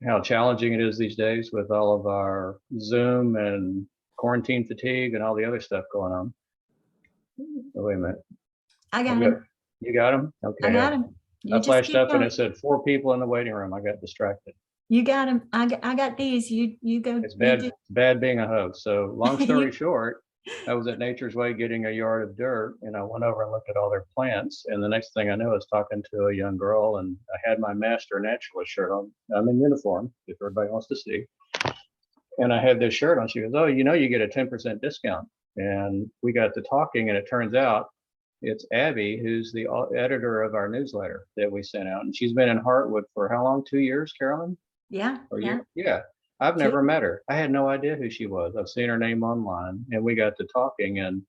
how challenging it is these days with all of our Zoom and quarantine fatigue and all the other stuff going on. Oh, wait a minute. I got him. You got him? Okay. I got him. I flashed up and it said 4 people in the waiting room. I got distracted. You got him. I got these. You go. It's bad being a host. So long story short, I was at Nature's Way getting a yard of dirt, and I went over and looked at all their plants. And the next thing I knew, I was talking to a young girl, and I had my master naturalist shirt on. I'm in uniform, if everybody wants to see. And I had this shirt on. She goes, "Oh, you get a 10% discount." And we got to talking, and it turns out it's Abby, who's the editor of our newsletter that we sent out. And she's been in Heartwood for how long? 2 years, Carolyn? Yeah. Yeah. I've never met her. I had no idea who she was. I've seen her name online, and we got to talking, and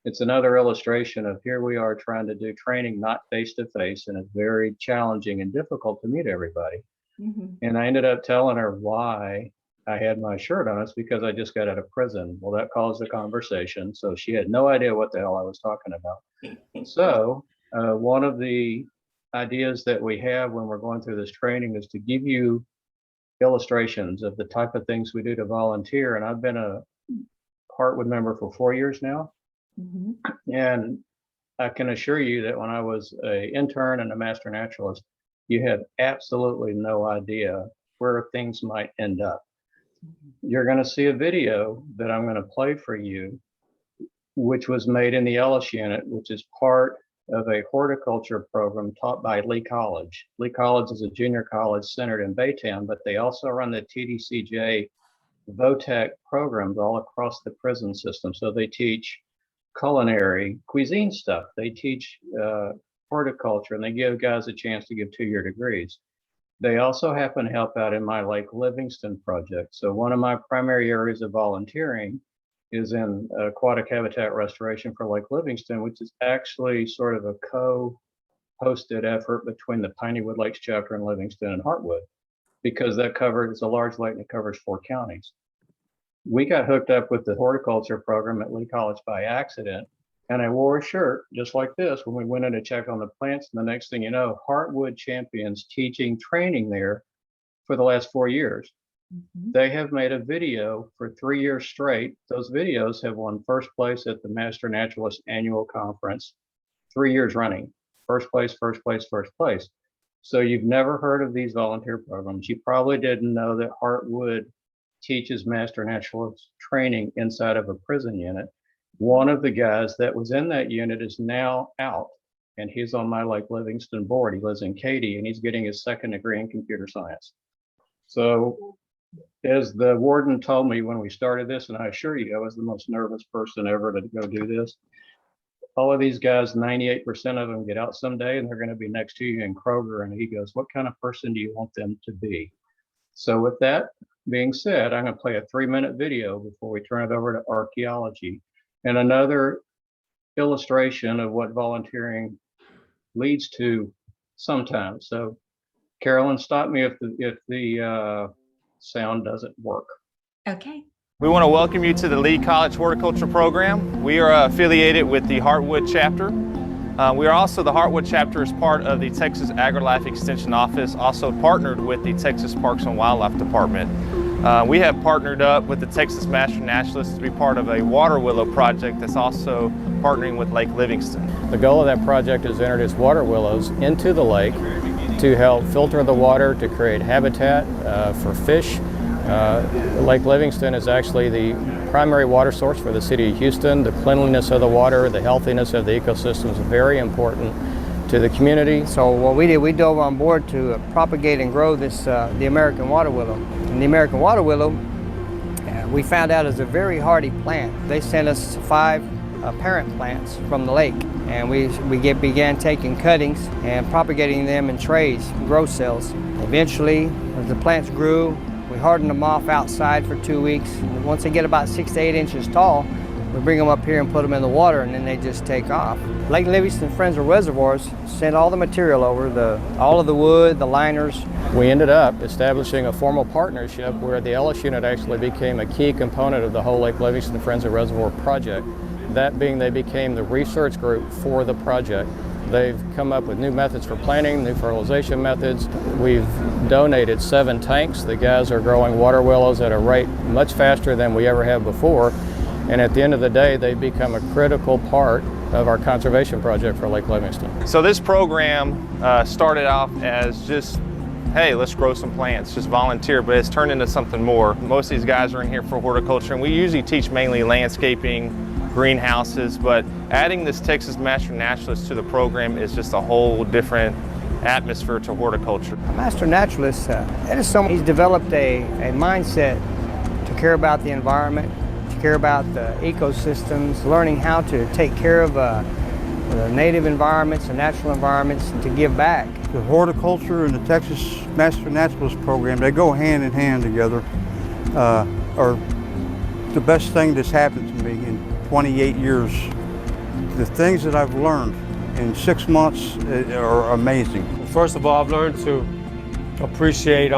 it's another illustration of here we are trying to do training not face to face, and it's very challenging and difficult to meet everybody. Mm-hmm. And I ended up telling her why I had my shirt on. It's because I just got out of prison. Well, that caused a conversation. So she had no idea what the hell I was talking about. So one of the ideas that we have when we're going through this training is to give you illustrations of the type of things we do to volunteer. And I've been a Heartwood member for 4 years now. Mm-hmm. And I can assure you that when I was an intern and a master naturalist, you have absolutely no idea where things might end up. You're going to see a video that I'm going to play for you, which was made in the Ellis unit, which is part of a horticulture program taught by Lee College. Lee College is a junior college centered in Baytown, but they also run the TDCJ VOTEC programs all across the prison system. So they teach culinary cuisine stuff. They teach horticulture, and they give guys a chance to give 2-year degrees. They also happen to help out in my Lake Livingston project. So one of my primary areas of volunteering is in aquatic habitat restoration for Lake Livingston, which is actually sort of a co-hosted effort between the Pineywood Lakes chapter in Livingston and Heartwood, because it's a large lake and it covers 4 counties. We got hooked up with the horticulture program at Lee College by accident, and I wore a shirt just like this when we went in to check on the plants. And the next thing you know, Heartwood champions teaching training there for the last 4 years. Mm-hmm. They have made a video for 3 years straight. Those videos have won first place at the Master Naturalist Annual Conference 3 years running. First place, first place, first place. So you've never heard of these volunteer programs. You probably didn't know that Heartwood teaches Master Naturalist training inside of a prison unit. One of the guys that was in that unit is now out, and he's on my Lake Livingston board. He lives in Katy, and he's getting his 2nd degree in computer science. So as the warden told me when we started this, and I assure you, I was the most nervous person ever to go do this. All of these guys, 98% of them get out someday, and they're going to be next to you in Kroger. And he goes, "What kind of person do you want them to be?" So with that being said, I'm going to play a 3-minute video before we turn it over to archaeology, and another illustration of what volunteering leads to sometimes. So Carolyn, stop me if the sound doesn't work. Okay. We want to welcome you to the Lee College Horticulture Program. We are affiliated with the Heartwood chapter. We are also, the Heartwood chapter is part of the Texas AgriLife Extension Office, also partnered with the Texas Parks and Wildlife Department. We have partnered up with the Texas Master Naturalists to be part of a water willow project that's also partnering with Lake Livingston. The goal of that project is to introduce water willows into the lake to help filter the water, to create habitat for fish. Lake Livingston is actually the primary water source for the city of Houston. The cleanliness of the water, the healthiness of the ecosystem is very important to the community. So what we did, we dove on board to propagate and grow this, the American water willow. And the American water willow, we found out is a very hardy plant. They sent us 5 parent plants from the lake, and we began taking cuttings and propagating them in trays, grow cells. Eventually, as the plants grew, we hardened them off outside for 2 weeks. And once they get about 6 to 8 inches tall, we bring them up here and put them in the water, and then they just take off. Lake Livingston Friends of Reservoirs sent all the material over, all of the wood, the liners. We ended up establishing a formal partnership where the Ellis unit actually became a key component of the whole Lake Livingston Friends of Reservoir project. That being, they became the research group for the project. They've come up with new methods for planting, new fertilization methods. We've donated 7 tanks. The guys are growing water willows at a rate much faster than we ever have before. And at the end of the day, they become a critical part of our conservation project for Lake Livingston. So this program started off as just, hey, let's grow some plants, just volunteer, but it's turned into something more. Most of these guys are in here for horticulture, and we usually teach mainly landscaping, greenhouses, but adding this Texas Master Naturalist to the program is just a whole different atmosphere to horticulture. A master naturalist, that is someone, he's developed a mindset to care about the environment, to care about the ecosystems, learning how to take care of the native environments, the natural environments, and to give back. The horticulture and the Texas Master Naturalist program, they go hand in hand together, are the best thing that's happened to me in 28 years. The things that I've learned in 6 months are amazing. First of all, I've learned to appreciate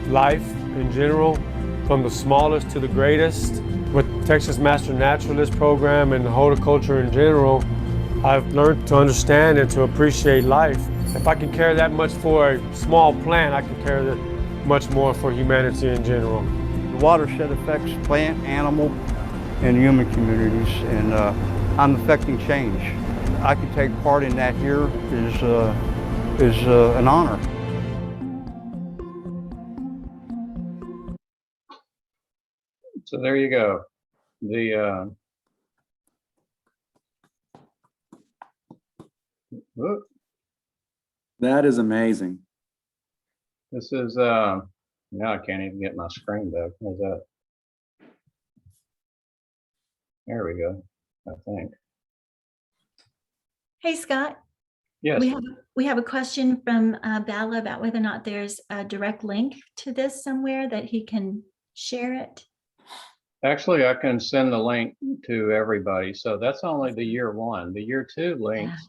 life in general, from the smallest to the greatest. With Texas Master Naturalist program and horticulture in general, I've learned to understand and to appreciate life. If I can care that much for a small plant, I can care that much more for humanity in general. The watershed affects plant, animal, and human communities, and I'm affecting change. I can take part in that here is an honor. So there you go. The whoop, That is amazing. this is now I can't even get my screen back. How's that? There we go, I think. Hey, Scott, Yes. we have a question from Bala about whether or not there's a direct link to this somewhere that he can share it. Actually, I can send the link to everybody. So that's only the year 1. The year 2 links,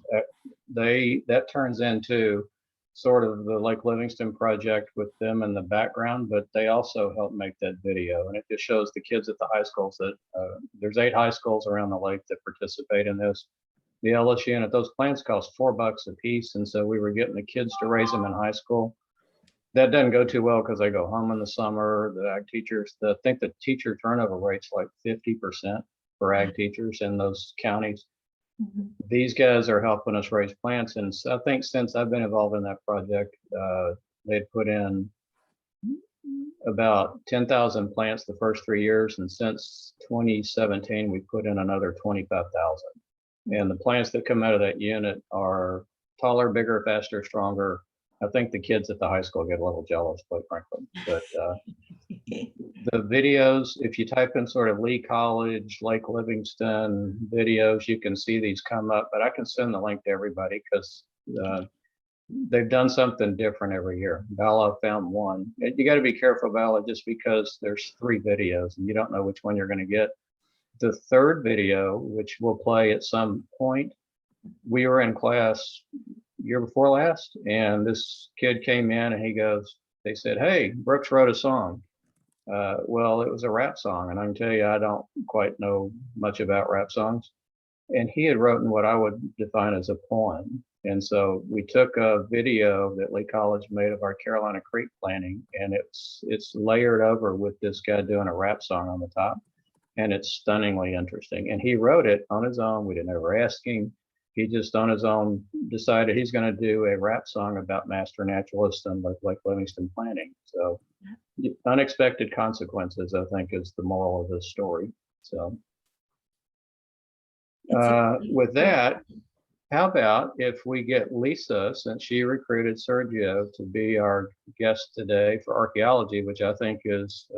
that turns into sort of the Lake Livingston project with them in the background, but they also help make that video. And it just shows the kids at the high schools that there's 8 high schools around the lake that participate in this. The LSU unit, those plants cost $4 a piece. And so we were getting the kids to raise them in high school. That doesn't go too well because they go home in the summer. The ag teachers, I think the teacher turnover rate's like 50% for ag teachers in those counties. Mhm. These guys are helping us raise plants. And so I think since I've been involved in that project, they'd put in about 10,000 plants the first 3 years. And since 2017, we put in another 25,000. And the plants that come out of that unit are taller, bigger, faster, stronger. I think the kids at the high school get a little jealous, quite frankly. But the videos, if you type in sort of Lee College, Lake Livingston videos, you can see these come up. But I can send the link to everybody because they've done something different every year. Bala found one. You got to be careful, Bala, just because there's 3 videos and you don't know which one you're going to get. The 3rd video, which we'll play at some point, we were in class year before last, and this kid came in and he goes, they said, "Hey, Brooks wrote a song." Well, it was a rap song, and I can tell you, I don't quite know much about rap songs. And he had written what I would define as a poem. And so we took a video that Lee College made of our Carolina Creek planting, and it's layered over with this guy doing a rap song on the top. And it's stunningly interesting. And he wrote it on his own. We didn't ever ask him. He just on his own decided he's going to do a rap song about master naturalists and Lake Livingston planting. So unexpected consequences, I think, is the moral of this story. So with that, how about if we get Lisa, since she recruited Sergio to be our guest today for archaeology, which I think is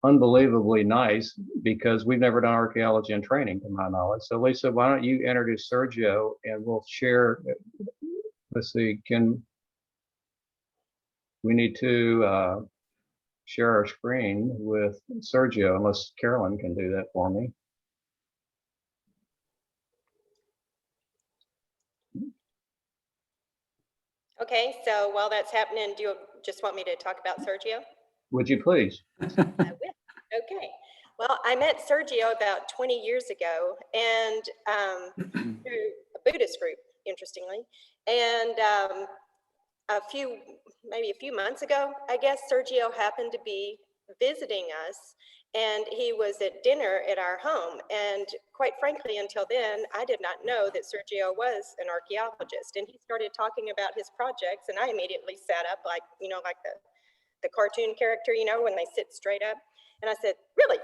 unbelievably nice because we've never done archaeology and training to my knowledge. So Lisa, why don't you introduce Sergio and we'll share, let's see, we need to share our screen with Sergio, unless Carolyn can do that for me. Okay, so while that's happening, do you just want me to talk about Sergio? Would you please? I will. Okay. Well, I met Sergio about 20 years ago, and through a Buddhist group, interestingly. And maybe a few months ago, I guess, Sergio happened to be visiting us, and he was at dinner at our home. And quite frankly, until then, I did not know that Sergio was an archaeologist. And he started talking about his projects, and I immediately sat up like, you know, like the cartoon character, you know, when they sit straight up. And I said, really?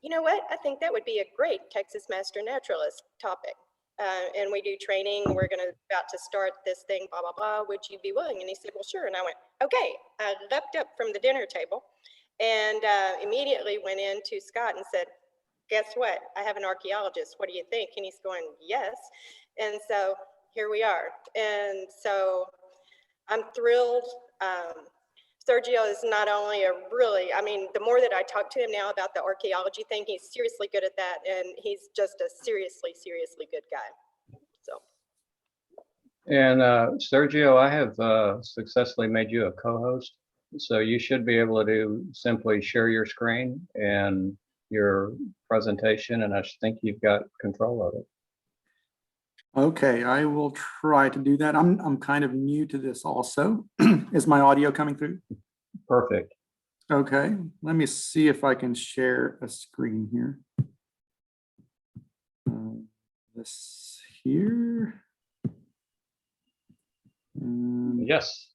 You know what? I think that would be a great Texas Master Naturalist topic. And we do training. We're about to start this thing, blah, blah, blah. Would you be willing? And he said, well, sure. And I went, okay. I leapt up from the dinner table and immediately went in to Scott and said, guess what? I have an archaeologist. What do you think? And he's going, yes. And so here we are. And so I'm thrilled. Sergio is not only I mean, the more that I talk to him now about the archaeology thing, he's seriously good at that. And he's just a seriously, seriously good guy. So. And Sergio, I have successfully made you a co-host. So you should be able to simply share your screen and your presentation. And I think you've got control of it. Okay, I will try to do that. I'm kind of new to this also. Is my audio coming through? Perfect. Okay, let me see if I can share a screen here. This here. Yes.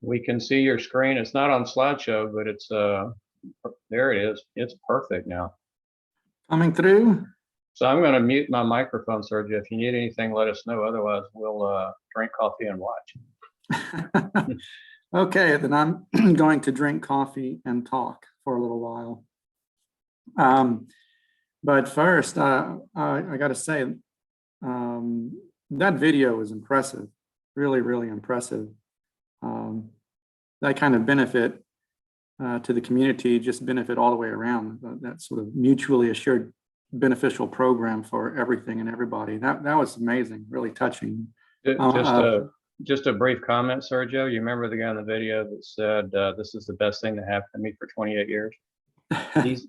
We can see your screen. It's not on slideshow, but it's there it is. It's perfect now. Coming through. So I'm going to mute my microphone, Sergio. If you need anything, let us know. Otherwise, we'll drink coffee and watch. Okay, then I'm going to drink coffee and talk for a little while. But first, I got to say, that video was impressive, really, really impressive. That kind of benefit to the community, just benefit all the way around, that sort of mutually assured beneficial program for everything and everybody. That was amazing, really touching. Just a brief comment, Sergio. You remember the guy in the video that said, this is the best thing that happened to me for 28 years?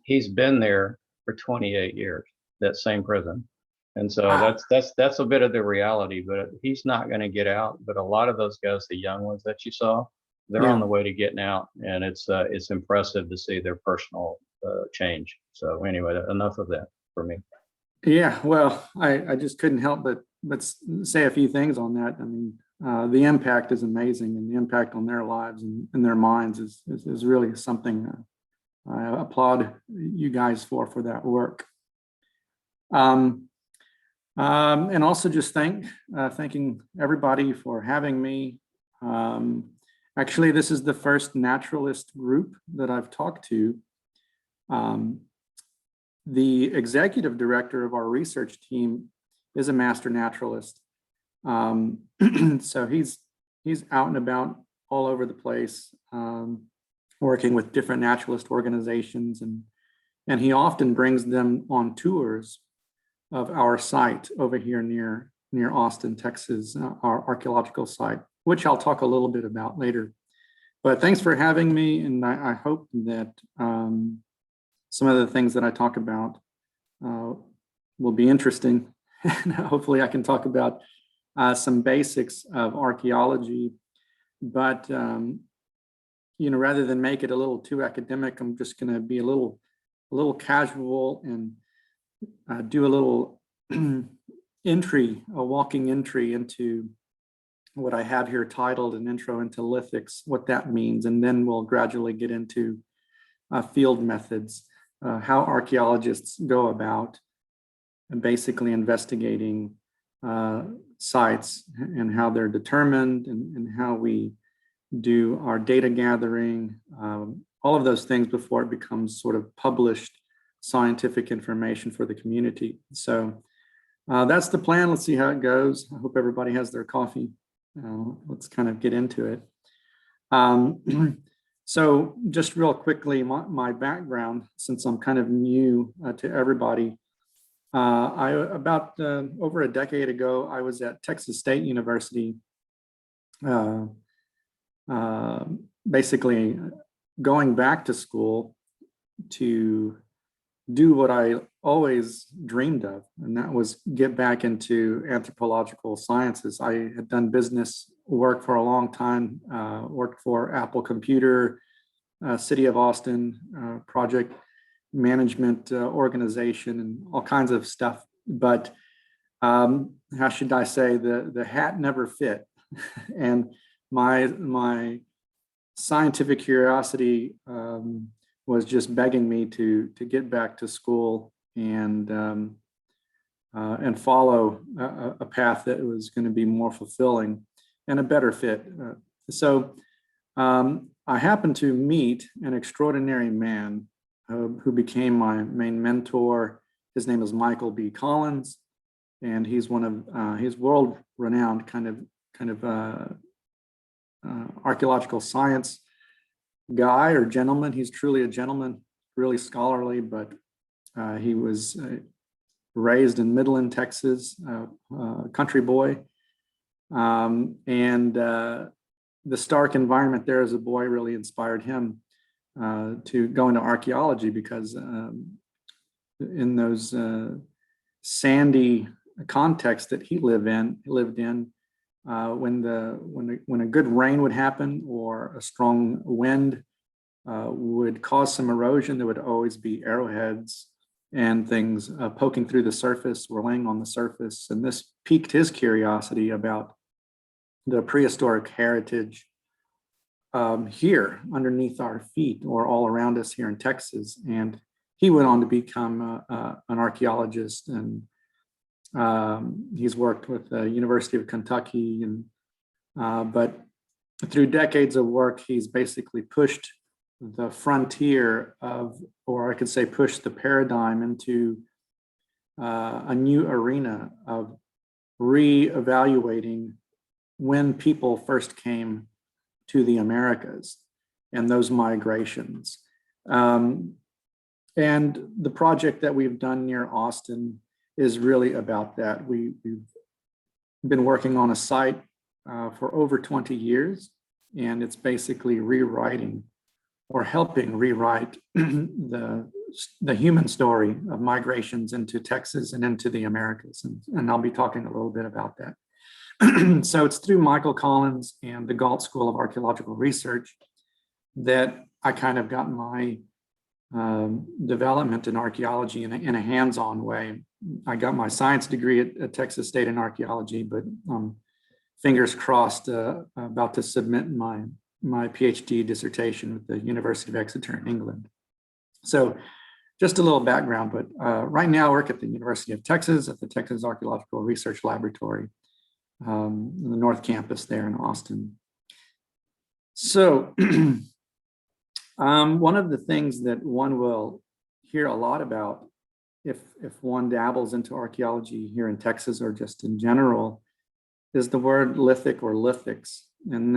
He's been there for 28 years, that same prison. And so that's a bit of the reality, but he's not going to get out. But a lot of those guys, the young ones that you saw, they're on the way to getting out, and it's impressive to see their personal change. So anyway, enough of that for me. Yeah, well, I just couldn't help but say a few things on that. I mean, the impact is amazing, and the impact on their lives and their minds is really something I applaud you guys for that work. And also just thanking everybody for having me. Actually, this is the first naturalist group that I've talked to. The executive director of our research team is a master naturalist. So he's out and about all over the place, working with different naturalist organizations, and he often brings them on tours of our site over here near Austin, Texas, our archaeological site, which I'll talk a little bit about later. But thanks for having me, and I hope that some of the things that I talk about will be interesting. And hopefully I can talk about some basics of archaeology, but rather than make it a little too academic, I'm just going to be a little casual and do a little walking entry into what I have here titled An Intro into Lithics, what that means, and then we'll gradually get into field methods, how archaeologists go about basically investigating sites and how they're determined and how we do our data gathering, all of those things before it becomes sort of published scientific information for the community. So that's the plan. Let's see how it goes. I hope everybody has their coffee. Let's kind of get into it. So just real quickly, my background, since I'm kind of new to everybody, about over a decade ago, I was at Texas State University, basically going back to school to do what I always dreamed of, and that was get back into anthropological sciences. I had done business work for a long time, worked for Apple Computer, City of Austin, project management organization, and all kinds of stuff. But how should I say, the hat never fit. And my scientific curiosity was just begging me to get back to school and follow a path that was going to be more fulfilling and a better fit. So I happened to meet an extraordinary man who became my main mentor. His name is Michael B. Collins, and he's one of he's world-renowned kind of archaeological science guy or gentleman. He's truly a gentleman, really scholarly, but he was raised in Midland, Texas, country boy. And the stark environment there as a boy really inspired him to go into archaeology, because in those sandy contexts that he lived in, when a good rain would happen or a strong wind would cause some erosion, there would always be arrowheads and things poking through the surface or laying on the surface. And this piqued his curiosity about the prehistoric heritage here underneath our feet or all around us here in Texas. And he went on to become an archaeologist, and he's worked with the University of Kentucky, and but through decades of work, he's basically pushed the frontier of, or I could say pushed the paradigm into a new arena of re-evaluating when people first came to the Americas and those migrations. And the project that we've done near Austin is really about that. We've been working on a site for over 20 years, and it's basically rewriting or helping rewrite the human story of migrations into Texas and into the Americas. And I'll be talking a little bit about that. So it's through Michael Collins and the Galt School of Archaeological Research that I kind of got my development in archaeology in a hands-on way. I got my science degree at Texas State in archaeology, but fingers crossed, about to submit my PhD dissertation with the University of Exeter in England. So just a little background, but right now I work at the University of Texas at the Texas Archaeological Research Laboratory, in the North Campus there in Austin. So one of the things that one will hear a lot about if one dabbles into archaeology here in Texas or just in general is the word lithic or lithics, and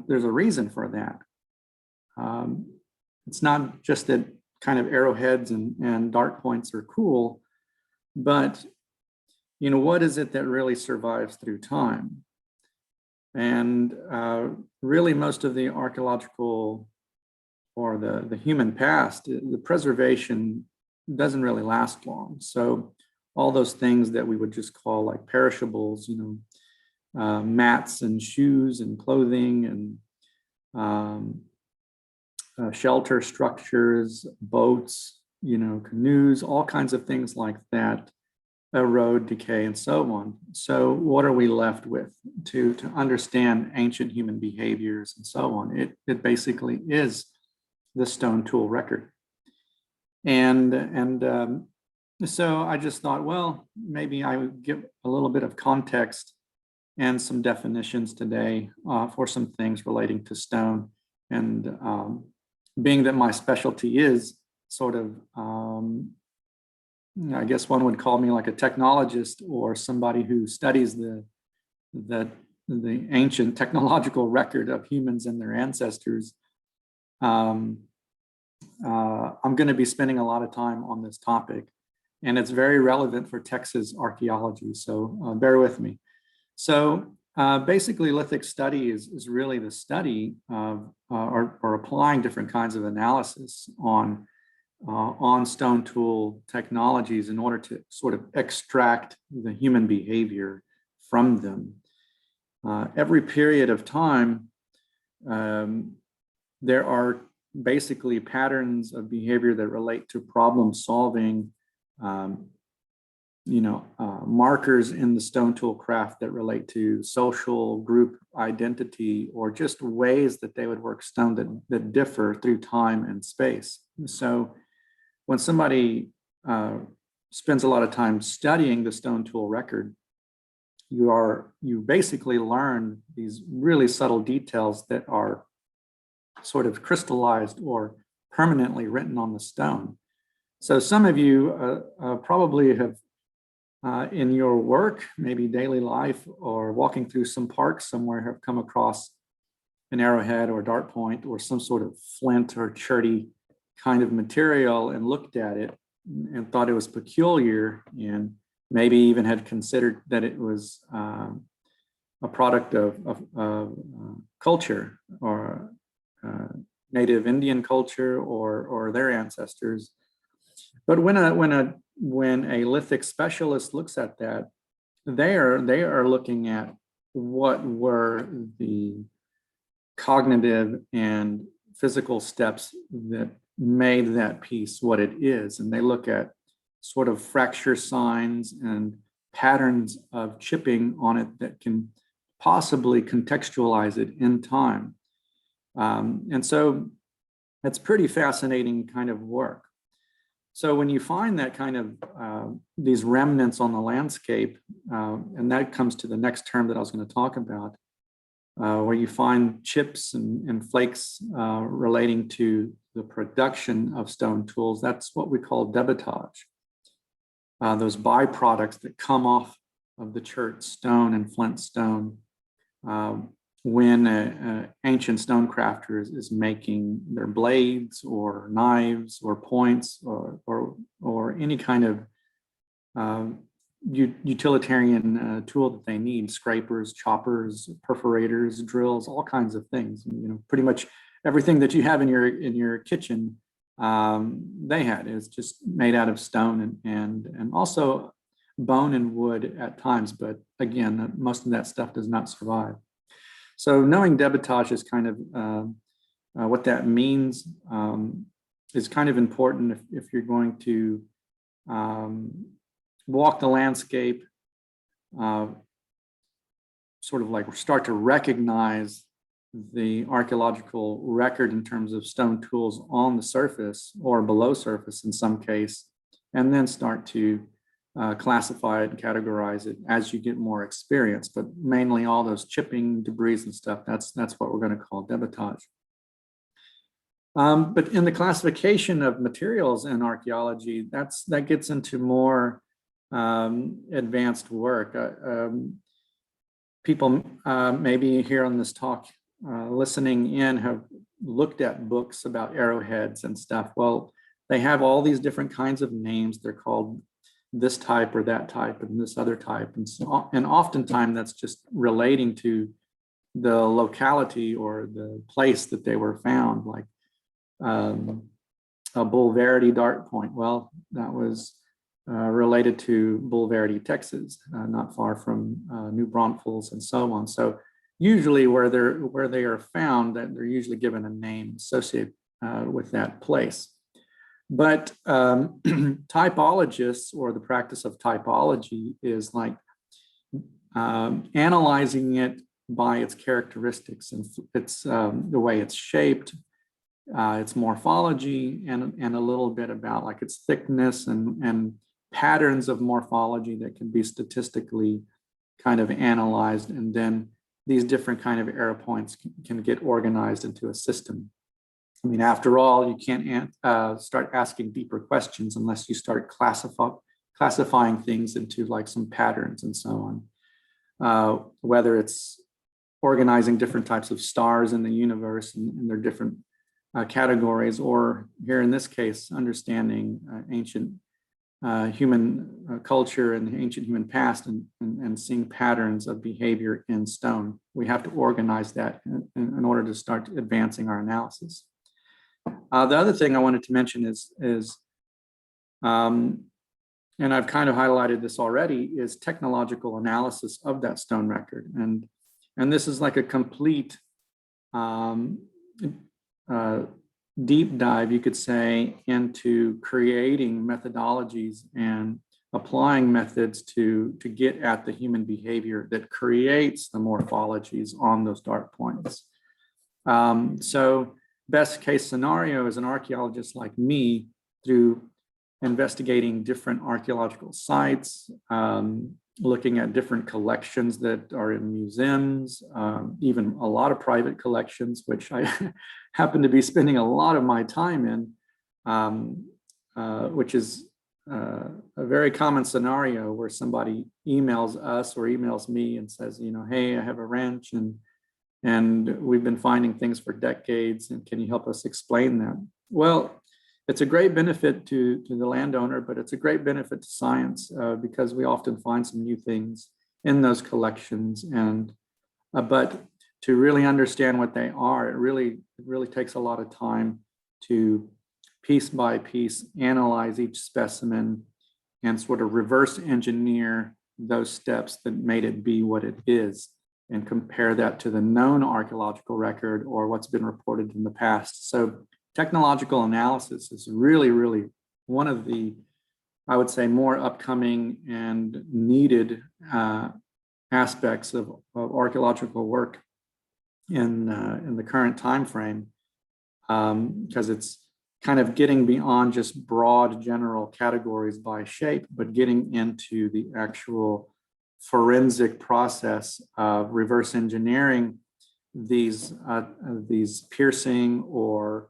there's a reason for that. It's not just that kind of arrowheads and dart points are cool, but what is it that really survives through time? And really most of the archaeological or the human past, the preservation doesn't really last long. So all those things that we would just call like perishables, mats and shoes and clothing and shelter structures, boats, canoes, all kinds of things like that erode, decay, and so on. So what are we left with to understand ancient human behaviors and so on? It basically is the stone tool record. And so I just thought, well, maybe I would give a little bit of context and some definitions today for some things relating to stone. And being that my specialty is sort of, I guess one would call me like a technologist or somebody who studies the ancient technological record of humans and their ancestors. I'm going to be spending a lot of time on this topic, and it's very relevant for Texas archaeology, so bear with me. So basically, Lithic study is really the study of or applying different kinds of analysis on on stone tool technologies in order to sort of extract the human behavior from them. Every period of time, there are basically patterns of behavior that relate to problem solving, markers in the stone tool craft that relate to social group identity, or just ways that they would work stone that differ through time and space. So when somebody spends a lot of time studying the stone tool record, you basically learn these really subtle details that are sort of crystallized or permanently written on the stone. So some of you probably have in your work, maybe daily life, or walking through some park somewhere, have come across an arrowhead or dart point or some sort of flint or cherty kind of material and looked at it and thought it was peculiar, and maybe even had considered that it was a product of culture, or native Indian culture, or their ancestors. But when a lithic specialist looks at that, they are looking at what were the cognitive and physical steps that made that piece what it is. And they look at sort of fracture signs and patterns of chipping on it that can possibly contextualize it in time. And so it's pretty fascinating kind of work. So when you find that kind of these remnants on the landscape, and that comes to the next term that I was going to talk about, where you find chips and flakes relating to the production of stone tools, that's what we call debootage. Those byproducts that come off of the chert stone and flint stone when an ancient stone crafter is making their blades or knives or points or any kind of utilitarian tool that they need: scrapers, choppers, perforators, drills, all kinds of things. Pretty much everything that you have in your kitchen, they had. It's just made out of stone and also bone and wood at times. But again, most of that stuff does not survive. So knowing debootage is kind of what that means is kind of important if you're going to walk the landscape, sort of like start to recognize the archaeological record in terms of stone tools on the surface or below surface in some case, and then start to classify it and categorize it as you get more experience. But mainly all those chipping, debris and stuff, that's what we're going to call debootage. But in the classification of materials in archaeology, that gets into more advanced work. People maybe here on this talk listening in have looked at books about arrowheads and stuff. Well, they have all these different kinds of names. They're called this type or that type and this other type. And oftentimes that's just relating to the locality or the place that they were found, like a Bulverity dart point. Well, that was related to Bulverity, Texas, not far from New Braunfels and so on. So usually where they are found, that they're usually given a name associated with that place. But typologists, or the practice of typology, is like analyzing it by its characteristics and its the way it's shaped, its morphology, and a little bit about like its thickness and patterns of morphology that can be statistically kind of analyzed, and then these different kind of arrow points can get organized into a system. I mean, after all, you can't start asking deeper questions unless you start classifying things into like some patterns and so on. Whether it's organizing different types of stars in the universe and their different categories, or here in this case, understanding ancient human culture and the ancient human past and seeing patterns of behavior in stone. We have to organize that in order to start advancing our analysis. The other thing I wanted to mention is and I've kind of highlighted this already, is technological analysis of that stone record. And this is like a complete deep dive, you could say, into creating methodologies and applying methods to get at the human behavior that creates the morphologies on those dark points. So best case scenario is an archaeologist like me, through investigating different archaeological sites, looking at different collections that are in museums, even a lot of private collections, which I happen to be spending a lot of my time in, which is a very common scenario where somebody emails us or emails me and says, you know, hey, I have a wrench and we've been finding things for decades, and can you help us explain that? Well, it's a great benefit to the landowner, but it's a great benefit to science because we often find some new things in those collections. And but to really understand what they are, it really takes a lot of time to piece by piece analyze each specimen and sort of reverse engineer those steps that made it be what it is, and compare that to the known archaeological record or what's been reported in the past. So technological analysis is really one of the, I would say, more upcoming and needed aspects of archaeological work in the current time frame, because it's kind of getting beyond just broad general categories by shape, but getting into the actual forensic process of reverse engineering these piercing or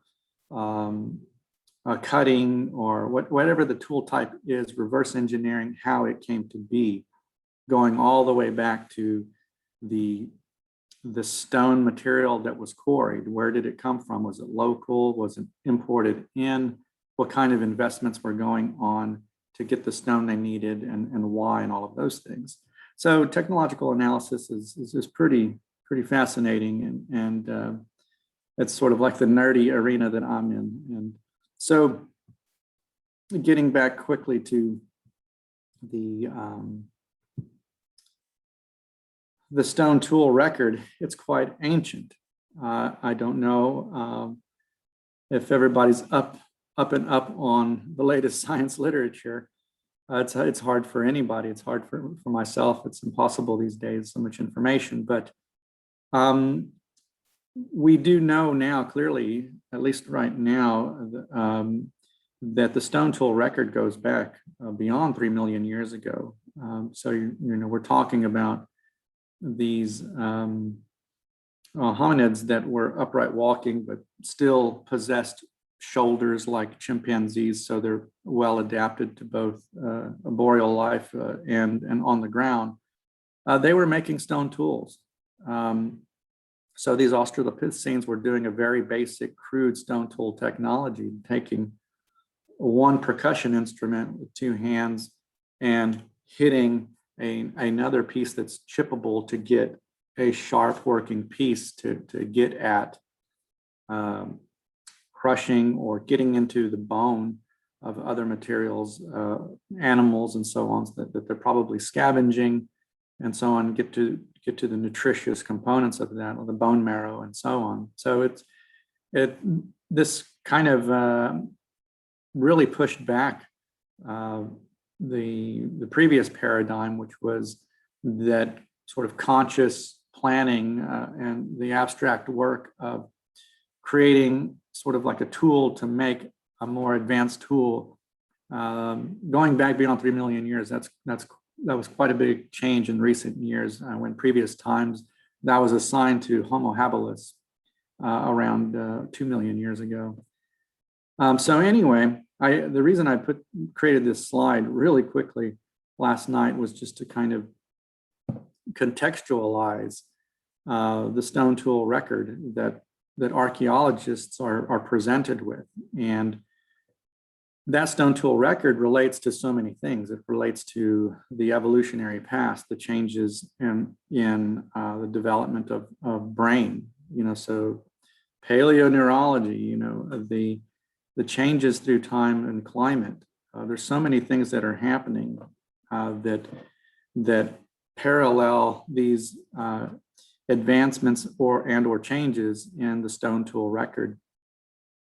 cutting or whatever the tool type is, reverse engineering how it came to be, going all the way back to the stone material that was quarried. Where did it come from? Was it local? Was it imported in? What kind of investments were going on to get the stone they needed, and why, and all of those things. So technological analysis is pretty fascinating, and it's sort of like the nerdy arena that I'm in. And so getting back quickly to the stone tool record, it's quite ancient. I don't know if everybody's up on the latest science literature. It's hard for anybody. It's hard for myself. It's impossible these days, so much information. But we do know now clearly, at least right now, that the stone tool record goes back beyond 3 million years ago. So we're talking about these hominids that were upright walking, but still possessed shoulders like chimpanzees, so they're well adapted to both arboreal life and on the ground. They were making stone tools. So these Australopithecines were doing a very basic, crude stone tool technology, taking one percussion instrument with two hands and hitting another piece that's chippable to get a sharp working piece to get at crushing or getting into the bone of other materials, animals and so on, that they're probably scavenging and so on, get to the nutritious components of that, or the bone marrow and so on. So this kind of really pushed back the previous paradigm, which was that sort of conscious planning and the abstract work of creating sort of like a tool to make a more advanced tool. Going back beyond 3 million years, that was quite a big change in recent years, when previous times that was assigned to Homo habilis around 2 million years ago. So anyway, the reason I created this slide really quickly last night was just to kind of contextualize the stone tool record that archaeologists are presented with. And that stone tool record relates to so many things. It relates to the evolutionary past, the changes in the development of brain. So paleoneurology, you know, the changes through time and climate. There's so many things that are happening that parallel these advancements or changes in the stone tool record.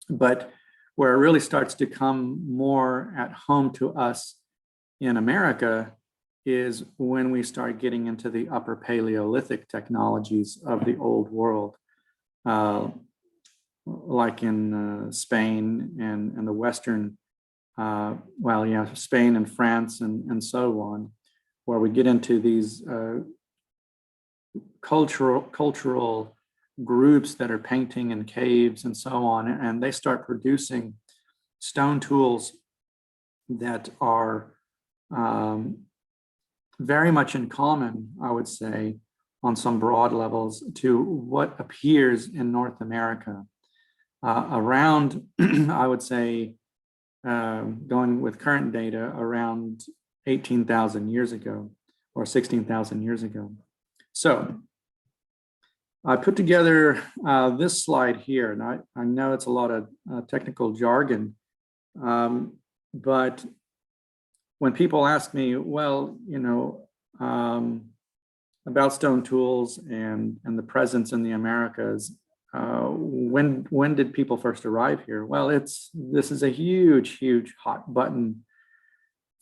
But where it really starts to come more at home to us in America is when we start getting into the upper Paleolithic technologies of the old world, like in Spain and the Western, Spain and France and so on, where we get into these cultural groups that are painting in caves and so on, and they start producing stone tools that are very much in common, I would say, on some broad levels to what appears in North America around, I would say, going with current data, around 18,000 years ago or 16,000 years ago. So I put together this slide here, and I know it's a lot of technical jargon, but when people ask me, well, you know, about stone tools and the presence in the Americas, when did people first arrive here? Well, this is a huge hot button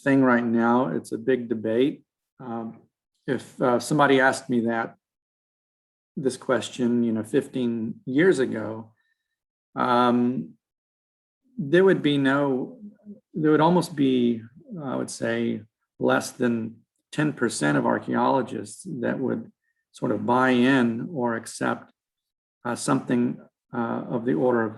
thing right now. It's a big debate. If somebody asked me this question, you know, 15 years ago, there would almost be, I would say, less than 10% of archaeologists that would sort of buy in or accept something of the order of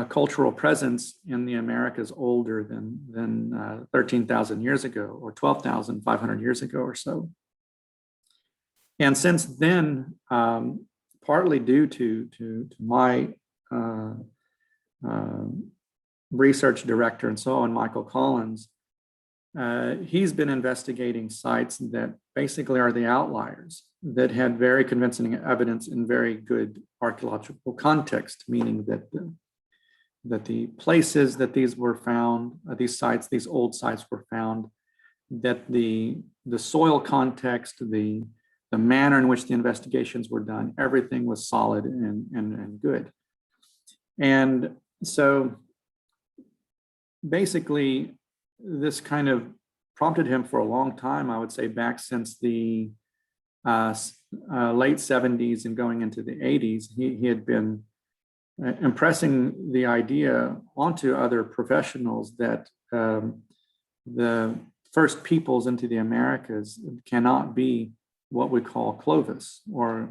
cultural presence in the Americas older than 13,000 years ago or 12,500 years ago or so. And since then, partly due to my research director and so on, Michael Collins, he's been investigating sites that basically are the outliers that had very convincing evidence in very good archaeological context, meaning that the places that these were found, these old sites were found, that the soil context, the manner in which the investigations were done, everything was solid and good. And so basically, this kind of prompted him for a long time, I would say back since the late 70s and going into the 80s. He had been impressing the idea onto other professionals that the first peoples into the Americas cannot be what we call Clovis or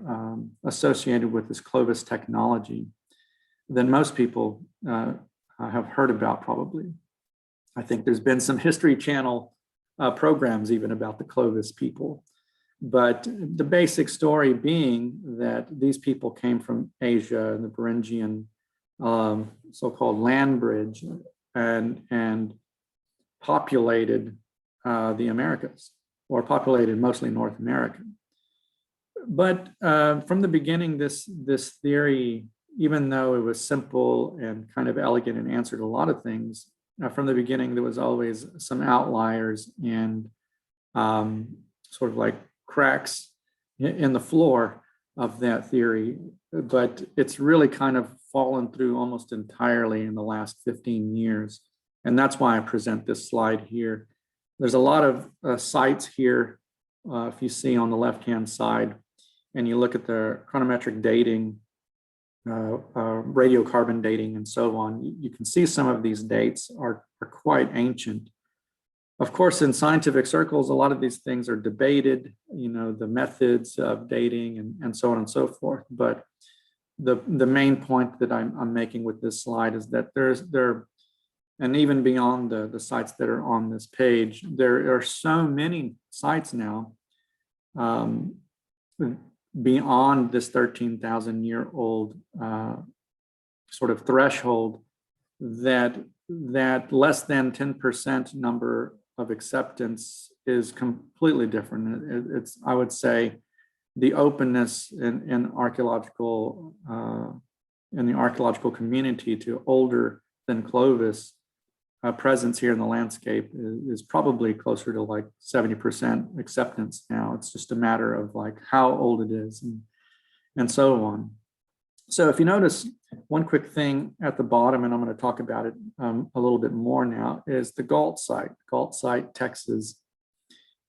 associated with this Clovis technology that most people have heard about probably. I think there's been some History Channel programs even about the Clovis people. But the basic story being that these people came from Asia and the Beringian so-called land bridge and populated the Americas, or populated mostly North America. But from the beginning, this theory, even though it was simple and kind of elegant and answered a lot of things, from the beginning, there was always some outliers and sort of like cracks in the floor of that theory. But it's really kind of fallen through almost entirely in the last 15 years. And that's why I present this slide here. There's a lot of sites here, if you see on the left-hand side, and you look at the chronometric dating, radiocarbon dating, and so on, you can see some of these dates are quite ancient. Of course, in scientific circles, a lot of these things are debated, you know, the methods of dating and so on and so forth. But the main point that I'm making with this slide is that there, and even beyond the sites that are on this page, there are so many sites now beyond this 13,000-year-old sort of threshold that less than 10% number of acceptance is completely different. It's, I would say, the openness in archaeological in the archaeological community to older than Clovis presence here in the landscape is probably closer to like 70% acceptance now. It's just a matter of like how old it is and so on. So if you notice, one quick thing at the bottom, and I'm going to talk about it a little bit more now, is the Galt site, Texas.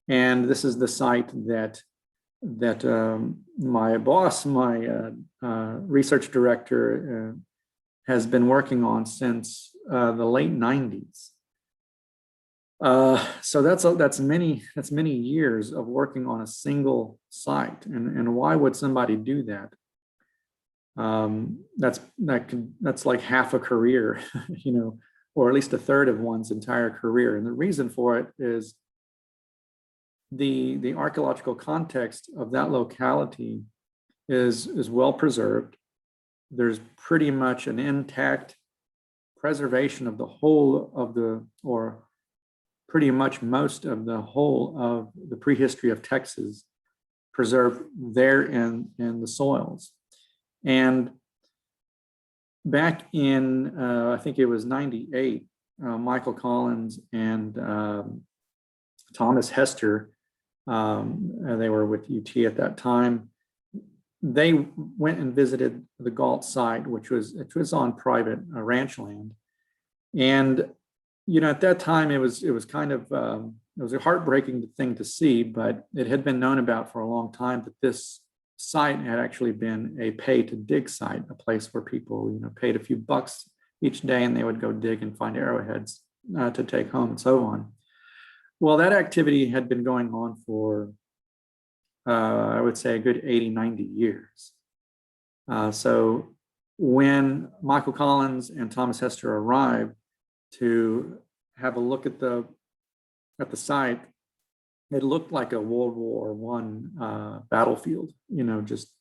And this is the site that my boss, my research director, has been working on since the late 90s. So that's many years of working on a single site. And why would somebody do that? That's like half a career, you know, or at least a third of one's entire career. And the reason for it is the archaeological context of that locality is well preserved. There's pretty much an intact preservation of the whole of or pretty much most of the whole of the prehistory of Texas preserved there in the soils. And back in, I think it was 98, Michael Collins and Thomas Hester, they were with UT at that time. They went and visited the Galt site, which was on private ranch land. And, you know, at that time, it was kind of, it was a heartbreaking thing to see, but it had been known about for a long time that this site had actually been a pay to dig site, a place where people, you know, paid a few bucks each day and they would go dig and find arrowheads to take home and so on. Well, that activity had been going on for, I would say, a good 80, 90 years. So when Michael Collins and Thomas Hester arrived to have a look at the site, it looked like a World War I battlefield, you know, just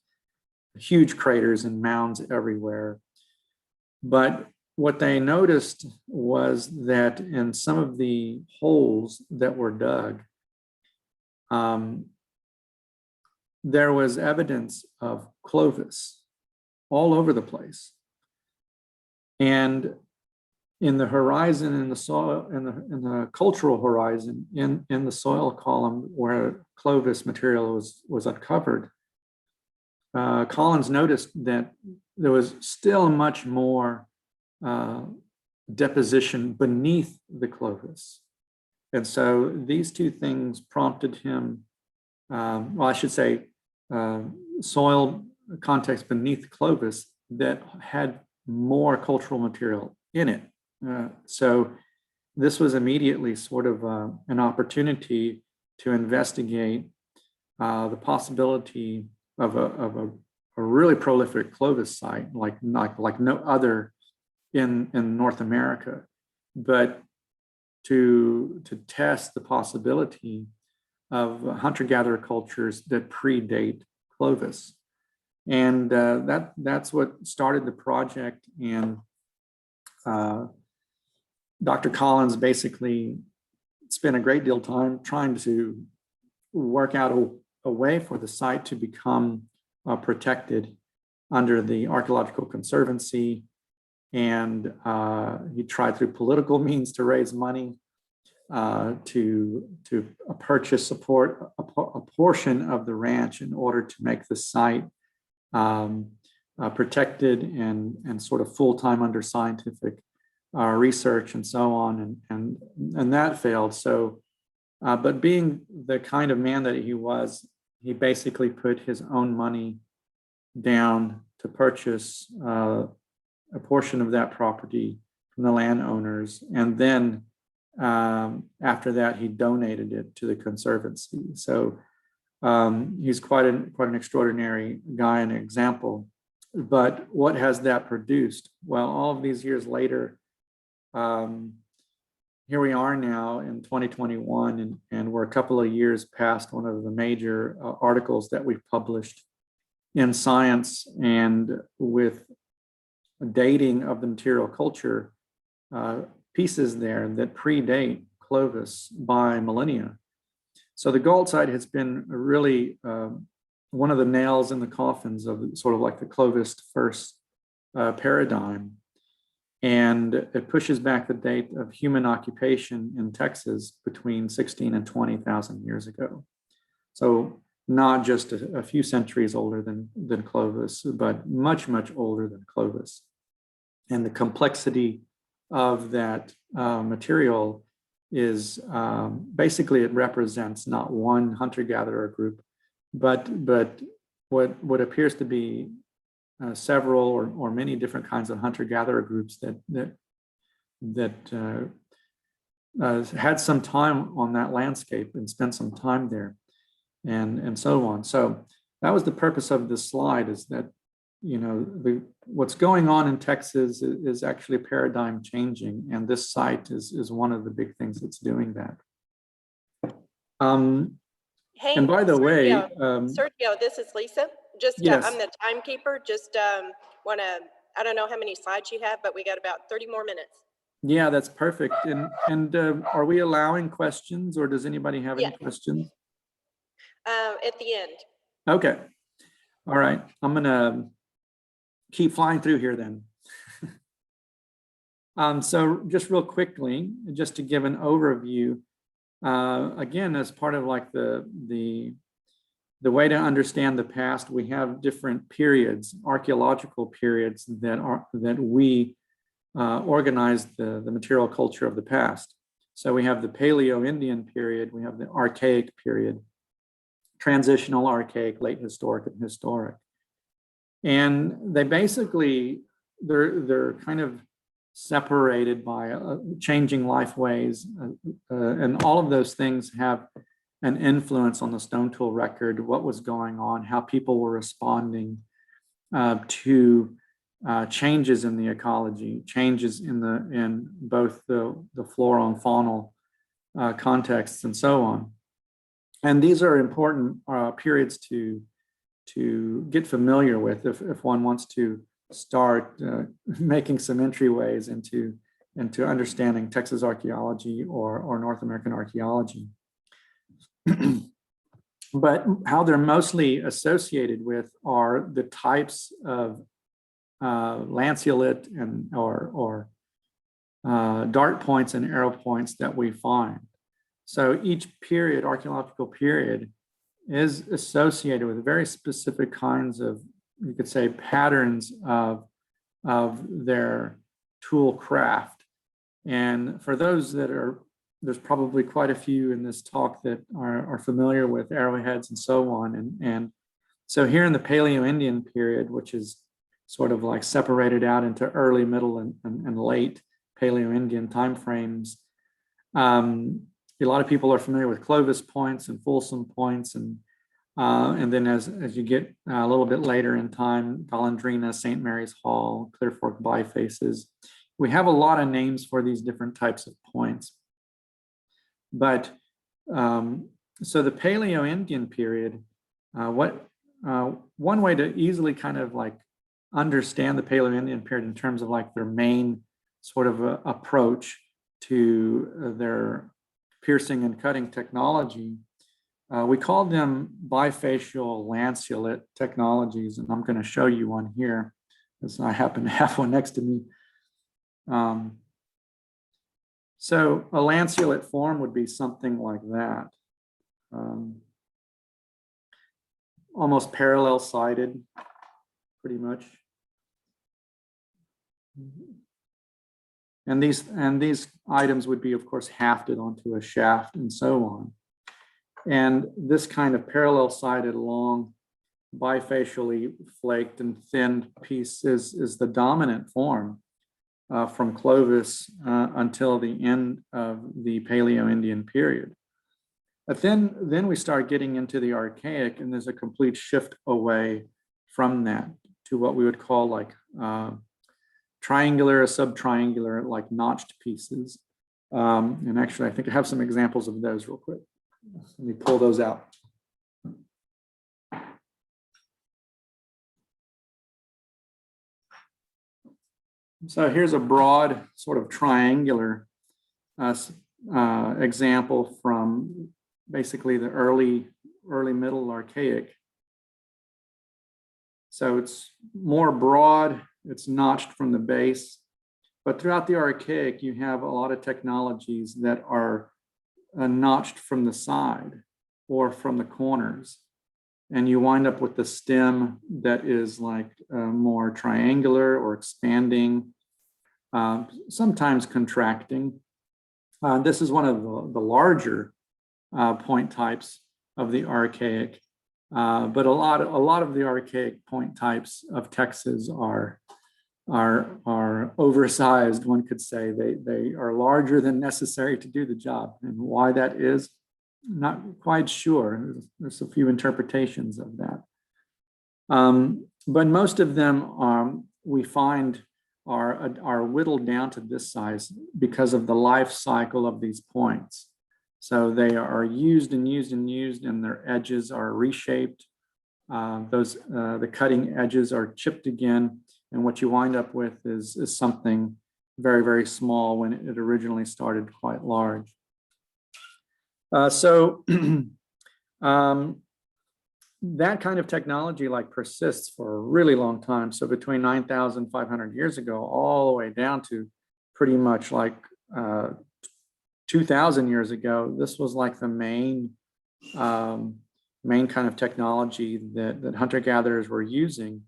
huge craters and mounds everywhere. But what they noticed was that in some of the holes that were dug, there was evidence of Clovis all over the place. And in the horizon, in the soil, in the cultural horizon, in the soil column where Clovis material was uncovered, Collins noticed that there was still much more deposition beneath the Clovis. And so these two things prompted him, well, I should say, soil context beneath Clovis that had more cultural material in it. So this was immediately sort of an opportunity to investigate the possibility of a really prolific Clovis site, like no other in North America, but to test the possibility of hunter-gatherer cultures that predate Clovis. And that's what started the project. And Dr. Collins basically spent a great deal of time trying to work out a way for the site to become protected under the Archaeological Conservancy. And he tried through political means to raise money to purchase support a portion of the ranch in order to make the site protected and sort of full-time under scientific research and so on, and that failed. So, but being the kind of man that he was, he basically put his own money down to purchase a portion of that property from the landowners, and then after that, he donated it to the Conservancy. So he's quite an extraordinary guy and example. But what has that produced? Well, all of these years later, here we are now in 2021, and we're a couple of years past one of the major articles that we've published in Science, and with dating of the material culture pieces there that predate Clovis by millennia. So the Galt site has been really one of the nails in the coffins of sort of like the Clovis first paradigm. And it pushes back the date of human occupation in Texas between 16 and 20,000 years ago. So not just a few centuries older than Clovis, but much, much older than Clovis. And the complexity of that material is basically, it represents not one hunter-gatherer group, but what appears to be several or many different kinds of hunter-gatherer groups that had some time on that landscape and spent some time there, and so on. So that was the purpose of this slide, is that, you know, what's going on in Texas is actually paradigm changing, and this site is one of the big things that's doing that. Hey, And by the way, Sergio, this is Lisa. Just yes. I'm the timekeeper. Just want to, I don't know how many slides you have, but we got about 30 more minutes. Yeah, that's perfect. And are we allowing questions, or does anybody have any questions? At the end. Okay. All right. I'm gonna keep flying through here then. So just real quickly, just to give an overview, again, as part of like the way to understand the past, we have different periods, archaeological periods that we organize the material culture of the past. So we have the Paleo-Indian period, we have the Archaic period, transitional, Archaic, late historic, and historic. And they basically, they're kind of separated by changing life ways, and all of those things have an influence on the stone tool record, what was going on, how people were responding to changes in the ecology, changes in both the floral and faunal contexts, and so on. And these are important periods to get familiar with if one wants to start making some entryways into understanding Texas archaeology or North American archaeology. But how they're mostly associated with are the types of lancelet and or dart points and arrow points that we find. So each period, archaeological period, is associated with very specific kinds of, you could say, patterns of their tool craft. And for those that are, there's probably quite a few in this talk that are familiar with arrowheads and so on. And so here in the Paleo-Indian period, which is sort of like separated out into early, middle, and late Paleo-Indian timeframes, a lot of people are familiar with Clovis points and Folsom points, and then as you get a little bit later in time, Golondrina, St. Mary's Hall, Clear Fork Bifaces. We have a lot of names for these different types of points. But so the Paleo-Indian period, one way to easily kind of like understand the Paleo-Indian period in terms of like their main sort of approach to their piercing and cutting technology, we call them bifacial lancelet technologies, and I'm going to show you one here, because I happen to have one next to me. So a lancelet form would be something like that, almost parallel sided, pretty much. And these items would be, of course, hafted onto a shaft and so on. And this kind of parallel-sided, long, bifacially flaked and thinned piece is the dominant form from Clovis until the end of the Paleo-Indian period. But then we start getting into the Archaic, and there's a complete shift away from that to what we would call like triangular, subtriangular, like notched pieces. And actually, I think I have some examples of those real quick. Let me pull those out. So here's a broad sort of triangular example from basically the early middle Archaic. So it's more broad It's notched from the base. But throughout the Archaic, you have a lot of technologies that are notched from the side or from the corners. And you wind up with the stem that is like more triangular or expanding, sometimes contracting. This is one of the larger point types of the Archaic, but a lot of the Archaic point types of Texas are oversized. One could say they are larger than necessary to do the job, and why that is, not quite sure. There's a few interpretations of that, but most of them we find are whittled down to this size because of the life cycle of these points. So they are used and used and used, and their edges are reshaped. The cutting edges are chipped again, and what you wind up with is something very, very small when it originally started quite large. That kind of technology persists for a really long time. So between 9,500 years ago, all the way down to pretty much 2,000 years ago, this was like the main kind of technology that hunter-gatherers were using.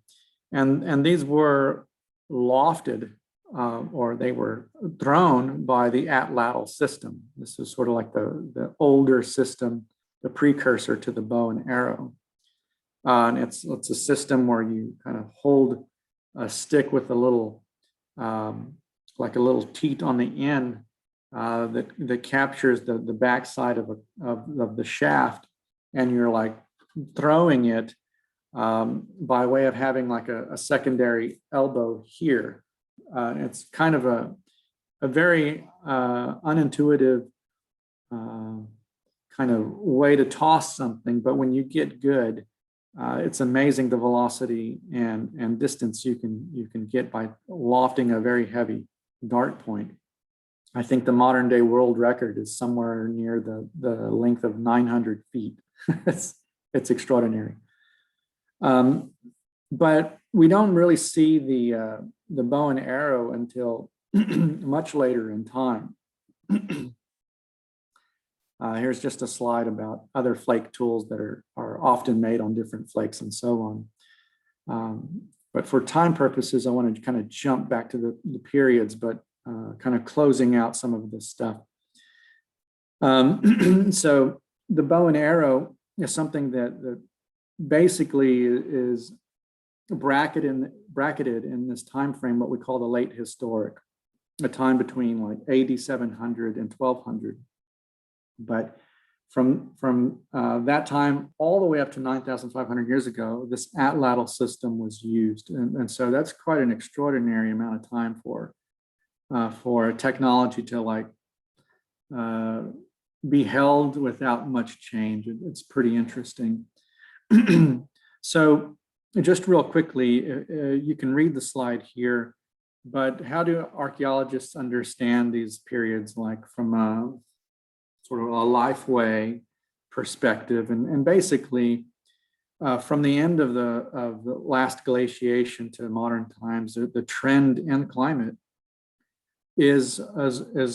And these were lofted or they were thrown by the atlatl system. This is sort of like the older system, the precursor to the bow and arrow. And it's a system where you kind of hold a stick with a little, like a little teat on the end that captures the backside of the shaft, and you're like throwing it by way of having like a secondary elbow here. It's kind of a very unintuitive kind of way to toss something, but when you get good, it's amazing the velocity and distance you can get by lofting a very heavy dart point. I think the modern day world record is somewhere near the length of 900 feet. It's extraordinary. But we don't really see the bow and arrow until much later in time. Here's just a slide about other flake tools that are often made on different flakes and so on. But for time purposes, I want to kind of jump back to the periods, but kind of closing out some of this stuff. So the bow and arrow is something that basically is bracketed in this time frame, what we call the late historic, a time between like AD 700 and 1200. But from that time all the way up to 9,500 years ago, this atlatl system was used, and so that's quite an extraordinary amount of time for technology to be held without much change. It's pretty interesting. So just real quickly, you can read the slide here, but how do archaeologists understand these periods from a sort of a lifeway perspective? And basically, from the end of the last glaciation to modern times, the trend in climate is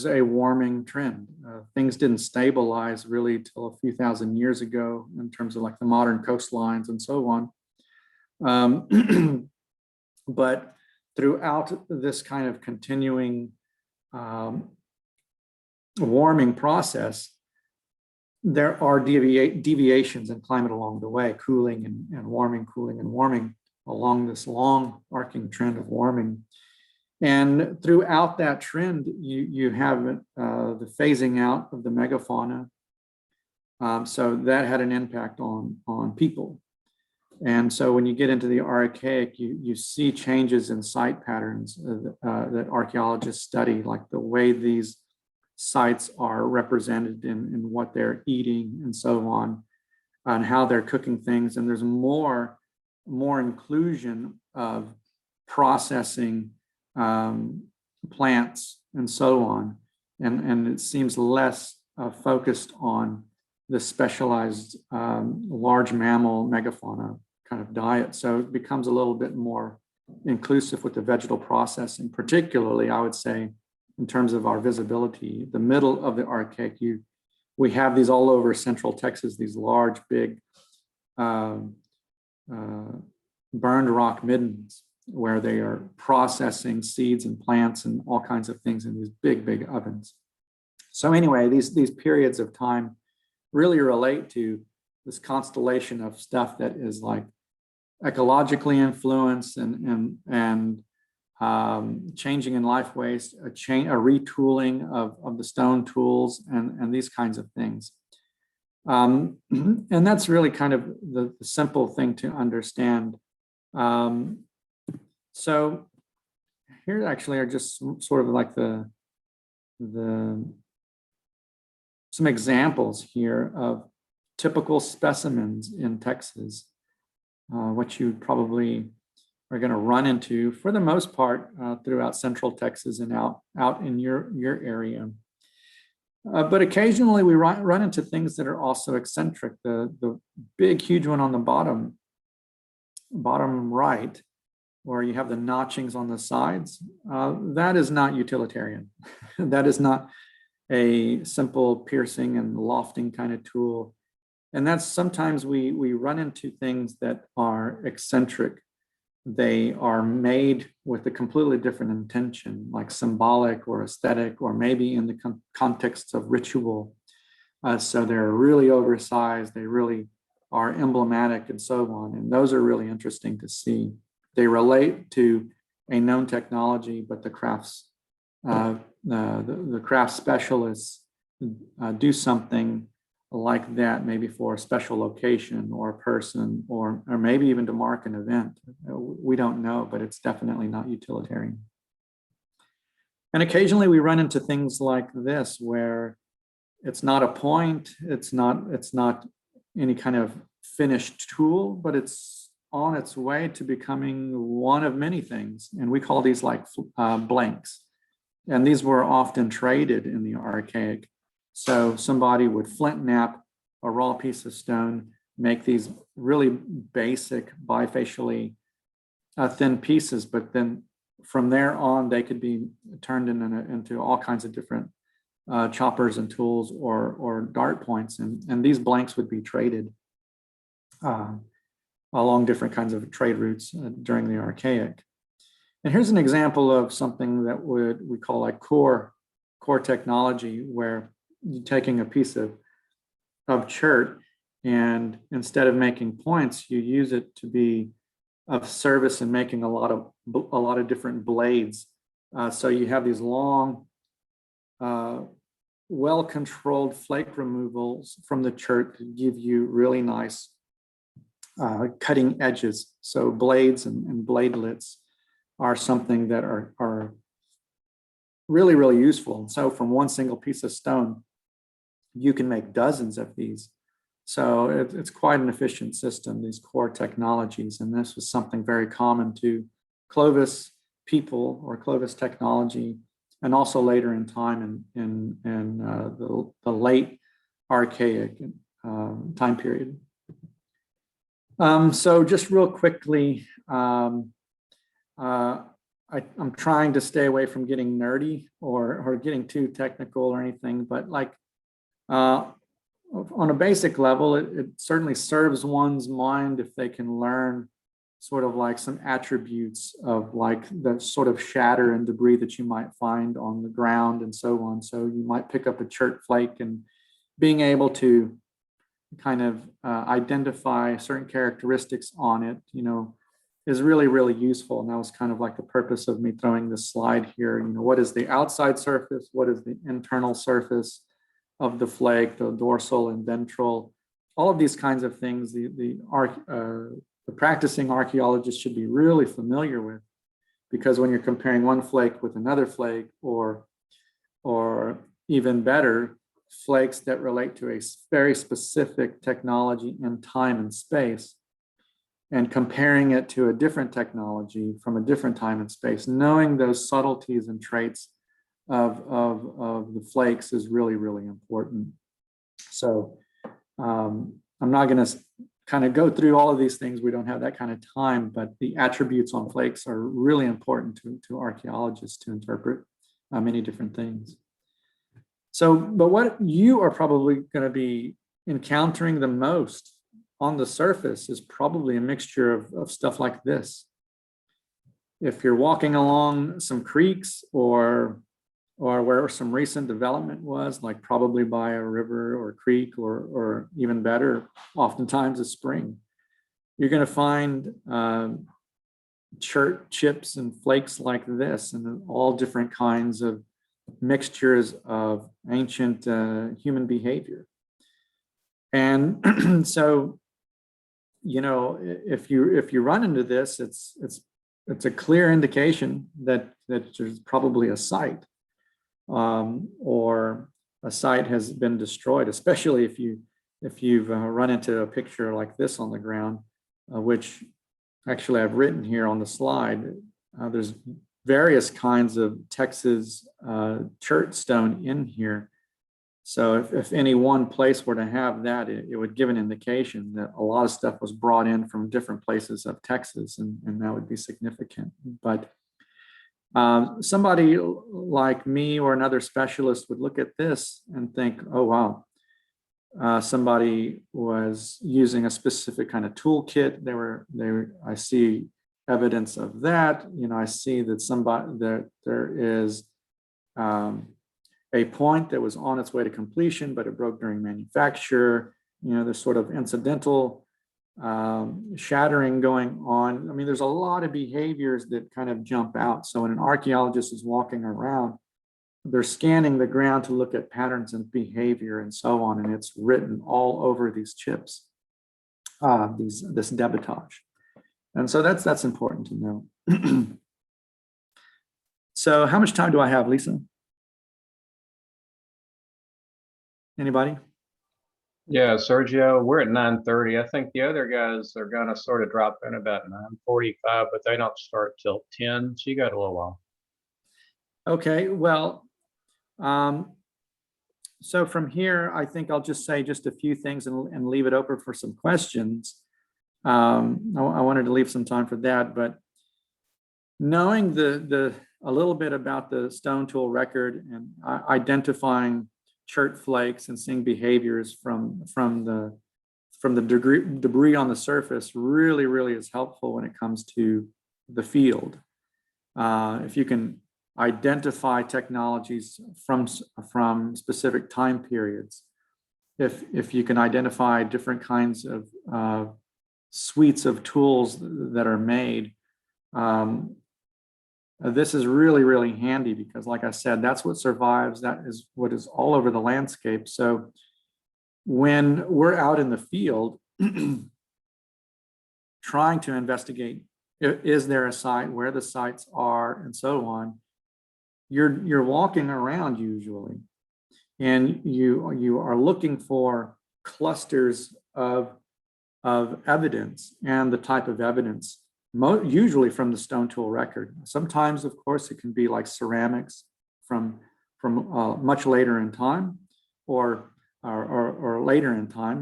a warming trend. Things didn't stabilize really till a few thousand years ago in terms of the modern coastlines and so on. But throughout this kind of continuing warming process, there are deviations in climate along the way, cooling and warming, cooling and warming along this long arcing trend of warming. And throughout that trend, you have the phasing out of the megafauna. So that had an impact on people. And so when you get into the Archaic, you see changes in site patterns that archaeologists study, like the way these sites are represented in what they're eating and so on, and how they're cooking things. And there's more inclusion of processing plants and so on. And it seems less focused on the specialized large mammal megafauna kind of diet. So it becomes a little bit more inclusive with the vegetal processing, particularly, I would say, in terms of our visibility. The middle of the Archaic, we have these all over central Texas, these large, big burned rock middens where they are processing seeds and plants and all kinds of things in these big, big ovens. So anyway, these periods of time really relate to this constellation of stuff that is like ecologically influenced and changing in life ways, a retooling of the stone tools and these kinds of things. And that's really kind of the simple thing to understand. So here actually are just sort of like some examples here of typical specimens in Texas, what you probably are going to run into for the most part throughout central Texas and out in your area. But occasionally we run into things that are also eccentric. The big, huge one on the bottom right, where you have the notchings on the sides, that is not utilitarian. That is not a simple piercing and lofting kind of tool. And that's sometimes we run into things that are eccentric. They are made with a completely different intention, like symbolic or aesthetic, or maybe in the context of ritual. So they're really oversized, they really are emblematic and so on. And those are really interesting to see. They relate to a known technology, but the craft specialists do something like that, maybe for a special location or a person, or maybe even to mark an event. We don't know, but it's definitely not utilitarian. And occasionally we run into things like this, where it's not a point, it's not any kind of finished tool, but it's on its way to becoming one of many things. And we call these like blanks. And these were often traded in the Archaic. So somebody would flint knap a raw piece of stone, make these really basic bifacially thin pieces, but then from there on, they could be turned into all kinds of different choppers and tools or dart points. And these blanks would be traded along different kinds of trade routes during the Archaic. And here's an example of something that we call like core technology, where you're taking a piece of chert, and instead of making points, you use it to be of service in making a lot of different blades. So you have these long, well-controlled flake removals from the chert to give you really nice cutting edges. So blades and bladelets are something that are really, really useful. And so from one single piece of stone, you can make dozens of these. So it's quite an efficient system, these core technologies. And this was something very common to Clovis people or Clovis technology, and also later in time in the late Archaic time period. So just real quickly, I'm trying to stay away from getting nerdy or getting too technical or anything, but like on a basic level, it certainly serves one's mind if they can learn sort of like some attributes of like the sort of shatter and debris that you might find on the ground and so on. So you might pick up a chert flake, and being able to kind of identify certain characteristics on it, is really, really useful. And that was kind of like the purpose of me throwing this slide here. What is the outside surface? What is the internal surface of the flake, the dorsal and ventral? All of these kinds of things, the practicing archaeologist should be really familiar with, because when you're comparing one flake with another flake, or even better, flakes that relate to a very specific technology in time and space, and comparing it to a different technology from a different time and space, knowing those subtleties and traits of the flakes is really, really important. So I'm not going to kind of go through all of these things. We don't have that kind of time, but the attributes on flakes are really important to archaeologists to interpret many different things. So, but what you are probably going to be encountering the most on the surface is probably a mixture of stuff like this. If you're walking along some creeks or where some recent development was, like probably by a river or creek, or even better, oftentimes a spring, you're going to find chert chips and flakes like this, and all different kinds of mixtures of ancient human behavior. And so, you know, if you run into this, it's a clear indication that there's probably a site. Or a site has been destroyed, especially if you've run into a picture like this on the ground, which actually I've written here on the slide. There's various kinds of Texas chert stone in here. So if any one place were to have that, it would give an indication that a lot of stuff was brought in from different places of Texas, and that would be significant. But somebody like me or another specialist would look at this and think, oh, wow, somebody was using a specific kind of toolkit. I see evidence of that. You know, I see that there is a point that was on its way to completion, but it broke during manufacture. You know, there's sort of incidental shattering going on. I mean, there's a lot of behaviors that kind of jump out. So when an archaeologist is walking around, they're scanning the ground to look at patterns of behavior and so on, and it's written all over these chips, this debootage. And so that's important to know. So how much time do I have, Lisa? Anybody? Yeah, Sergio, we're at 9:30. I think the other guys are gonna sort of drop in about 9:45, but they don't start till 10. So you got a little while. Okay, well, so from here, I think I'll just say just a few things and leave it open for some questions. I wanted to leave some time for that, but knowing a little bit about the stone tool record and identifying chert flakes and seeing behaviors from the debris on the surface really is helpful when it comes to the field. If you can identify technologies from specific time periods, if you can identify different kinds of suites of tools that are made, this is really handy because, like I said, that's what survives. That is what is all over the landscape. So when we're out in the field trying to investigate, is there a site, where the sites are, and so on, you're walking around usually, and you are looking for clusters of evidence and the type of evidence. Usually from the stone tool record. Sometimes, of course, it can be like ceramics from much later in time, or later in time.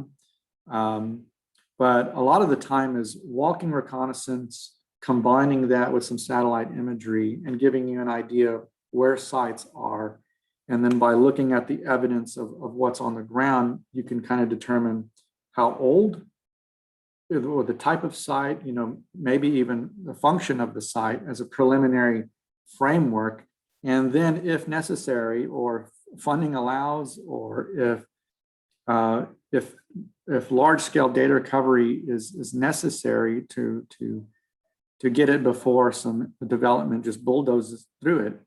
But a lot of the time is walking reconnaissance, combining that with some satellite imagery and giving you an idea where sites are. And then by looking at the evidence of what's on the ground, you can kind of determine how old, or the type of site, you know, maybe even the function of the site as a preliminary framework. And then if necessary, or funding allows, or if large scale data recovery is necessary to get it before some development just bulldozes through it,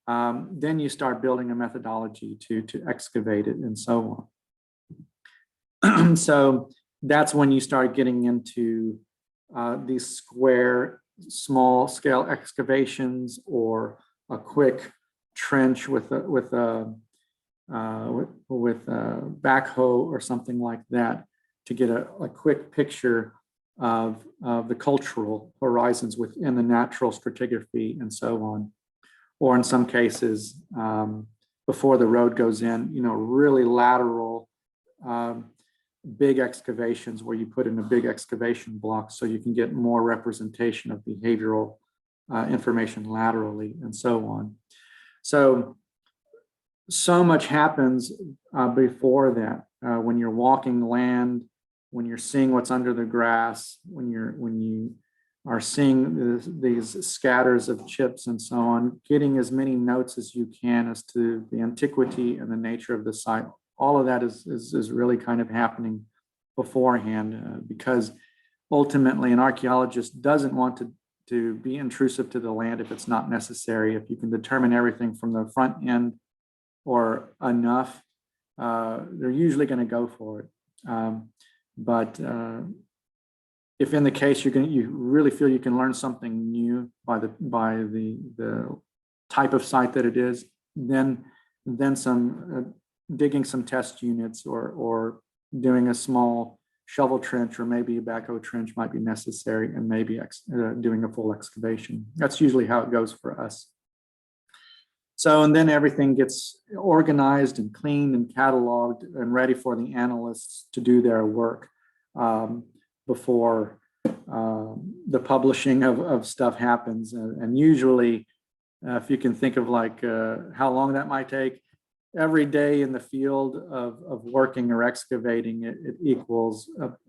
then you start building a methodology to excavate it and so on. So that's when you start getting into these square, small scale excavations, or a quick trench with a backhoe or something like that to get a quick picture of the cultural horizons within the natural stratigraphy and so on. Or in some cases, before the road goes in, you know, really lateral big excavations where you put in a big excavation block so you can get more representation of behavioral information laterally and so on. So much happens before that. When you're walking land, when you're seeing what's under the grass, when you are seeing these scatters of chips and so on, getting as many notes as you can as to the antiquity and the nature of the site. All of that is really kind of happening beforehand because ultimately an archaeologist doesn't want to be intrusive to the land if it's not necessary. If you can determine everything from the front end or enough, they're usually going to go for it. But if in the case you really feel you can learn something new by the type of site that it is, then some digging some test units or doing a small shovel trench or maybe a backhoe trench might be necessary, and maybe doing a full excavation. That's usually how it goes for us. So, and then everything gets organized and cleaned and cataloged and ready for the analysts to do their work before the publishing of stuff happens. And usually, if you can think of like how long that might take, every day in the field of working or excavating, it equals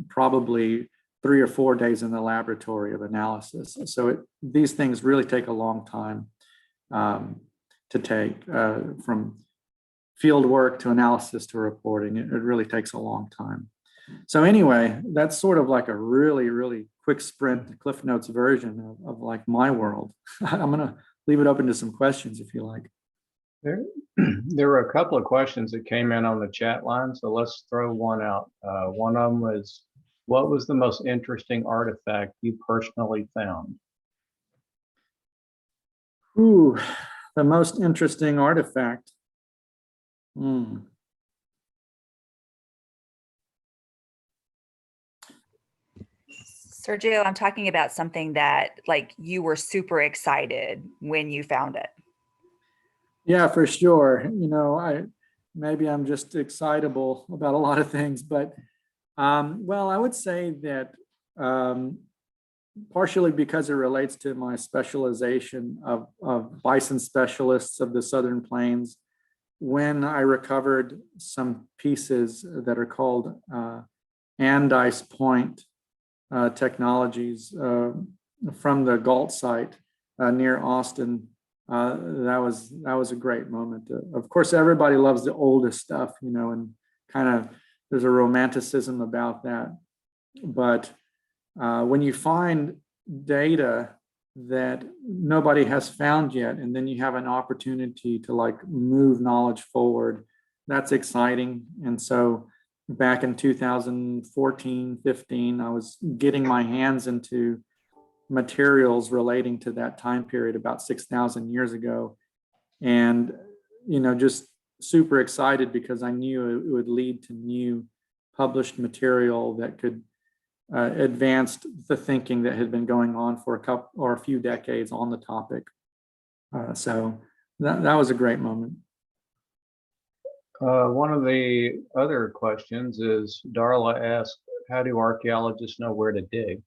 probably 3 or 4 days in the laboratory of analysis. So these things really take a long time to take, from field work to analysis to reporting. It really takes a long time. So anyway, that's sort of like a really, really quick sprint Cliff Notes version of like my world. I'm gonna leave it open to some questions if you like. There were a couple of questions that came in on the chat line, so let's throw one out. One of them was, what was the most interesting artifact you personally found? Ooh, the most interesting artifact. Sergio, I'm talking about something that like you were super excited when you found it. Yeah, for sure. You know, maybe I'm just excitable about a lot of things, but well, I would say that partially because it relates to my specialization of bison specialists of the Southern Plains. When I recovered some pieces that are called Andice Point technologies from the Galt site near Austin, that was a great moment. Of course, everybody loves the oldest stuff, you know, and kind of there's a romanticism about that. But when you find data that nobody has found yet, and then you have an opportunity to like move knowledge forward, that's exciting. And so back in 2014, 15, I was getting my hands into materials relating to that time period about 6,000 years ago. And, you know, just super excited because I knew it would lead to new published material that could advance the thinking that had been going on for a few decades on the topic. So that was a great moment. One of the other questions is, Darla asked, how do archaeologists know where to dig?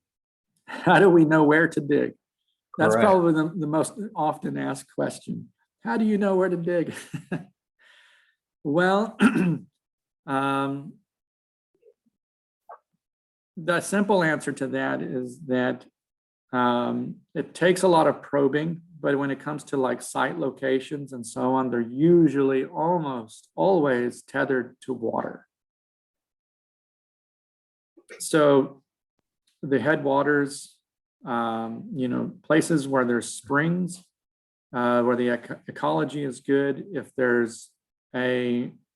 How do we know where to dig? That's Correct. probably the most often asked question. How do you know where to dig? Well, the simple answer to that is that it takes a lot of probing, but when it comes to like site locations and so on, they're usually almost always tethered to water. So the headwaters, you know, places where there's springs, where the ecology is good, if there's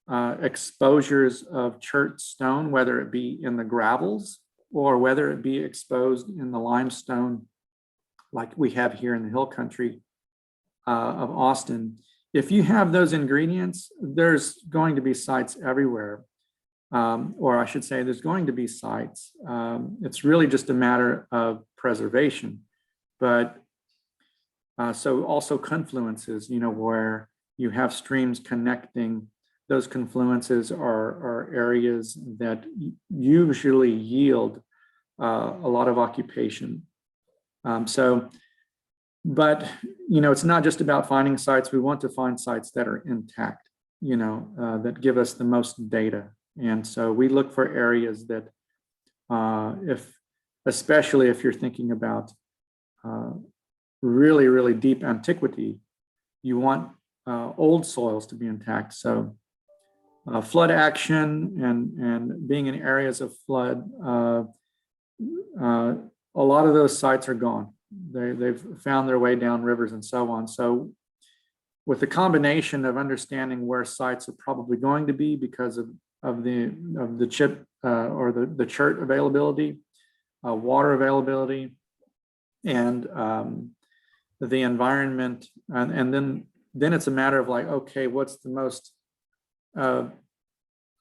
exposures of chert stone, whether it be in the gravels or whether it be exposed in the limestone, like we have here in the hill country of Austin. If you have those ingredients, there's going to be sites everywhere. Or I should say there's going to be sites. It's really just a matter of preservation. But so also confluences, you know, where you have streams connecting those confluences are areas that usually yield a lot of occupation. But it's not just about finding sites. We want to find sites that are intact, that give us the most data. And so we look for areas that, especially if you're thinking about really, really deep antiquity, you want old soils to be intact. So flood action and being in areas of flood, a lot of those sites are gone. They've found their way down rivers and so on. So with the combination of understanding where sites are probably going to be because of the chip or the chert availability, water availability, and the environment, and then it's a matter of like, okay, what's the most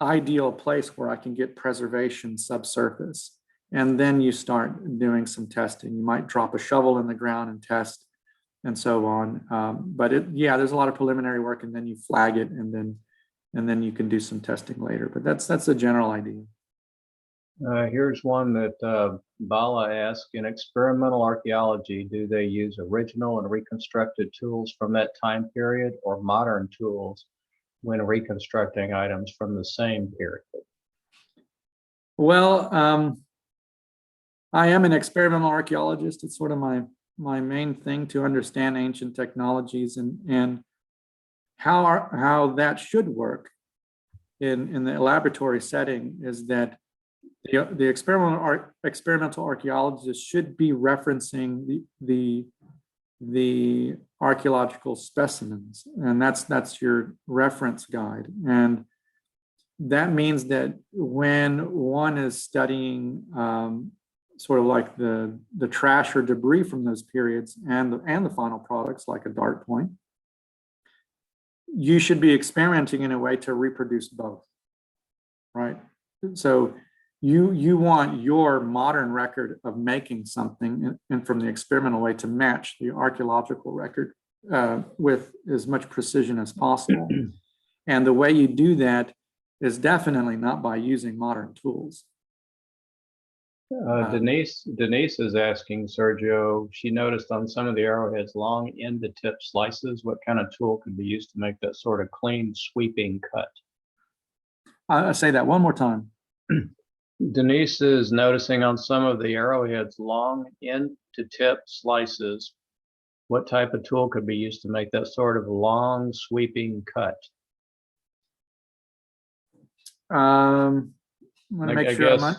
ideal place where I can get preservation subsurface? And then you start doing some testing. You might drop a shovel in the ground and test, and so on. But there's a lot of preliminary work, and then you flag it, and then you can do some testing later. But that's the general idea. Here's one that Bala asked: in experimental archaeology, do they use original and reconstructed tools from that time period, or modern tools when reconstructing items from the same period? Well, I am an experimental archaeologist. It's sort of my main thing to understand ancient technologies and how that should work in the laboratory setting is that the experimental archaeologist should be referencing the archaeological specimens, and that's your reference guide. And that means that when one is studying sort of like the trash or debris from those periods and the final products like a dart point, you should be experimenting in a way to reproduce both, right? So you want your modern record of making something and from the experimental way to match the archaeological record with as much precision as possible. And the way you do that is definitely not by using modern tools. Denise is asking Sergio, she noticed on some of the arrowheads long end to tip slices. What kind of tool could be used to make that sort of clean sweeping cut? I'll say that one more time. Denise is noticing on some of the arrowheads long end to tip slices. What type of tool could be used to make that sort of long sweeping cut? I'm gonna make sure I'm on.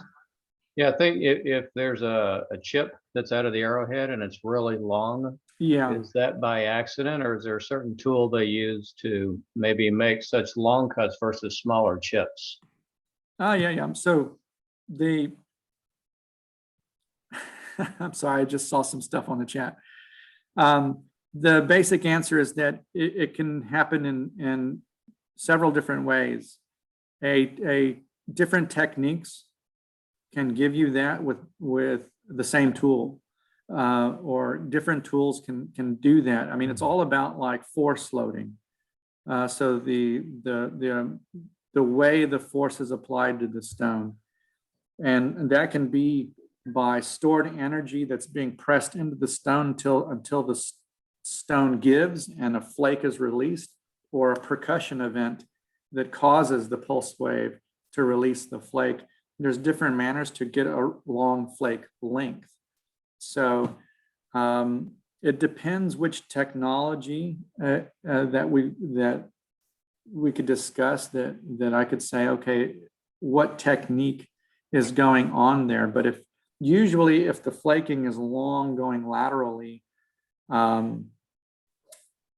Yeah, I think if there's a chip that's out of the arrowhead and it's really long, Yeah. is that by accident, or is there a certain tool they use to maybe make such long cuts versus smaller chips? Yeah. So I'm sorry, I just saw some stuff on the chat. The basic answer is that it can happen in several different ways. A different techniques can give you that with the same tool, or different tools can do that. I mean, it's all about like force loading. So the way the force is applied to the stone, and that can be by stored energy that's being pressed into the stone until the stone gives and a flake is released, or a percussion event that causes the pulse wave to release the flake. There's different manners to get a long flake length. So it depends which technology that we could discuss, that I could say, okay, what technique is going on there. But if the flaking is long going laterally,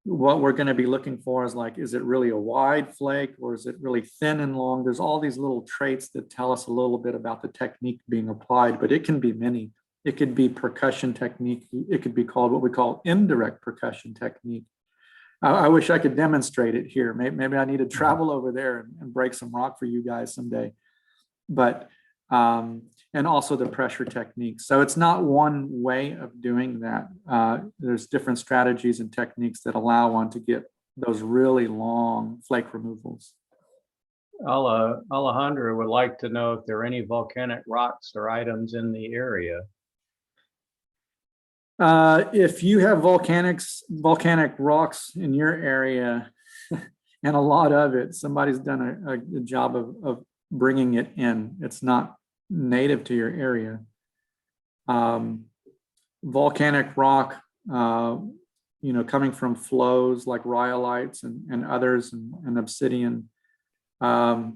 what we're going to be looking for is like, is it really a wide flake or is it really thin and long? There's all these little traits that tell us a little bit about the technique being applied, but it can be many. It could be percussion technique. It could be called what we call indirect percussion technique. I wish I could demonstrate it here. Maybe I need to travel over there and break some rock for you guys someday. But and also the pressure technique. So it's not one way of doing that. There's different strategies and techniques that allow one to get those really long flake removals. Alejandro would like to know if there are any volcanic rocks or items in the area. If you have volcanic rocks in your area, and a lot of it, somebody's done a job of bringing it in. It's not native to your area. Volcanic rock, coming from flows like rhyolites and others, and obsidian. Those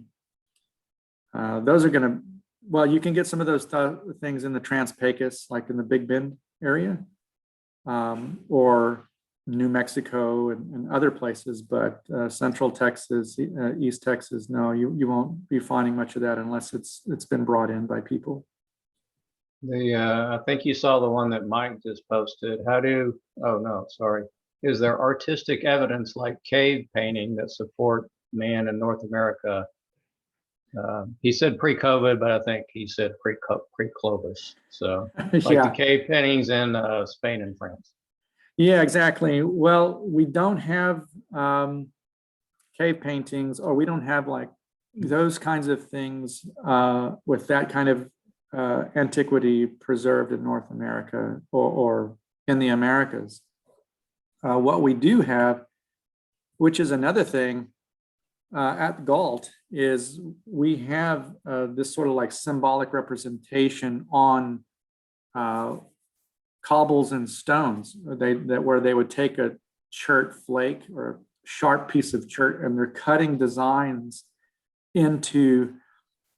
are going to, well, you can get some of those things in the Trans-Pecos, like in the Big Bend area, or New Mexico and other places, but Central Texas, East Texas, no, you won't be finding much of that unless it's been brought in by people. I think you saw the one that Mike just posted. Oh no, sorry. Is there artistic evidence like cave painting that support man in North America? He said pre-COVID, but I think he said pre-Clovis. So like the cave paintings in Spain and France. Yeah, exactly. Well, we don't have cave paintings, or we don't have like those kinds of things with that kind of antiquity preserved in North America or in the Americas. What we do have, which is another thing, at Galt, is we have this sort of like symbolic representation on cobbles and stones where they would take a chert flake or a sharp piece of chert, and they're cutting designs into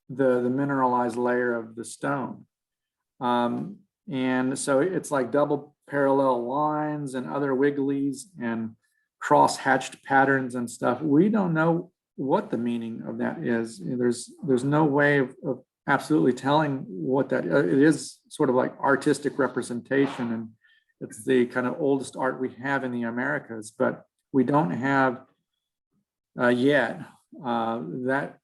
the mineralized layer of the stone. And so it's like double parallel lines and other wigglies and cross-hatched patterns and stuff. We don't know what the meaning of that is. There's no way of absolutely telling what that is. It is sort of like artistic representation, and it's the kind of oldest art we have in the Americas, but we don't have yet that.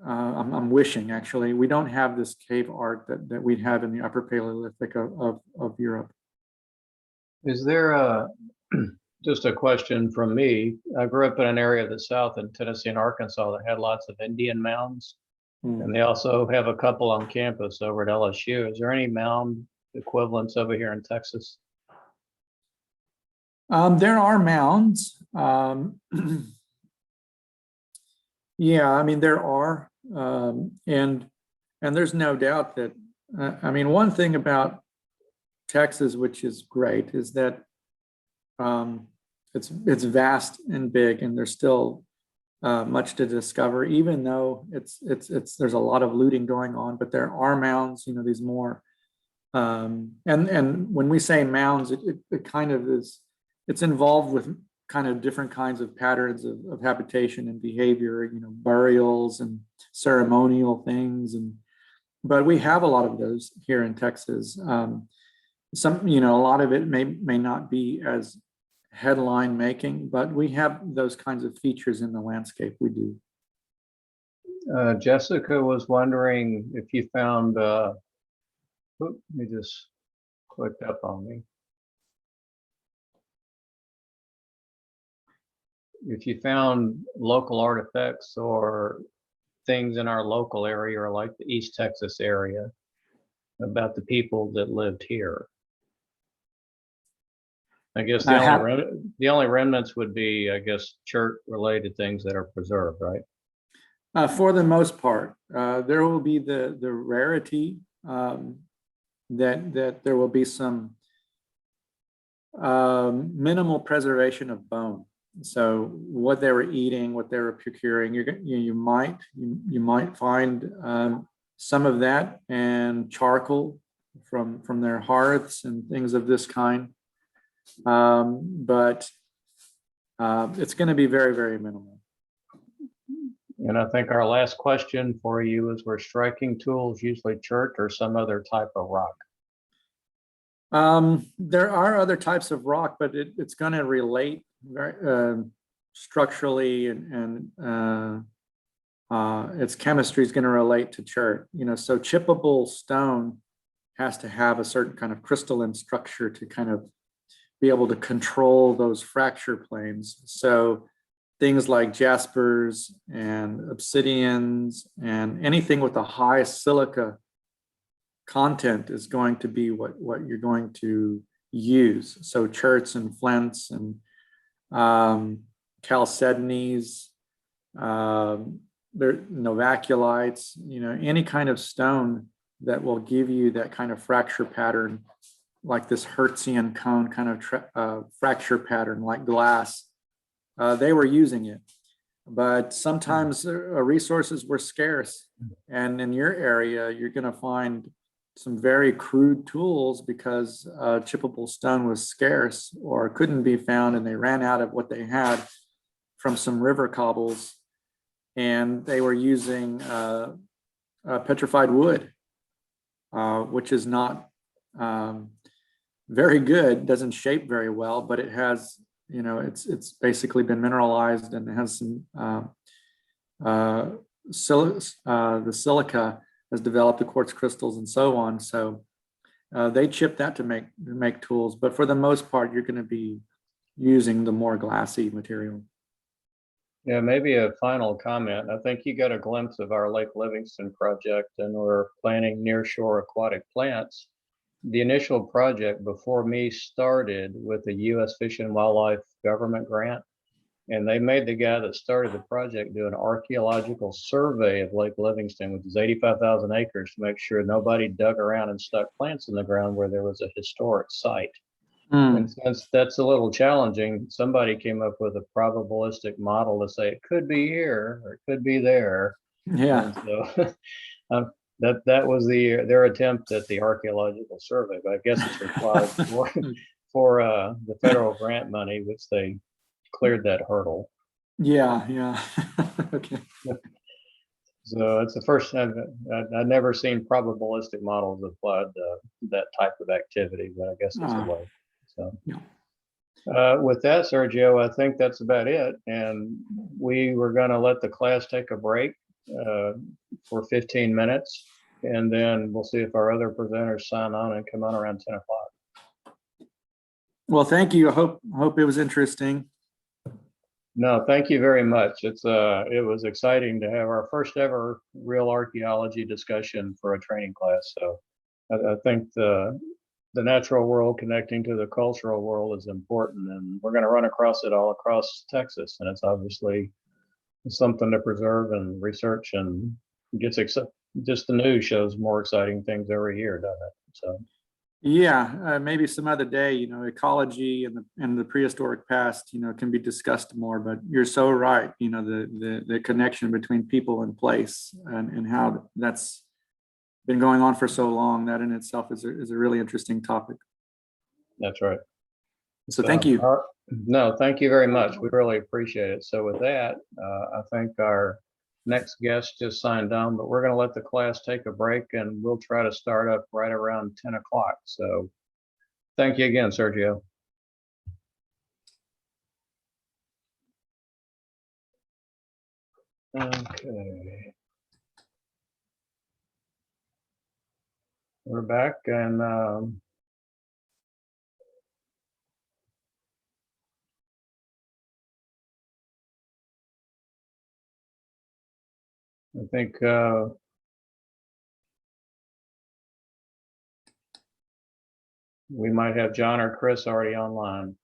I'm wishing, actually, we don't have this cave art that we have in the Upper Paleolithic of Europe. Is there just a question from me? I grew up in an area of the South in Tennessee and Arkansas that had lots of Indian mounds. And they also have a couple on campus over at LSU. Is there any mound equivalents over here in Texas? There are mounds. Yeah, I mean, there are. And there's no doubt that, I mean, one thing about Texas, which is great, is that it's vast and big, and there's still much to discover, even though there's a lot of looting going on, but there are mounds, these more, and when we say mounds, it kind of is, it's involved with kind of different kinds of patterns of habitation and behavior, burials and ceremonial things, but we have a lot of those here in Texas. A lot of it may not be as headline making, but we have those kinds of features in the landscape. We do. Jessica was wondering if you found, you just clicked up on me. If you found local artifacts or things in our local area, or like the East Texas area, about the people that lived here. I guess the only remnants would be, I guess, chert-related things that are preserved, right? For the most part, there will be the rarity that there will be some minimal preservation of bone. So what they were eating, what they were procuring, you might find some of that, and charcoal from their hearths and things of this kind. But it's going to be very, very minimal. And I think our last question for you is, were striking tools usually chert or some other type of rock? There are other types of rock, but it's going to relate very structurally, and its chemistry is going to relate to chert. So chippable stone has to have a certain kind of crystalline structure to kind of be able to control those fracture planes. So things like jaspers and obsidians and anything with a high silica content is going to be what you're going to use. So cherts and flints and chalcedonies, novaculites, any kind of stone that will give you that kind of fracture pattern, like this Hertzian cone kind of fracture pattern, like glass. They were using it, but sometimes resources were scarce. And in your area, you're going to find some very crude tools because chippable stone was scarce or couldn't be found, and they ran out of what they had from some river cobbles, and they were using petrified wood, which is not very good, doesn't shape very well, but it has, it's basically been mineralized, and it has some the silica has developed the quartz crystals and so on. So they chip that to make tools, but for the most part, you're going to be using the more glassy material. Yeah, maybe a final comment. I think you got a glimpse of our Lake Livingston project, and we're planting nearshore aquatic plants. The initial project before me started with a U.S. Fish and Wildlife government grant, and they made the guy that started the project do an archaeological survey of Lake Livingston, which is 85,000 acres, to make sure nobody dug around and stuck plants in the ground where there was a historic site. And since that's a little challenging, somebody came up with a probabilistic model to say it could be here or it could be there. Yeah. And so that was their attempt at the archaeological survey, but I guess it's required for the federal grant money, which they cleared that hurdle. Yeah. Okay. So it's the first time I've never seen probabilistic models applied to that type of activity, but I guess it's a way. So with that, Sergio, I think that's about it. And we were going to let the class take a break for 15 minutes, and then we'll see if our other presenters sign on and come on around 10 o'clock. Well, thank you. I hope it was interesting. No, thank you very much. It was exciting to have our first ever real archaeology discussion for a training class. So I think the natural world connecting to the cultural world is important, and we're going to run across it all across Texas. And it's obviously something to preserve and research, and just the news shows more exciting things every year, doesn't it? So. Yeah, maybe some other day, ecology and the prehistoric past, can be discussed more, but you're so right, the connection between people and place and how that's been going on for so long, that in itself is a really interesting topic. That's right. So thank you. No, thank you very much. We really appreciate it. So with that, I think our next guest just signed on, but we're going to let the class take a break, and we'll try to start up right around 10 o'clock. So thank you again, Sergio. Okay. We're back, and I think we might have John or Chris already online.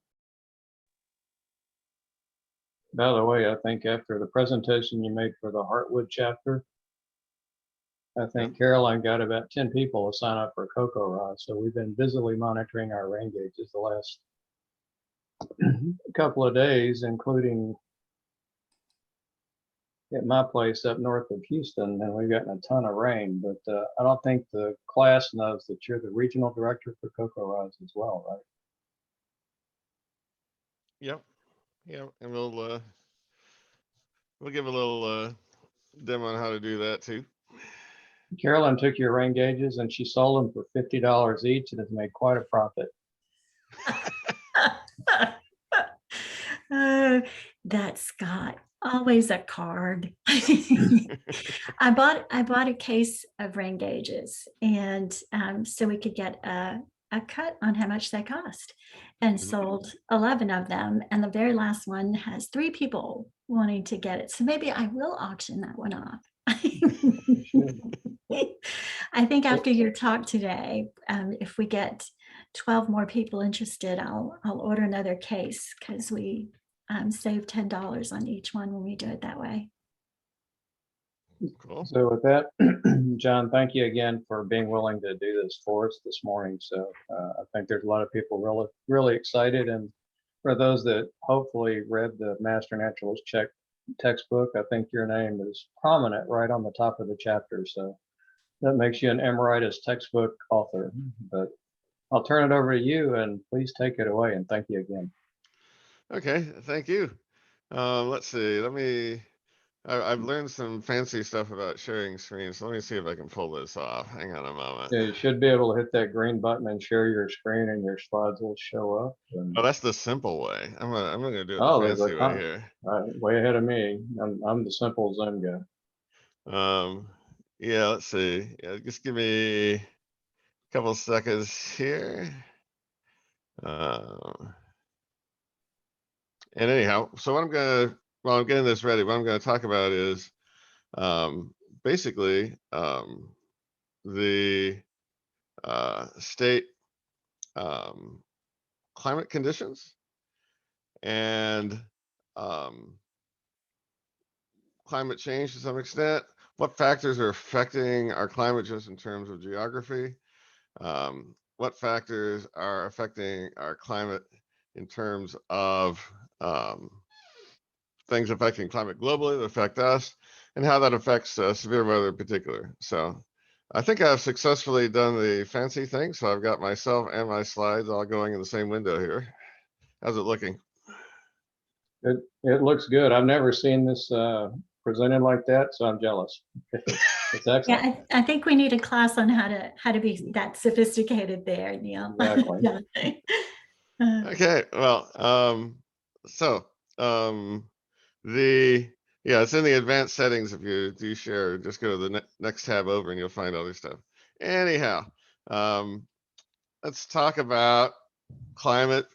By the way, I think after the presentation you made for the Heartwood chapter, I think Caroline got about 10 people to sign up for Cocoa Rod. So we've been busily monitoring our rain gauges the last couple of days, including at my place up north of Houston, and we've gotten a ton of rain. But I don't think the class knows that you're the regional director for Cocoa Rods as well, right? Yep. And we'll give a little demo on how to do that too. Carolyn took your rain gauges and she sold them for $50 each and has made quite a profit. That's Scott. Always a card. I bought a case of rain gauges, and so we could get a a cut on how much they cost and sold 11 of them. And the very last one has 3 people wanting to get it. So maybe I will auction that one off. I think after your talk today, if we get 12 more people interested, I'll order another case because we save $10 on each one when we do it that way. Cool. So with that, John, thank you again for being willing to do this for us this morning. So I think there's a lot of people really excited. And for those that hopefully read the Master Naturalist textbook, I think your name is prominent right on the top of the chapter. So that makes you an emeritus textbook author. But I'll turn it over to you, and please take it away. And thank you again. Okay, thank you. Let's see. I've learned some fancy stuff about sharing screens. So let me see if I can pull this off. Hang on a moment. Yeah, you should be able to hit that green button and share your screen, and your slides will show up. Oh, that's the simple way. I'm gonna do it Oh, the there's fancy a way here. way ahead of me. I'm the simple Zoom guy. Yeah, let's see. Yeah, just give me a couple seconds here. And anyhow, so while I'm getting this ready, what I'm gonna talk about is basically the state climate conditions and climate change to some extent. What factors are affecting our climate just in terms of geography? What factors are affecting our climate in terms of things affecting climate globally that affect us, and how that affects severe weather in particular. So I think I've successfully done the fancy thing. So I've got myself and my slides all going in the same window here. How's it looking? It looks good. I've never seen this presented like that, so I'm jealous. It's excellent. Yeah, I think we need a class on how to be that sophisticated there, Neil. Exactly. Yeah. Okay, well, it's in the advanced settings. If you do share, just go to the next tab over and you'll find all this stuff. Anyhow, let's talk about climate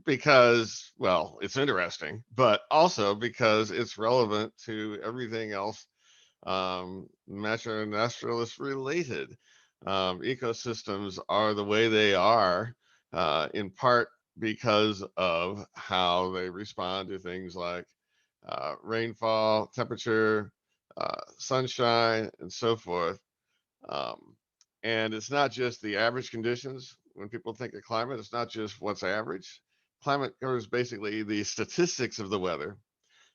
because, well, it's interesting, but also because it's relevant to everything else naturalist related. Ecosystems are the way they are in part because of how they respond to things like rainfall, temperature, sunshine, and so forth. And it's not just the average conditions. When people think of climate, it's not just what's average. Climate covers basically the statistics of the weather.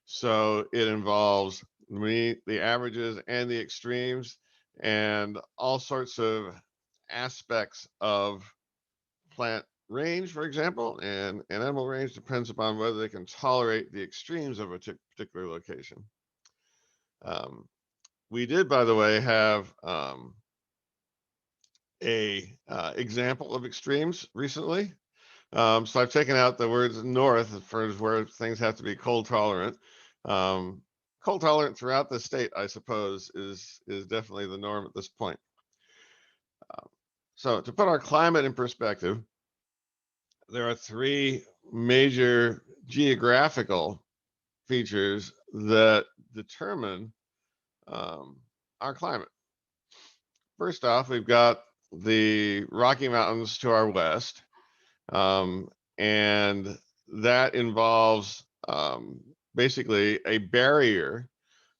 So it involves the averages and the extremes and all sorts of aspects of plant range, for example, and animal range depends upon whether they can tolerate the extremes of a particular location. We did, by the way, have a example of extremes recently. So I've taken out the words north for where things have to be cold tolerant. Cold tolerant throughout the state, I suppose, is definitely the norm at this point. So to put our climate in perspective, there are 3 major geographical features that determine our climate. First off, we've got the Rocky Mountains to our west, and that involves basically a barrier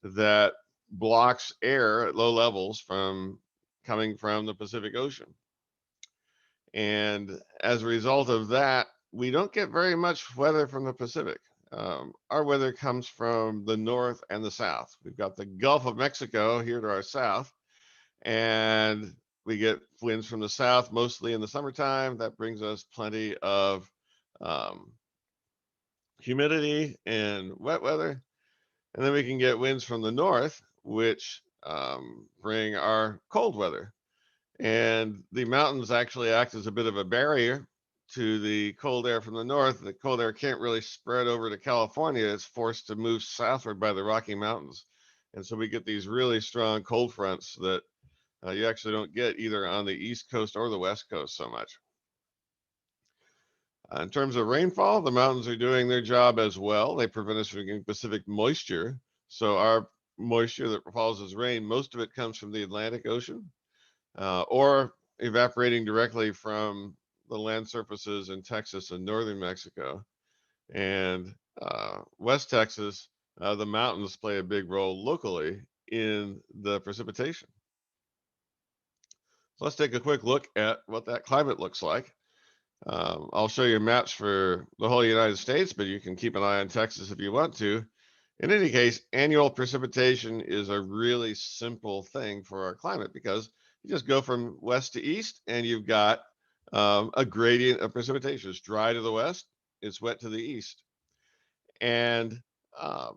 that blocks air at low levels from coming from the Pacific Ocean. And as a result of that, we don't get very much weather from the Pacific. Our weather comes from the north and the south. We've got the Gulf of Mexico here to our south, and we get winds from the south, mostly in the summertime. That brings us plenty of humidity and wet weather. And then we can get winds from the north, which bring our cold weather. And the mountains actually act as a bit of a barrier to the cold air from the north. The cold air can't really spread over to California. It's forced to move southward by the Rocky Mountains. And so we get these really strong cold fronts that you actually don't get either on the East Coast or the West Coast so much. In terms of rainfall, the mountains are doing their job as well. They prevent us from getting Pacific moisture. So our moisture that falls as rain, most of it comes from the Atlantic Ocean or evaporating directly from the land surfaces in Texas and northern Mexico. And West Texas, the mountains play a big role locally in the precipitation. So let's take a quick look at what that climate looks like. I'll show you maps for the whole United States, but you can keep an eye on Texas if you want to. In any case, annual precipitation is a really simple thing for our climate because you just go from west to east and you've got a gradient of precipitation. It's dry to the west, it's wet to the east. And of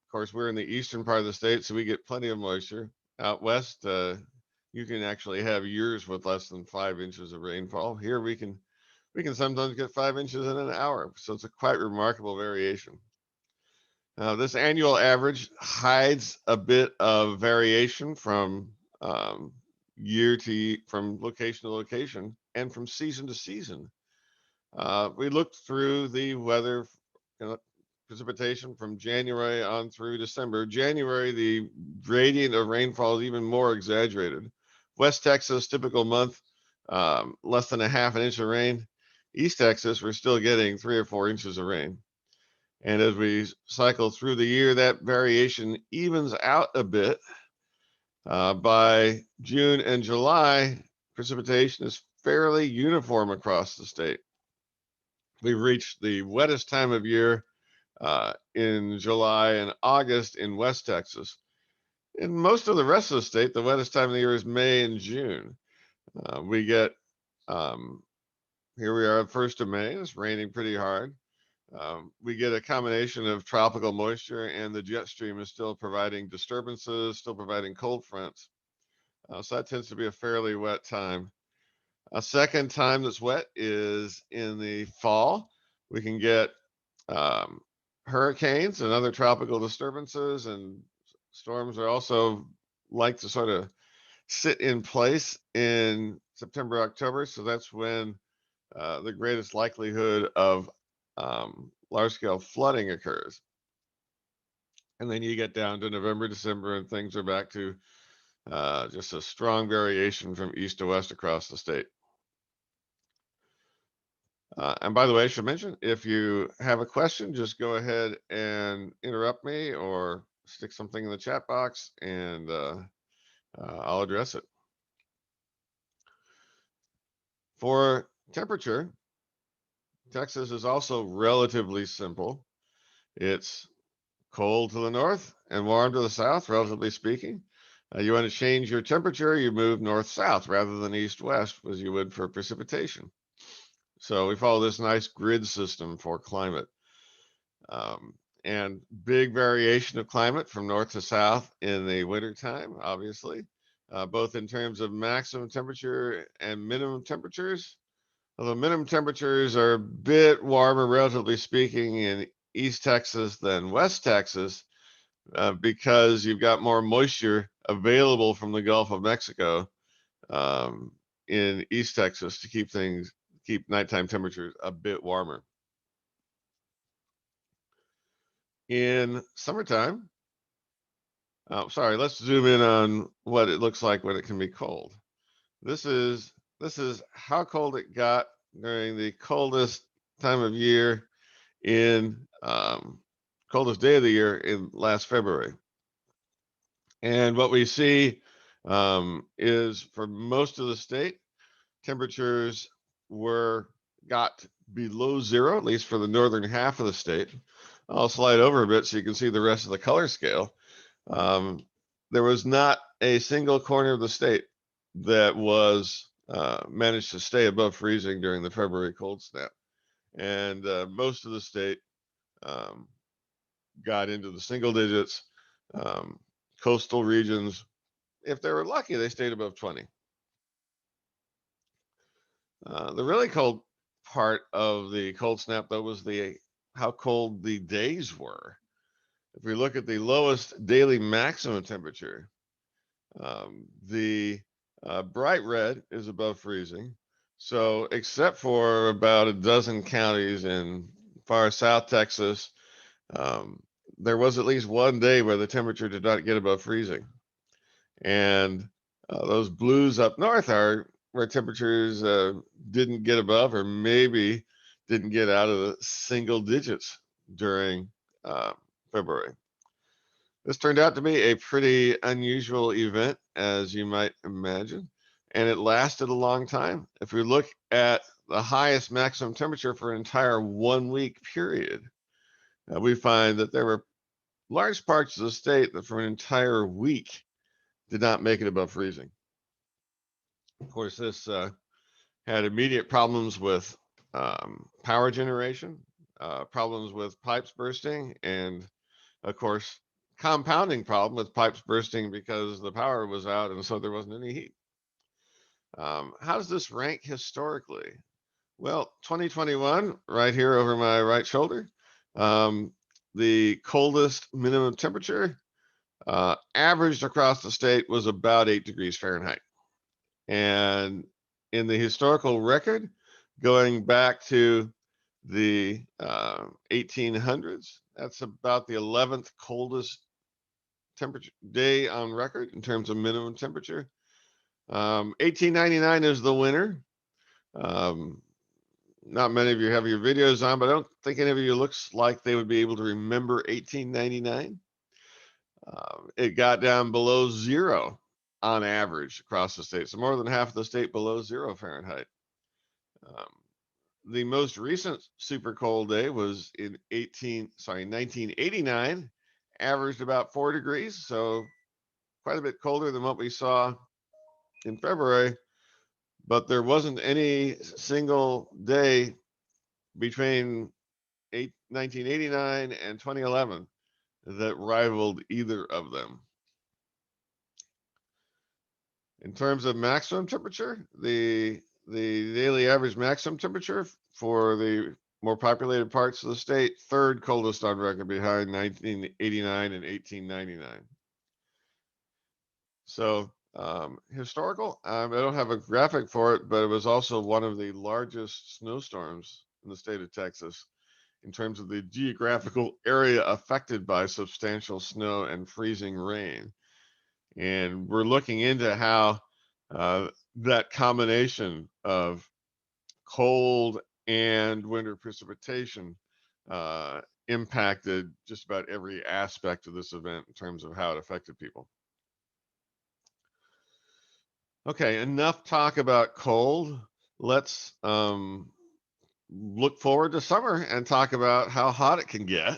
course, we're in the eastern part of the state, so we get plenty of moisture. Out west, you can actually have years with less than 5 inches of rainfall. Here we can sometimes get 5 inches in an hour. So it's a quite remarkable variation. This annual average hides a bit of variation from from location to location and from season to season. We looked through the weather precipitation from January on through December. January, the gradient of rainfall is even more exaggerated. West Texas, typical month, less than a half an inch of rain. East Texas, we're still getting 3 or 4 inches of rain. And as we cycle through the year, that variation evens out a bit. By June and July, precipitation is fairly uniform across the state. We've reached the wettest time of year in July and August in West Texas. In most of the rest of the state, the wettest time of the year is May and June. We get, here we are, 1st of May, it's raining pretty hard. We get a combination of tropical moisture and the jet stream is still providing disturbances, still providing cold fronts. So that tends to be a fairly wet time. A second time that's wet is in the fall. We can get hurricanes and other tropical disturbances, and storms are also like to sort of sit in place in September, October. So that's when the greatest likelihood of large-scale flooding occurs. And then you get down to November, December, and things are back to just a strong variation from east to west across the state. And by the way, I should mention, if you have a question, just go ahead and interrupt me or stick something in the chat box and I'll address it. For temperature, Texas is also relatively simple. It's cold to the north and warm to the south, relatively speaking. You want to change your temperature, you move north-south rather than east-west as you would for precipitation. So we follow this nice grid system for climate. And big variation of climate from north to south in the wintertime, obviously, both in terms of maximum temperature and minimum temperatures. Although minimum temperatures are a bit warmer, relatively speaking, in East Texas than West Texas, because you've got more moisture available from the Gulf of Mexico in East Texas to keep nighttime temperatures a bit warmer. In summertime, let's zoom in on what it looks like when it can be cold. This is how cold it got during the coldest time of year in coldest day of the year in last February. And what we see is for most of the state, temperatures got below zero, at least for the northern half of the state. I'll slide over a bit so you can see the rest of the color scale. There was not a single corner of the state that was managed to stay above freezing during the February cold snap. And most of the state got into the single digits. Coastal regions, if they were lucky, they stayed above 20. The really cold part of the cold snap, though, was how cold the days were. If we look at the lowest daily maximum temperature, The bright red is above freezing. So except for about a dozen counties in far South Texas, there was at least one day where the temperature did not get above freezing. And those blues up north are where temperatures didn't get above, or maybe didn't get out of the single digits during February. This turned out to be a pretty unusual event, as you might imagine, and it lasted a long time. If we look at the highest maximum temperature for an entire 1 week period, we find that there were large parts of the state that for an entire week did not make it above freezing. Of course, this had immediate problems with power generation, problems with pipes bursting, and of course, compounding problem with pipes bursting because the power was out and so there wasn't any heat. How does this rank historically? Well, 2021, right here over my right shoulder, the coldest minimum temperature averaged across the state was about 8 degrees Fahrenheit. And in the historical record, going back to the 1800s, that's about the 11th coldest temperature day on record in terms of minimum temperature. 1899 is the winner. Not many of you have your videos on, but I don't think any of you looks like they would be able to remember 1899. It got down below zero on average across the state, so more than half of the state below 0 Fahrenheit. The most recent super cold day was in 1989, averaged about 4 degrees, so quite a bit colder than what we saw in February, but there wasn't any single day between 1989 and 2011 that rivaled either of them. In terms of maximum temperature, the daily average maximum temperature for the more populated parts of the state, third coldest on record behind 1989 and 1899. So historical, I don't have a graphic for it, but it was also one of the largest snowstorms in the state of Texas in terms of the geographical area affected by substantial snow and freezing rain. And we're looking into how that combination of cold and winter precipitation impacted just about every aspect of this event in terms of how it affected people. Okay, enough talk about cold. Let's look forward to summer and talk about how hot it can get.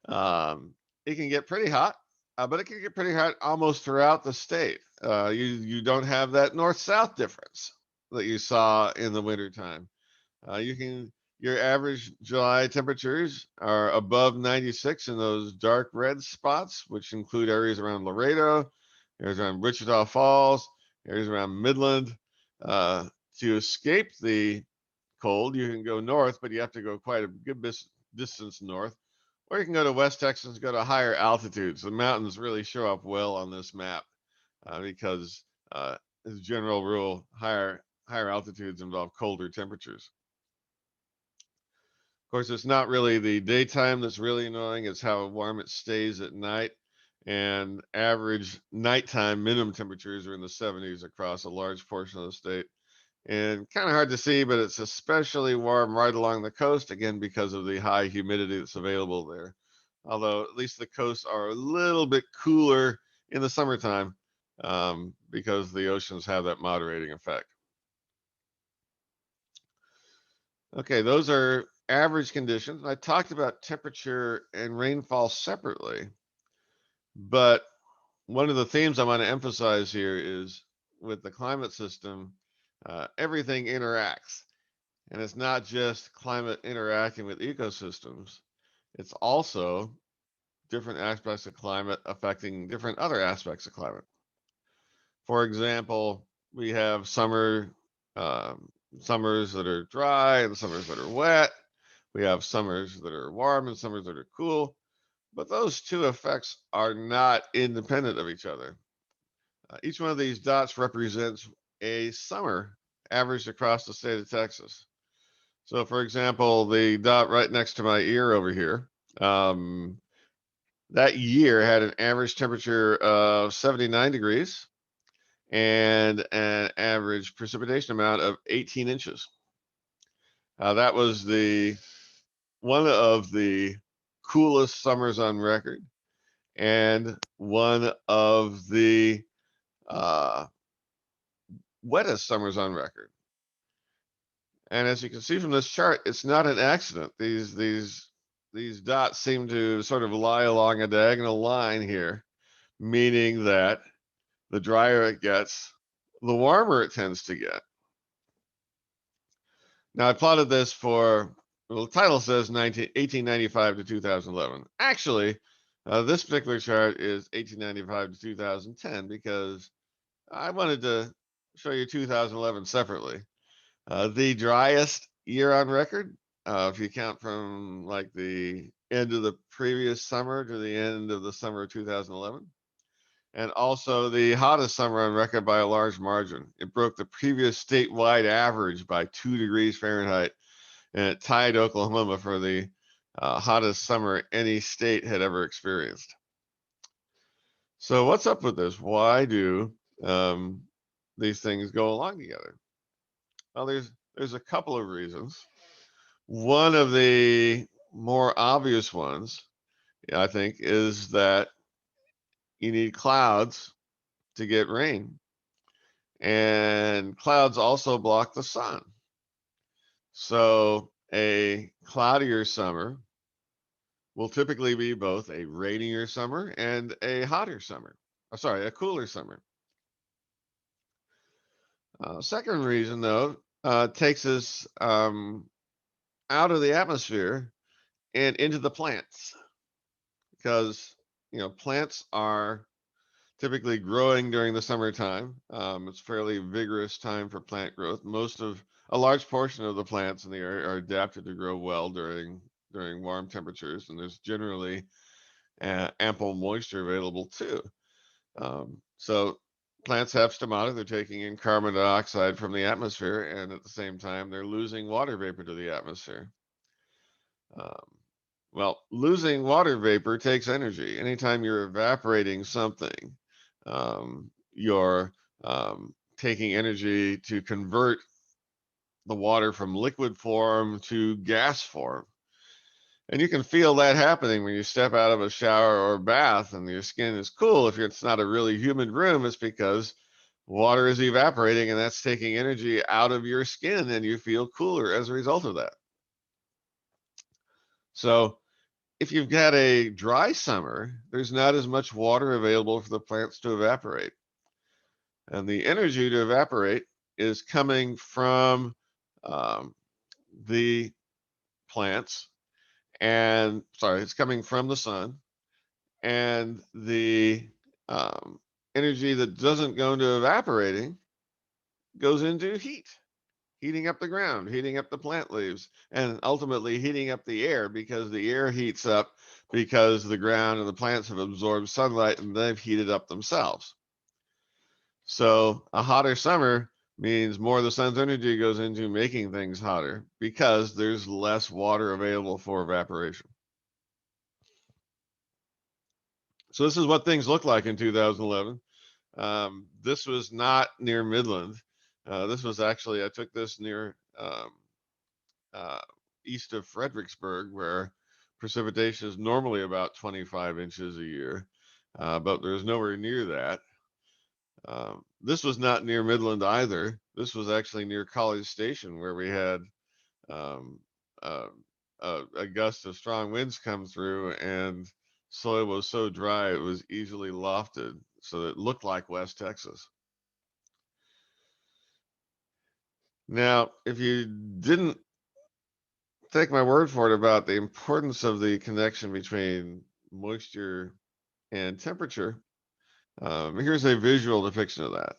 It can get pretty hot, but it can get pretty hot almost throughout the state. You don't have that north-south difference that you saw in the wintertime. Your average July temperatures are above 96 in those dark red spots, which include areas around Laredo, areas around Wichita Falls, areas around Midland. To escape the cold, you can go north, but you have to go quite a good distance north. Or you can go to West Texas, go to higher altitudes. The mountains really show up well on this map because, as a general rule, higher altitudes involve colder temperatures. Of course, it's not really the daytime that's really annoying. It's how warm it stays at night. And average nighttime minimum temperatures are in the 70s across a large portion of the state. And kind of hard to see, but it's especially warm right along the coast, again, because of the high humidity that's available there. Although at least the coasts are a little bit cooler in the summertime because the oceans have that moderating effect. Okay, those are average conditions. I talked about temperature and rainfall separately, but one of the themes I want to emphasize here is with the climate system, everything interacts. And it's not just climate interacting with ecosystems, it's also different aspects of climate affecting different other aspects of climate. For example, we have summers that are dry and summers that are wet. We have summers that are warm and summers that are cool. But those two effects are not independent of each other. Each one of these dots represents a summer averaged across the state of Texas. So for example, the dot right next to my ear over here, that year had an average temperature of 79 degrees and an average precipitation amount of 18 inches. That was one of the coolest summers on record and one of the wettest summers on record. And as you can see from this chart, it's not an accident. These dots seem to sort of lie along a diagonal line here, meaning that the drier it gets, the warmer it tends to get. Now I plotted this for, well, the title says 1895 to 2011. Actually, this particular chart is 1895 to 2010 because I wanted to show you 2011 separately. The driest year on record, if you count from like the end of the previous summer to the end of the summer of 2011, and also the hottest summer on record by a large margin. It broke the previous statewide average by 2 degrees Fahrenheit, and it tied Oklahoma for the hottest summer any state had ever experienced. So what's up with this? Why do these things go along together? Well, there's a couple of reasons. One of the more obvious ones, I think, is that you need clouds to get rain, and clouds also block the sun. So a cloudier summer will typically be both a rainier summer and a hotter summer. Sorry, a cooler summer. Second reason, though, takes us out of the atmosphere and into the plants, because plants are typically growing during the summertime. It's a fairly vigorous time for plant growth. A large portion of the plants in the area are adapted to grow well during warm temperatures, and there's generally ample moisture available too. So plants have stomata. They're taking in carbon dioxide from the atmosphere, and at the same time, they're losing water vapor to the atmosphere. Well, losing water vapor takes energy. Anytime you're evaporating something, you're taking energy to convert the water from liquid form to gas form. And you can feel that happening when you step out of a shower or bath and your skin is cool. If it's not a really humid room, it's because water is evaporating and that's taking energy out of your skin, and you feel cooler as a result of that. So if you've got a dry summer, there's not as much water available for the plants to evaporate. And the energy to evaporate is coming from the plants, and it's coming from the sun, and the energy that doesn't go into evaporating goes into heating up the ground, heating up the plant leaves, and ultimately heating up the air, because the air heats up because the ground and the plants have absorbed sunlight and they've heated up themselves. So a hotter summer means more of the sun's energy goes into making things hotter because there's less water available for evaporation. So this is what things look like in 2011. This was not near Midland. This was actually, I took this near east of Fredericksburg, where precipitation is normally about 25 inches a year, but there's nowhere near that. This was not near Midland either. This was actually near College Station, where we had a gust of strong winds come through, and soil was so dry it was easily lofted, so it looked like West Texas. Now, if you didn't take my word for it about the importance of the connection between moisture and temperature, here's a visual depiction of that.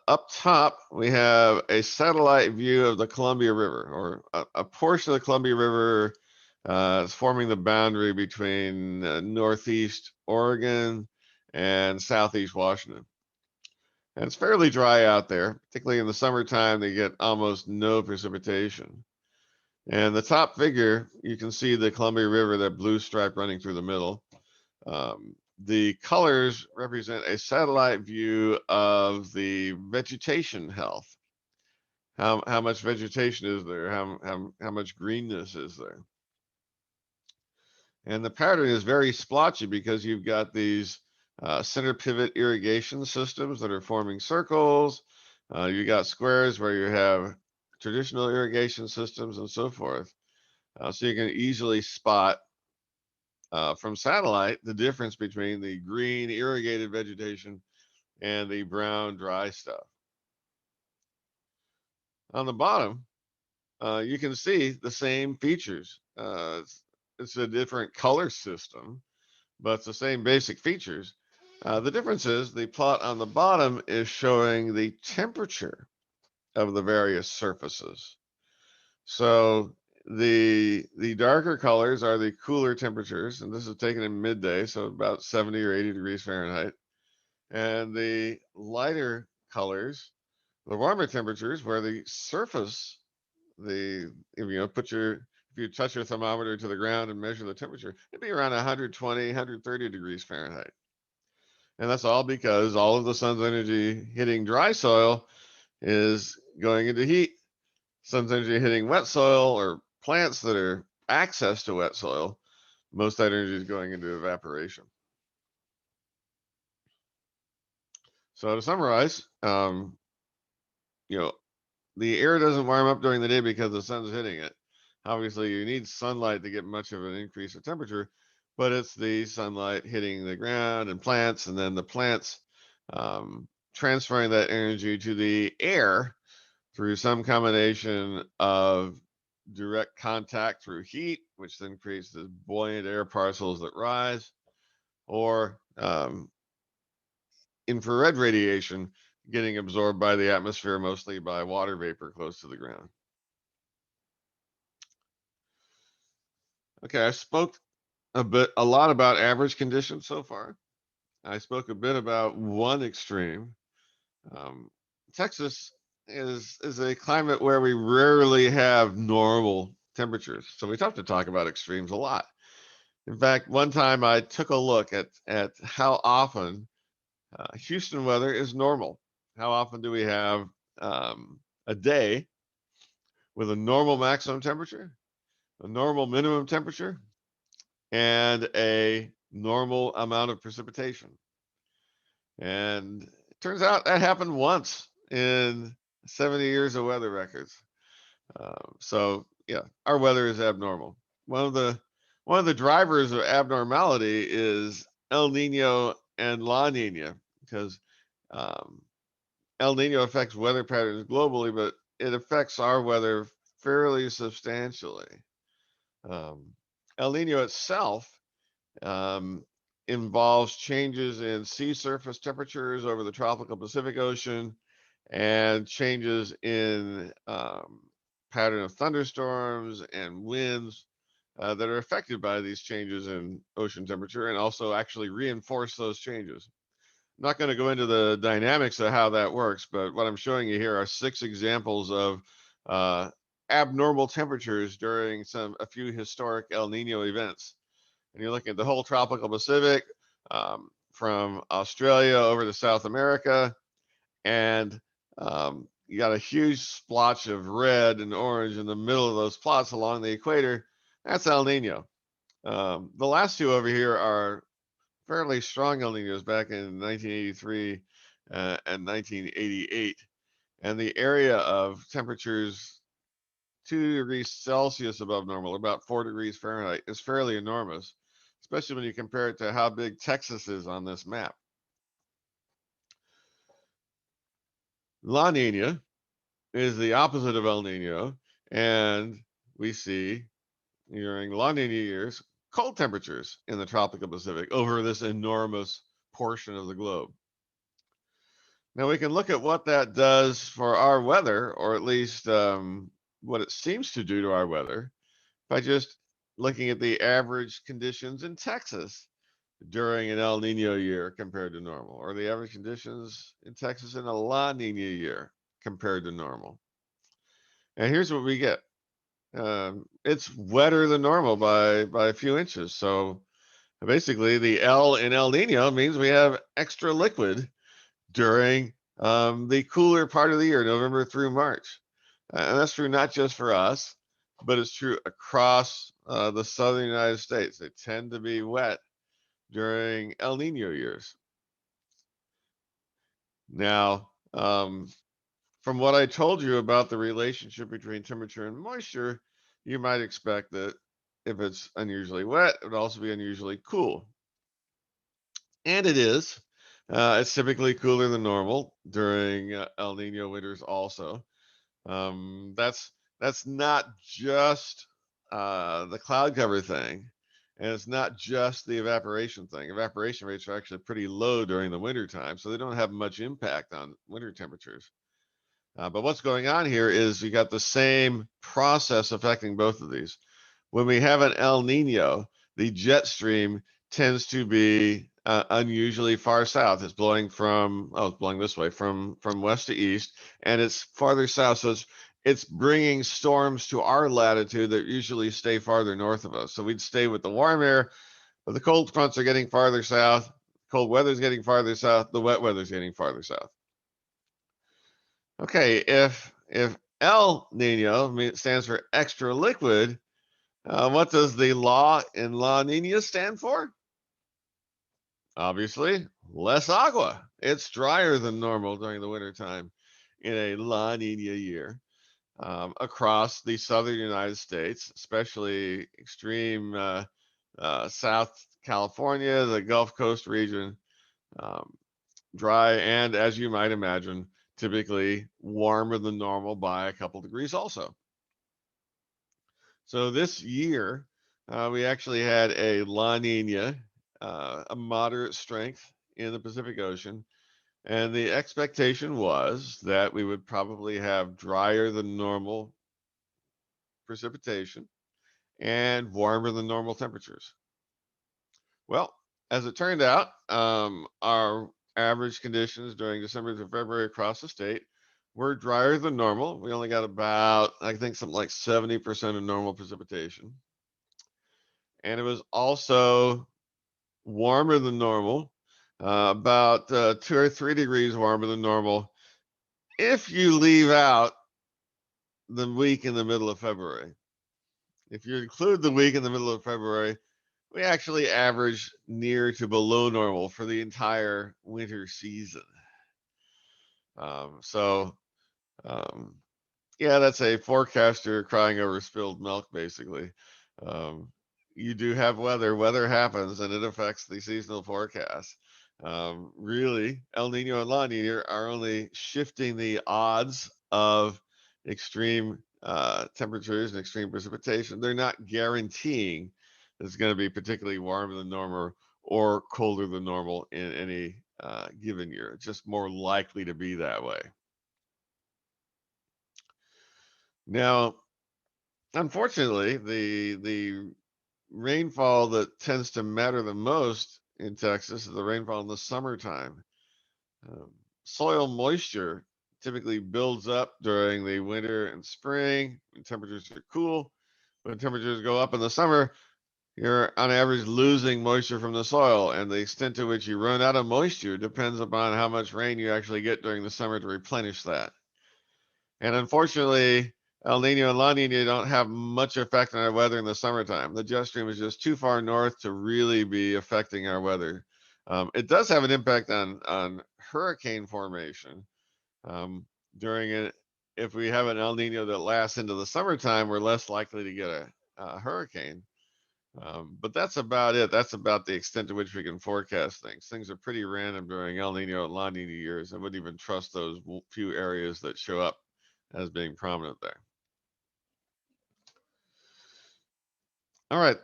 Up top, we have a satellite view of the Columbia River, or a portion of the Columbia River is forming the boundary between northeast Oregon and southeast Washington. And it's fairly dry out there, particularly in the summertime, they get almost no precipitation. And the top figure, you can see the Columbia River, that blue stripe running through the middle. The colors represent a satellite view of the vegetation health. How much vegetation is there? How much greenness is there? And the pattern is very splotchy because you've got these center pivot irrigation systems that are forming circles. You got squares where you have traditional irrigation systems and so forth. So you can easily spot from satellite the difference between the green irrigated vegetation and the brown dry stuff. On the bottom, you can see the same features. It's a different color system, but it's the same basic features. The difference is the plot on the bottom is showing the temperature of the various surfaces. So the darker colors are the cooler temperatures, and this is taken in midday, so about 70 or 80 degrees Fahrenheit. And the lighter colors, the warmer temperatures, where the surface, if you touch your thermometer to the ground and measure the temperature, it'd be around 120, 130 degrees Fahrenheit. And that's all because all of the sun's energy hitting dry soil is going into heat. Sun's energy hitting wet soil or plants that are access to wet soil, most of that energy is going into evaporation. So to summarize, the air doesn't warm up during the day because the sun's hitting it. Obviously, you need sunlight to get much of an increase of temperature, but it's the sunlight hitting the ground and plants, and then the plants transferring that energy to the air through some combination of direct contact through heat, which then creates the buoyant air parcels that rise, or infrared radiation getting absorbed by the atmosphere, mostly by water vapor close to the ground. Okay, I spoke a lot about average conditions so far. I spoke a bit about one extreme. Texas is a climate where we rarely have normal temperatures, so we have to talk about extremes a lot. In fact, one time I took a look at how often Houston weather is normal. How often do we have a day with a normal maximum temperature, a normal minimum temperature, and a normal amount of precipitation? And it turns out that happened once in 70 years of weather records. So yeah, our weather is abnormal. One of the drivers of abnormality is El Nino and La Nina, because El Nino affects weather patterns globally, but it affects our weather fairly substantially. El Nino itself involves changes in sea surface temperatures over the tropical Pacific Ocean and changes in pattern of thunderstorms and winds that are affected by these changes in ocean temperature, and also actually reinforce those changes. I'm not going to go into the dynamics of how that works, but what I'm showing you here are 6 examples of abnormal temperatures during a few historic El Nino events. And you're looking at the whole tropical Pacific, from Australia over to South America, and you got a huge splotch of red and orange in the middle of those plots along the equator. That's El Nino. The last 2 over here are fairly strong El Ninos back in 1983 and 1988. And the area of temperatures 2 degrees Celsius above normal, about 4 degrees Fahrenheit, is fairly enormous, especially when you compare it to how big Texas is on this map. La Nina is the opposite of El Nino, and we see during La Nina years cold temperatures in the tropical Pacific over this enormous portion of the globe. Now we can look at what that does for our weather, or at least what it seems to do to our weather, by just looking at the average conditions in Texas during an El Nino year compared to normal, or the average conditions in Texas in a La Nina year compared to normal. And here's what we get. It's wetter than normal by a few inches. So basically the L in El Nino means we have extra liquid during the cooler part of the year, November through March. And that's true not just for us, but it's true across the southern United States. They tend to be wet during El Nino years. Now, from what I told you about the relationship between temperature and moisture, you might expect that if it's unusually wet, it would also be unusually cool. And it is. It's typically cooler than normal during El Nino winters also. That's not just the cloud cover thing, and it's not just the evaporation thing. Evaporation rates are actually pretty low during the winter time, so they don't have much impact on winter temperatures. But what's going on here is you got the same process affecting both of these. When we have an El Nino, the jet stream tends to be unusually far south. It's blowing from, it's blowing this way, from west to east, and it's farther south. So it's bringing storms to our latitude that usually stay farther north of us. So we'd stay with the warm air, but the cold fronts are getting farther south. Cold weather's getting farther south. The wet weather's getting farther south. Okay, if El Nino stands for extra liquid, what does the law in La Nina stand for? Obviously, less agua. It's drier than normal during the wintertime in a La Nina year. Across the southern United States, especially extreme South California, the Gulf Coast region, dry, and as you might imagine, typically warmer than normal by a couple degrees also. So this year, we actually had a La Nina, a moderate strength in the Pacific Ocean. And the expectation was that we would probably have drier than normal precipitation and warmer than normal temperatures. Well, as it turned out, our average conditions during December to February across the state were drier than normal. We only got about, I think, something like 70% of normal precipitation. And it was also warmer than normal, about 2 or 3 degrees warmer than normal, if you leave out the week in the middle of February. If you include the week in the middle of February, we actually average near to below normal for the entire winter season. Yeah, that's a forecaster crying over spilled milk, basically. You do have weather happens, and it affects the seasonal forecast. Really, El Nino and La Nina are only shifting the odds of extreme temperatures and extreme precipitation. They're not guaranteeing it's going to be particularly warmer than normal or colder than normal in any given year. It's just more likely to be that way. Now, unfortunately, the rainfall that tends to matter the most in Texas is the rainfall in the summertime. Soil moisture typically builds up during the winter and spring when temperatures are cool. When temperatures go up in the summer, you're on average losing moisture from the soil, and the extent to which you run out of moisture depends upon how much rain you actually get during the summer to replenish that. And unfortunately, El Nino and La Nina don't have much effect on our weather in the summertime. The jet stream is just too far north to really be affecting our weather. It does have an impact on hurricane formation. During it, if we have an El Nino that lasts into the summertime, we're less likely to get a hurricane. But that's about it. That's about the extent to which we can forecast things. Things are pretty random during El Nino and La Nina years. I wouldn't even trust those few areas that show up as being prominent there. All right.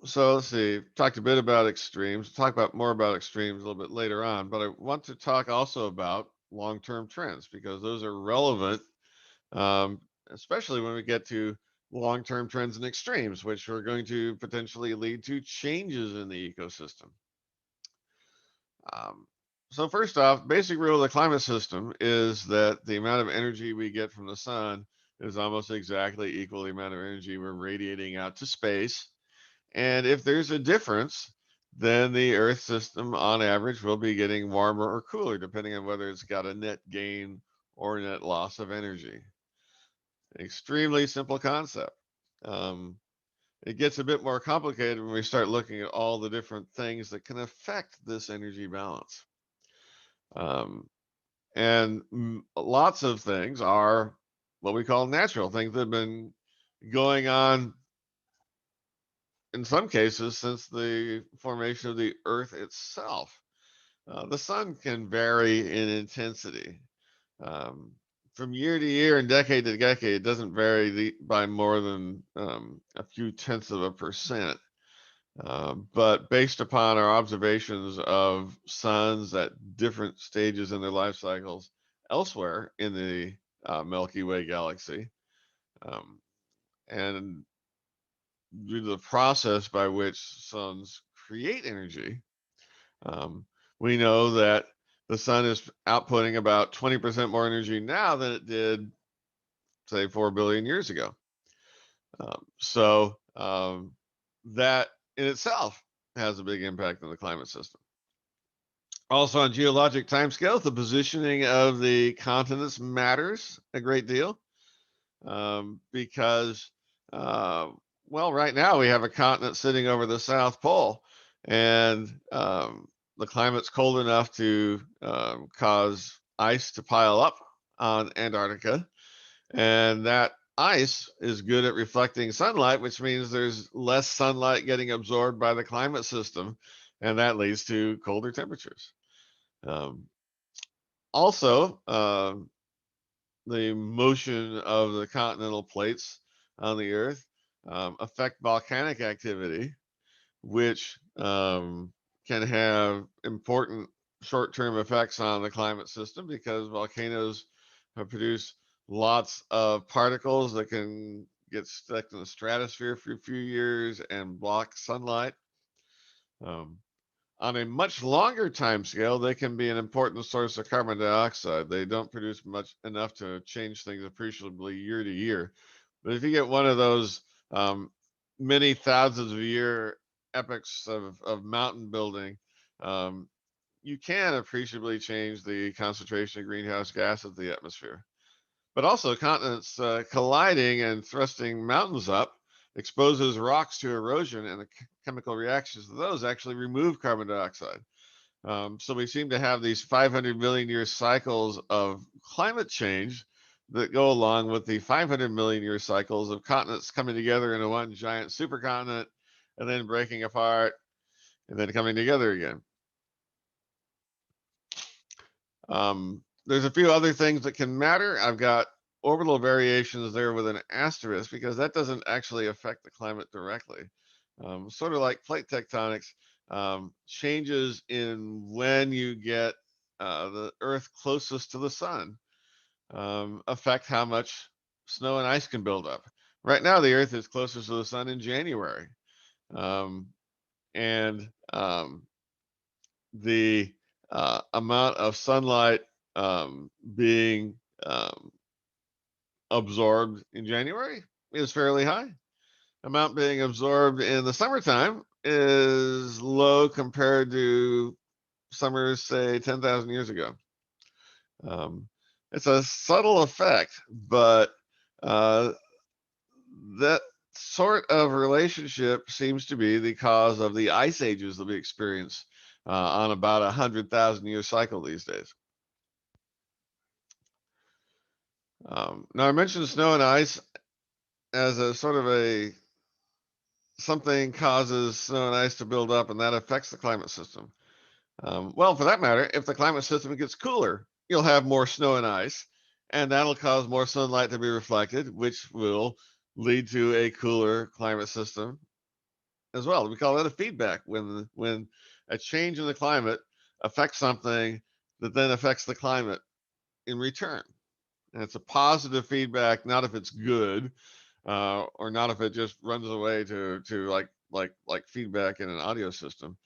So let's see. Talked a bit about extremes. We'll talk more about extremes a little bit later on, but I want to talk also about long-term trends because those are relevant, especially when we get to long-term trends and extremes, which are going to potentially lead to changes in the ecosystem. So first off, basic rule of the climate system is that the amount of energy we get from the sun is almost exactly equal to the amount of energy we're radiating out to space. And if there's a difference, then the Earth system on average will be getting warmer or cooler, depending on whether it's got a net gain or net loss of energy. Extremely simple concept. It gets a bit more complicated when we start looking at all the different things that can affect this energy balance. And lots of things are what we call natural things that have been going on in some cases since the formation of the Earth itself. The sun can vary in intensity. From year to year and decade to decade, it doesn't vary by more than a few tenths of a percent. But based upon our observations of suns at different stages in their life cycles elsewhere in the Milky Way galaxy, and due to the process by which suns create energy, we know that the sun is outputting about 20% more energy now than it did, say, 4 billion years ago. So that in itself has a big impact on the climate system. Also, on geologic timescales, the positioning of the continents matters a great deal because, well, right now we have a continent sitting over the South Pole, and the climate's cold enough to cause ice to pile up on Antarctica, and that ice is good at reflecting sunlight, which means there's less sunlight getting absorbed by the climate system, and that leads to colder temperatures. Also, the motion of the continental plates on the Earth affect volcanic activity, which can have important short-term effects on the climate system because volcanoes produce lots of particles that can get stuck in the stratosphere for a few years and block sunlight. On a much longer time scale, they can be an important source of carbon dioxide. They don't produce enough to change things appreciably year to year. But if you get one of those many thousands of year epochs of mountain building, you can appreciably change the concentration of greenhouse gas in the atmosphere. But also continents colliding and thrusting mountains up exposes rocks to erosion, and the chemical reactions to those actually remove carbon dioxide. So we seem to have these 500 million year cycles of climate change that go along with the 500 million year cycles of continents coming together into one giant supercontinent and then breaking apart and then coming together again. There's a few other things that can matter. I've got orbital variations there with an asterisk because that doesn't actually affect the climate directly. Sort of like plate tectonics, changes in when you get the Earth closest to the sun affect how much snow and ice can build up. Right now, the Earth is closest to the sun in January. The amount of sunlight being absorbed in January is fairly high. Amount being absorbed in the summertime is low compared to summers, say, 10,000 years ago. It's a subtle effect, but that sort of relationship seems to be the cause of the ice ages that we experience on about 100,000 year cycle these days. Now I mentioned snow and ice as a sort of something causes snow and ice to build up, and that affects the climate system. Well, for that matter, if the climate system gets cooler, you'll have more snow and ice, and that'll cause more sunlight to be reflected, which will lead to a cooler climate system as well. We call that a feedback when a change in the climate affects something that then affects the climate in return. And it's a positive feedback, not if it's good, or not if it just runs away to like feedback in an audio system.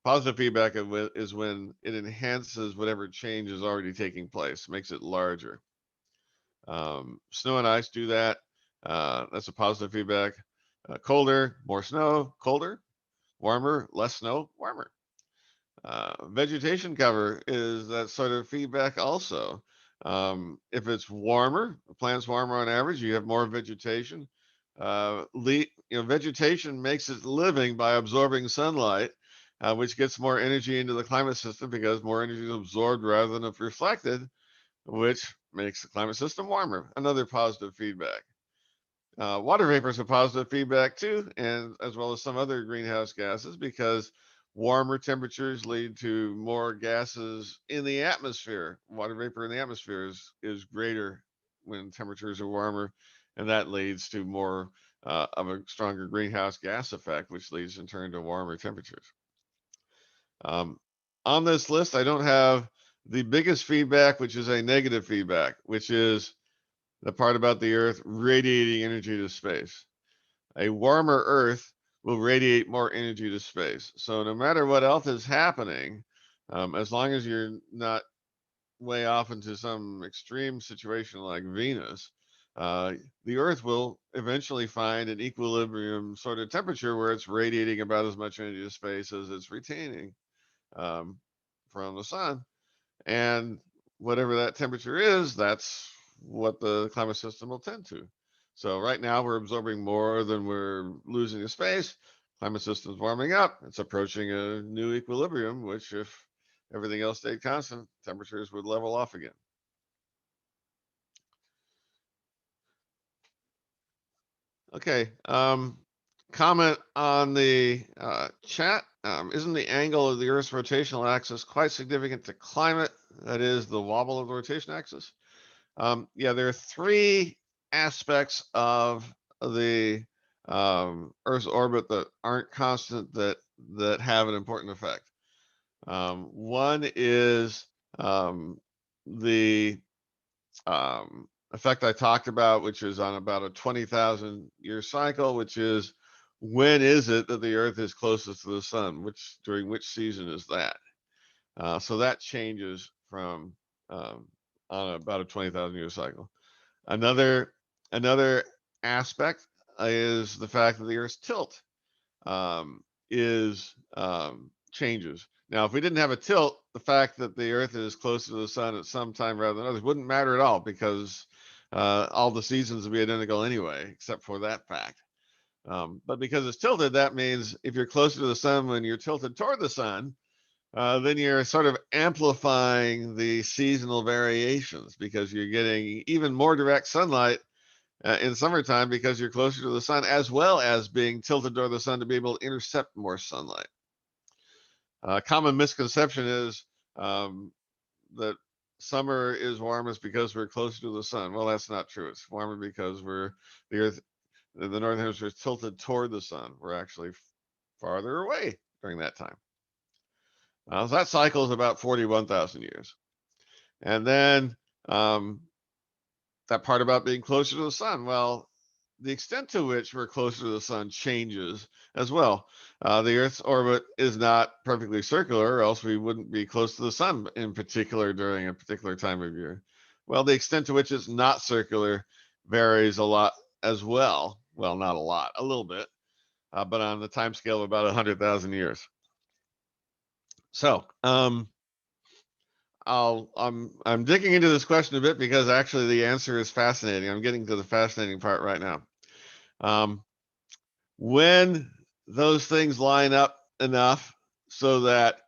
Positive feedback is when it enhances whatever change is already taking place, makes it larger. Snow and ice do that. That's a positive feedback. Colder, more snow, colder. Warmer, less snow, warmer. Vegetation cover is that sort of feedback also. If it's warmer, the plant's warmer on average, you have more vegetation. Vegetation makes its living by absorbing sunlight, which gets more energy into the climate system because more energy is absorbed rather than reflected, which makes the climate system warmer. Another positive feedback. Water vapor is a positive feedback too, and as well as some other greenhouse gases, because warmer temperatures lead to more gases in the atmosphere. Water vapor in the atmosphere is greater when temperatures are warmer, and that leads to more of a stronger greenhouse gas effect, which leads in turn to warmer temperatures. On this list, I don't have the biggest feedback, which is a negative feedback, which is the part about the Earth radiating energy to space. A warmer Earth will radiate more energy to space. So no matter what else is happening, as long as you're not way off into some extreme situation like Venus, the Earth will eventually find an equilibrium sort of temperature where it's radiating about as much energy to space as it's retaining from the sun. And whatever that temperature is, that's what the climate system will tend to. So right now we're absorbing more than we're losing to space. Climate system's warming up. It's approaching a new equilibrium, which if everything else stayed constant, temperatures would level off again. Okay, comment on the chat. Isn't the angle of the Earth's rotational axis quite significant to climate? That is the wobble of the rotation axis. Yeah, there are three aspects of the Earth's orbit that aren't constant that have an important effect. One is the effect I talked about, which is on about a 20,000 year cycle, which is when is it that the Earth is closest to the sun? During which season is that? So that changes from on about a 20,000 year cycle. Another aspect is the fact that the Earth's tilt changes. Now, if we didn't have a tilt, the fact that the Earth is closer to the sun at some time rather than others wouldn't matter at all, because all the seasons would be identical anyway, except for that fact. But because it's tilted, that means if you're closer to the sun when you're tilted toward the sun, then you're sort of amplifying the seasonal variations, because you're getting even more direct sunlight in summertime because you're closer to the sun, as well as being tilted toward the sun to be able to intercept more sunlight. Common misconception is that summer is warmest because we're closer to the sun. Well, that's not true. It's warmer because the Earth, the northern hemisphere, is tilted toward the sun. We're actually farther away during that time. So that cycle is about 41,000 years. And then that part about being closer to the sun, well, the extent to which we're closer to the sun changes as well. The Earth's orbit is not perfectly circular, or else we wouldn't be close to the sun in particular during a particular time of year. Well, the extent to which it's not circular varies a lot as well. Well, not a lot, a little bit, but on the time scale of about 100,000 years. So I'm digging into this question a bit because actually the answer is fascinating. I'm getting to the fascinating part right now. When those things line up enough so that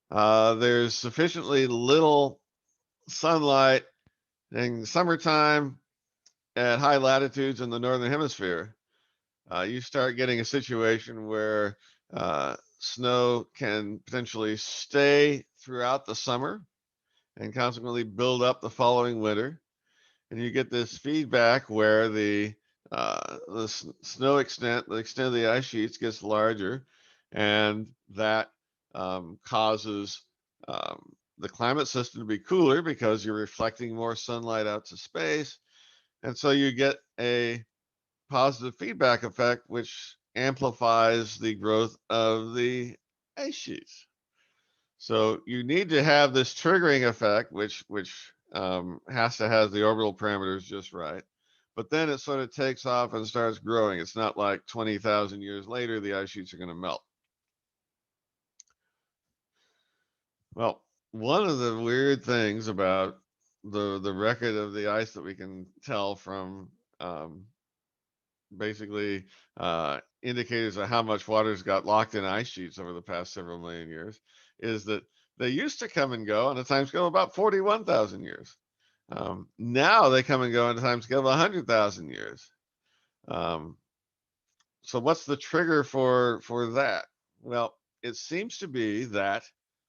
there's sufficiently little sunlight in summertime at high latitudes in the northern hemisphere, you start getting a situation where snow can potentially stay throughout the summer and consequently build up the following winter. And you get this feedback where the snow extent, the extent of the ice sheets gets larger, and that causes the climate system to be cooler because you're reflecting more sunlight out to space. And so you get a positive feedback effect, which amplifies the growth of the ice sheets. So you need to have this triggering effect, which has to have the orbital parameters just right. But then it sort of takes off and starts growing. It's not like 20,000 years later, the ice sheets are going to melt. Well, one of the weird things about the record of the ice that we can tell from basically indicators of how much water's got locked in ice sheets over the past several million years is that they used to come and go on a time scale of about 41,000 years. Now they come and go on a time scale of 100,000 years. So what's the trigger for that? Well, it seems to be that,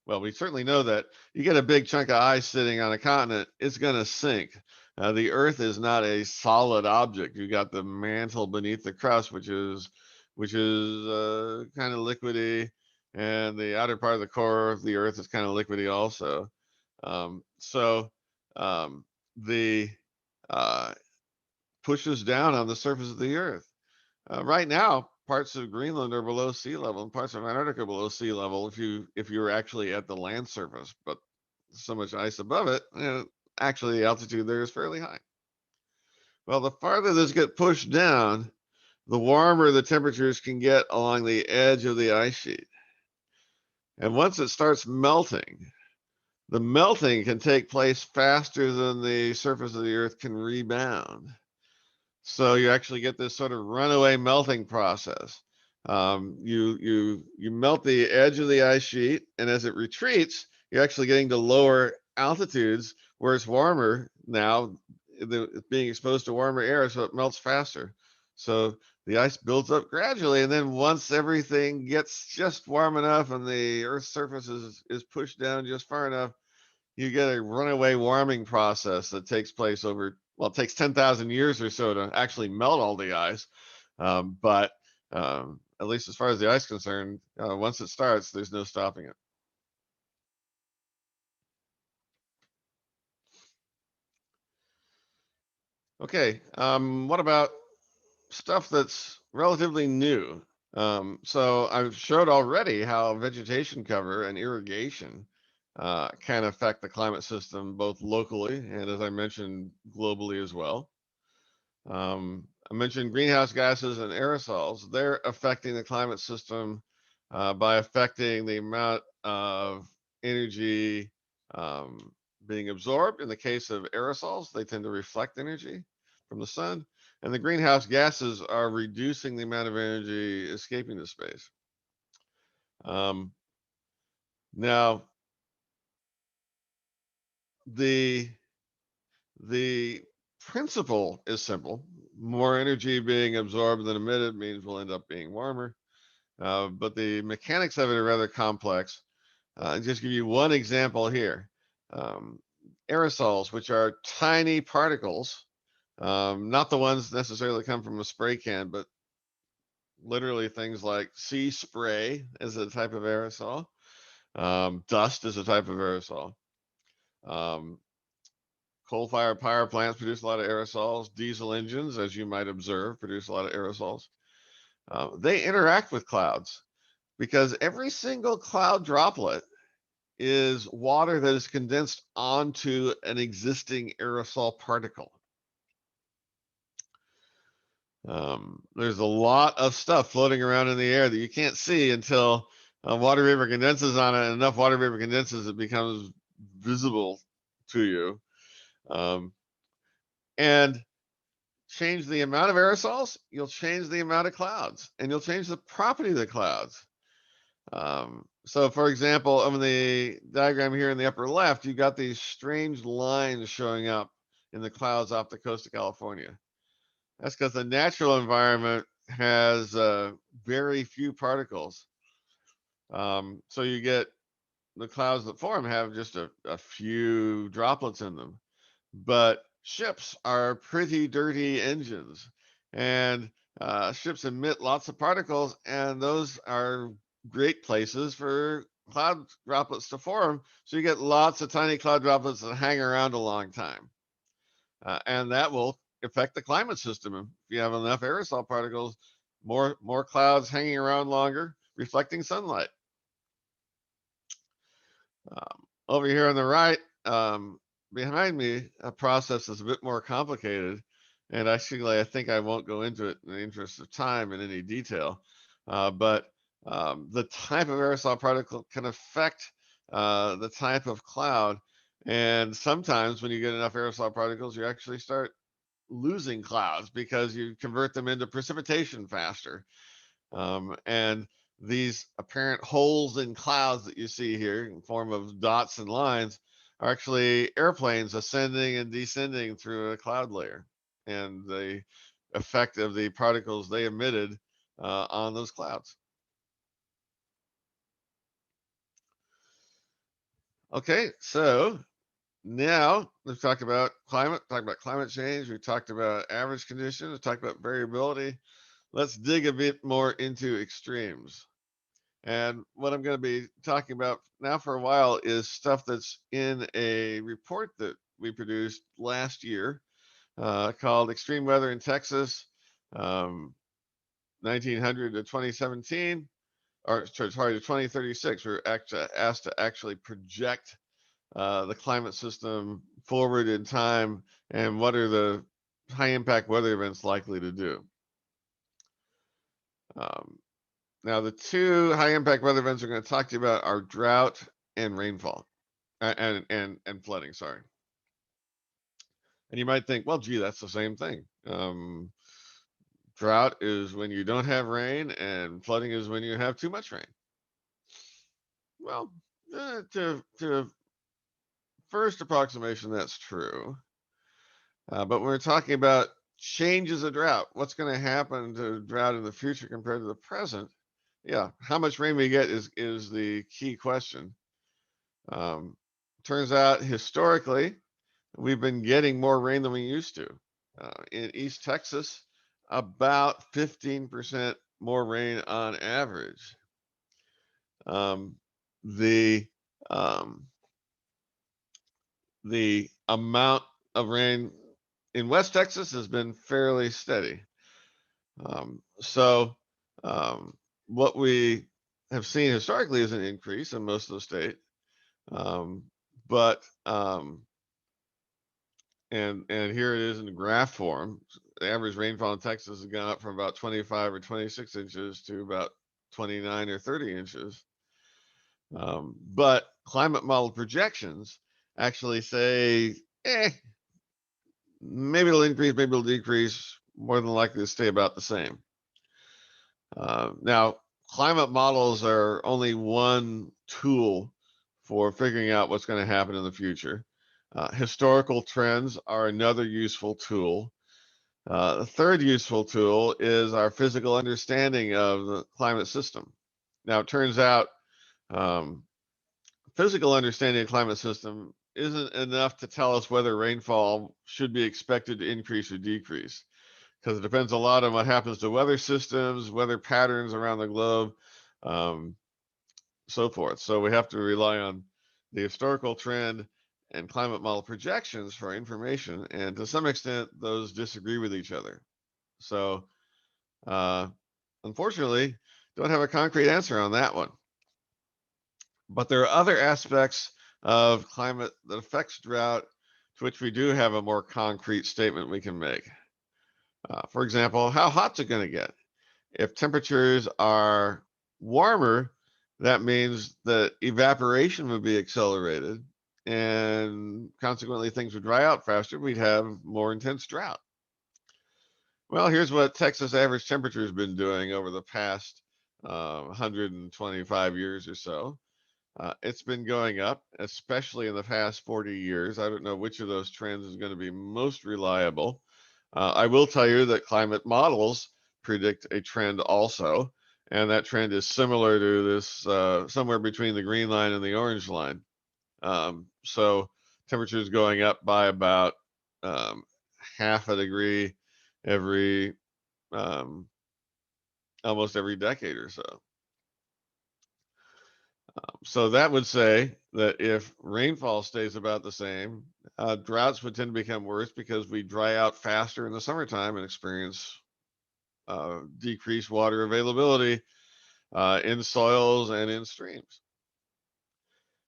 well, we certainly know that you get a big chunk of ice sitting on a continent, it's going to sink. The Earth is not a solid object. You got the mantle beneath the crust, which is kind of liquidy, and the outer part of the core of the Earth is kind of liquidy also. The pushes down on the surface of the Earth. Right now, parts of Greenland are below sea level, and parts of Antarctica are below sea level if you're actually at the land surface. But so much ice above it, actually the altitude there is fairly high. Well, the farther this gets pushed down, the warmer the temperatures can get along the edge of the ice sheet. And once it starts melting, the melting can take place faster than the surface of the Earth can rebound. So you actually get this sort of runaway melting process. You melt the edge of the ice sheet, and as it retreats, you're actually getting to lower altitudes where it's warmer now, being exposed to warmer air, so it melts faster. So the ice builds up gradually, and then once everything gets just warm enough and the Earth's surface is pushed down just far enough, you get a runaway warming process that takes place over, well, it takes 10,000 years or so to actually melt all the ice. But at least as far as the ice is concerned, once it starts, there's no stopping it. Okay, what about stuff that's relatively new? So I've showed already how vegetation cover and irrigation can affect the climate system both locally and, as I mentioned, globally as well. I mentioned greenhouse gases and aerosols. They're affecting the climate system by affecting the amount of energy being absorbed. In the case of aerosols, they tend to reflect energy from the sun, and the greenhouse gases are reducing the amount of energy escaping to space. Now, the principle is simple. More energy being absorbed than emitted means we'll end up being warmer. But the mechanics of it are rather complex. I'll just give you one example here. Aerosols, which are tiny particles, not the ones necessarily come from a spray can, but literally things like sea spray is a type of aerosol. Dust is a type of aerosol. Coal-fired power plants produce a lot of aerosols. Diesel engines, as you might observe, produce a lot of aerosols. They interact with clouds because every single cloud droplet is water that is condensed onto an existing aerosol particle. There's a lot of stuff floating around in the air that you can't see until water vapor condenses on it, and enough water vapor condenses it becomes visible to you. And change the amount of aerosols, you'll change the amount of clouds, and you'll change the property of the clouds. So for example, on the diagram here in the upper left, you got these strange lines showing up in the clouds off the coast of California. That's because the natural environment has very few particles. So you get the clouds that form have just a few droplets in them. But ships are pretty dirty engines, and ships emit lots of particles, and those are great places for cloud droplets to form. So you get lots of tiny cloud droplets that hang around a long time. And that will affect the climate system. If you have enough aerosol particles, more clouds hanging around longer, reflecting sunlight. Over here on the right, behind me, a process is a bit more complicated. And actually, I think I won't go into it in the interest of time in any detail. But the type of aerosol particle can affect the type of cloud. And sometimes when you get enough aerosol particles, you actually start losing clouds because you convert them into precipitation faster. And these apparent holes in clouds that you see here in form of dots and lines are actually airplanes ascending and descending through a cloud layer, and the effect of the particles they emitted on those clouds. Okay, so now we've talked about climate change, we've talked about average conditions, we've talked about variability. Let's dig a bit more into extremes. And what I'm going to be talking about now for a while is stuff that's in a report that we produced last year called Extreme Weather in Texas, 1900 to 2017, or sorry, to 2036. We're asked to actually project the climate system forward in time and what are the high impact weather events likely to do. Now, the two high impact weather events we're going to talk to you about are drought and rainfall, and flooding, sorry. And you might think, well, gee, that's the same thing. Drought is when you don't have rain, and flooding is when you have too much rain. Well, to first approximation, that's true. But when we're talking about changes of drought, what's going to happen to drought in the future compared to the present? Yeah, how much rain we get is the key question. Turns out historically, we've been getting more rain than we used to. In East Texas, about 15% more rain on average. The amount of rain in West Texas has been fairly steady. What we have seen historically is an increase in most of the state, and here it is in the graph form. The average rainfall in Texas has gone up from about 25 or 26 inches to about 29 or 30 inches. But climate model projections actually say, maybe it'll increase, maybe it'll decrease, more than likely to stay about the same. Now, climate models are only one tool for figuring out what's going to happen in the future. Historical trends are another useful tool. The third useful tool is our physical understanding of the climate system. Now, it turns out physical understanding of the climate system isn't enough to tell us whether rainfall should be expected to increase or decrease, because it depends a lot on what happens to weather systems, weather patterns around the globe, so forth. So we have to rely on the historical trend and climate model projections for information, and to some extent, those disagree with each other. So unfortunately, don't have a concrete answer on that one. But there are other aspects of climate that affects drought to which we do have a more concrete statement we can make. For example, how hot's it going to get? If temperatures are warmer, that means that evaporation would be accelerated, and consequently things would dry out faster. We'd have more intense drought. Well, here's what Texas average temperature has been doing over the past 125 years or so. It's been going up, especially in the past 40 years. I don't know which of those trends is going to be most reliable. I will tell you that climate models predict a trend also, and that trend is similar to this, somewhere between the green line and the orange line. So temperatures going up by about half a degree every almost every decade or so. So that would say that if rainfall stays about the same, droughts would tend to become worse because we dry out faster in the summertime and experience decreased water availability in soils and in streams.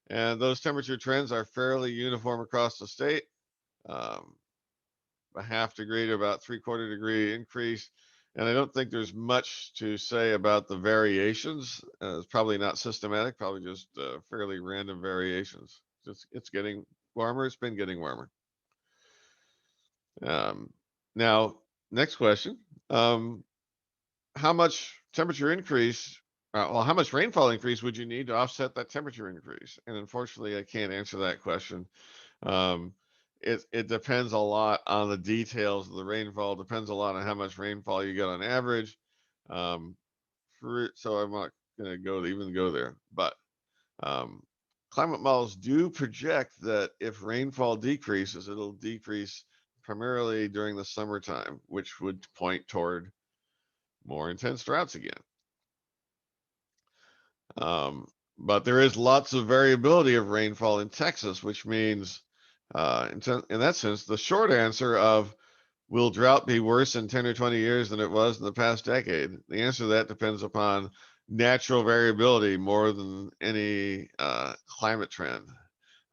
And those temperature trends are fairly uniform across the state. A 1/2 degree to about 3/4 degree increase. And I don't think there's much to say about the variations. It's probably not systematic, probably just fairly random variations. It's getting warmer. It's been getting warmer. Now, next question. How much temperature increase, well, how much rainfall increase would you need to offset that temperature increase? And unfortunately, I can't answer that question. It depends a lot on the details of the rainfall, depends a lot on how much rainfall you get on average. So I'm not going to even go there, but climate models do project that if rainfall decreases, it'll decrease primarily during the summertime, which would point toward more intense droughts again. But there is lots of variability of rainfall in Texas, which means in that sense, the short answer of will drought be worse in 10 or 20 years than it was in the past decade? The answer to that depends upon natural variability more than any climate trend.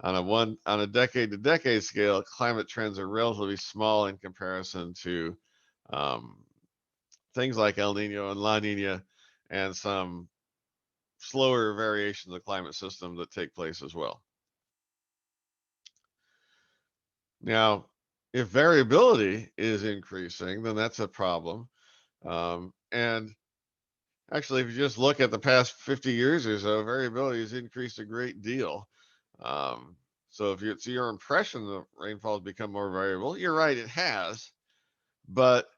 On a decade to decade scale, climate trends are relatively small in comparison to things like El Nino and La Nina and some slower variations of the climate system that take place as well. Now, if variability is increasing, then that's a problem. And actually, if you just look at the past 50 years or so, variability has increased a great deal. So if it's your impression that rainfall has become more variable, you're right, it has. But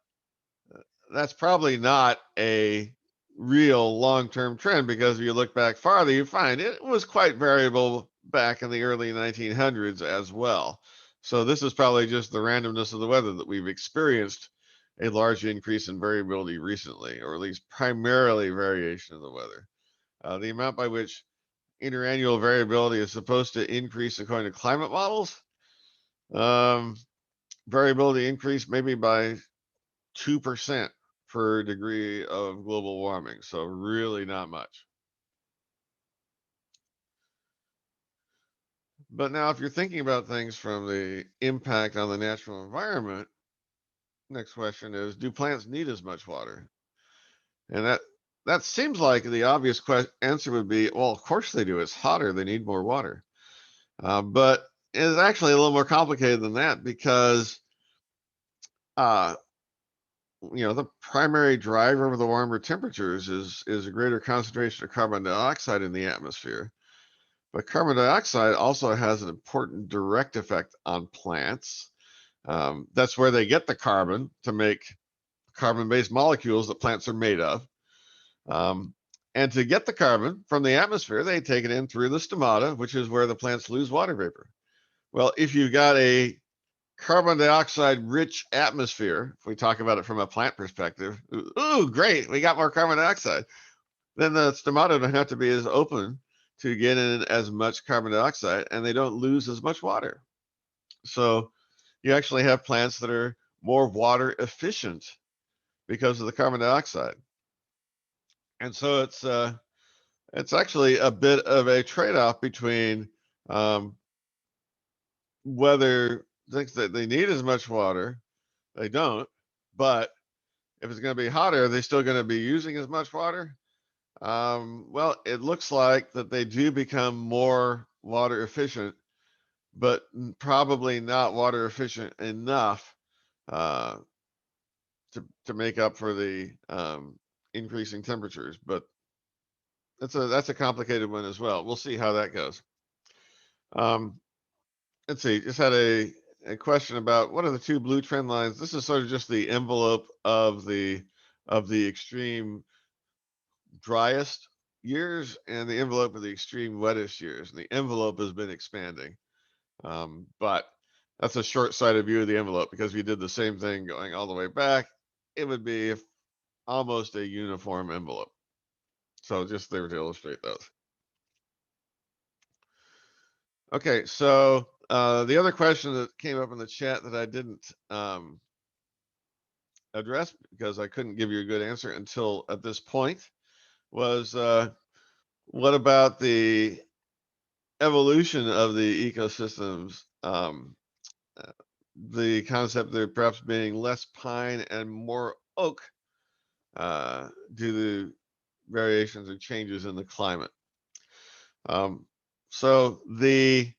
that's probably not a real long-term trend, because if you look back farther, you find it was quite variable back in the early 1900s as well. So this is probably just the randomness of the weather that we've experienced a large increase in variability recently, or at least primarily variation of the weather. The amount by which interannual variability is supposed to increase according to climate models, variability increased maybe by 2% per degree of global warming. So really not much. But now if you're thinking about things from the impact on the natural environment, next question is, do plants need as much water? And that seems like the obvious answer would be, well, of course they do. It's hotter. They need more water. But it's actually a little more complicated than that, because the primary driver of the warmer temperatures is a greater concentration of carbon dioxide in the atmosphere. But carbon dioxide also has an important direct effect on plants. That's where they get the carbon to make carbon-based molecules that plants are made of. And to get the carbon from the atmosphere, they take it in through the stomata, which is where the plants lose water vapor. Well, if you've got a carbon dioxide rich atmosphere, if we talk about it from a plant perspective, ooh, great, we got more carbon dioxide. Then the stomata don't have to be as open to get in as much carbon dioxide, and they don't lose as much water. So you actually have plants that are more water efficient because of the carbon dioxide. And so it's actually a bit of a trade-off between whether thinks that they need as much water, they don't, but if it's going to be hotter, are they still going to be using as much water? Well, it looks like that they do become more water efficient, but probably not water efficient enough to make up for the increasing temperatures. But that's a complicated one as well. We'll see how that goes. Let's see, just had a question about what are the two blue trend lines. This is sort of just the envelope of the extreme driest years and the envelope of the extreme wettest years. And the envelope has been expanding, but that's a short-sighted view of the envelope, because if you did the same thing going all the way back, it would be almost a uniform envelope. So just there to illustrate those. Okay, so the other question that came up in the chat that I didn't address because I couldn't give you a good answer until at this point was what about the evolution of the ecosystems? The concept there perhaps being less pine and more oak due to variations and changes in the climate. So the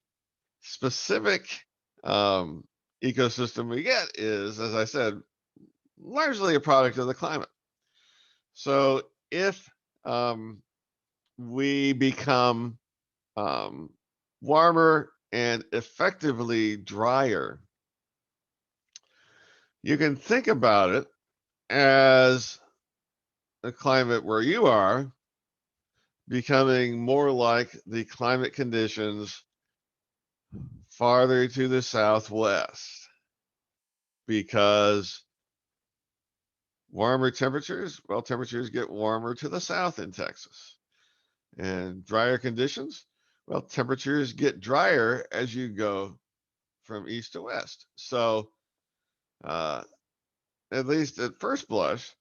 specific ecosystem we get is, as I said, largely a product of the climate. So if we become warmer and effectively drier, you can think about it as the climate where you are becoming more like the climate conditions farther to the southwest, because warmer temperatures, well, temperatures get warmer to the south in Texas, and drier conditions, well, temperatures get drier as you go from east to west. So at least at first blush,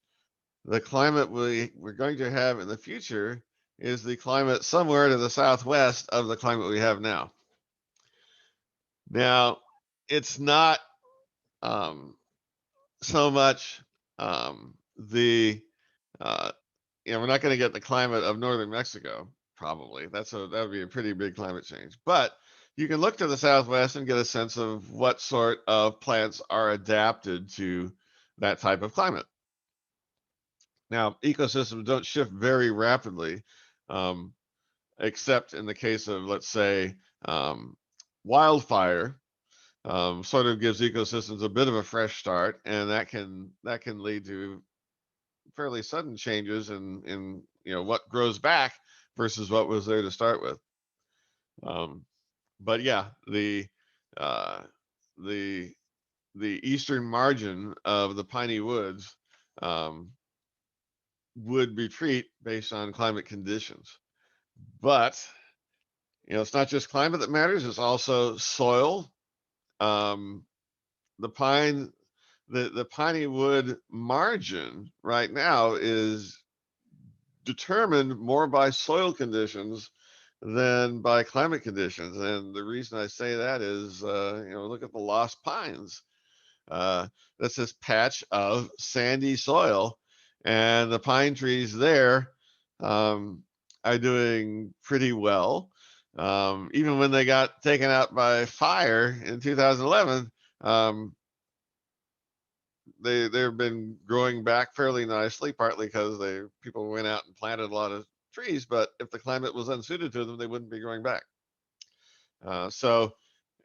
the climate we're going to have in the future is the climate somewhere to the southwest of the climate we have now. Now, it's not so much we're not going to get the climate of northern Mexico, probably. That would be a pretty big climate change. But you can look to the southwest and get a sense of what sort of plants are adapted to that type of climate. Now, ecosystems don't shift very rapidly, except in the case of, let's say, wildfire. Sort of gives ecosystems a bit of a fresh start, and that can lead to fairly sudden changes in what grows back versus what was there to start with. But yeah, the eastern margin of the piney woods would retreat based on climate conditions. But it's not just climate that matters; it's also soil. The piney wood margin right now is determined more by soil conditions than by climate conditions. And the reason I say that is, look at the lost pines. That's this patch of sandy soil, and the pine trees there are doing pretty well. Even when they got taken out by fire in 2011, they've been growing back fairly nicely, partly because people went out and planted a lot of trees, but if the climate was unsuited to them, they wouldn't be growing back. So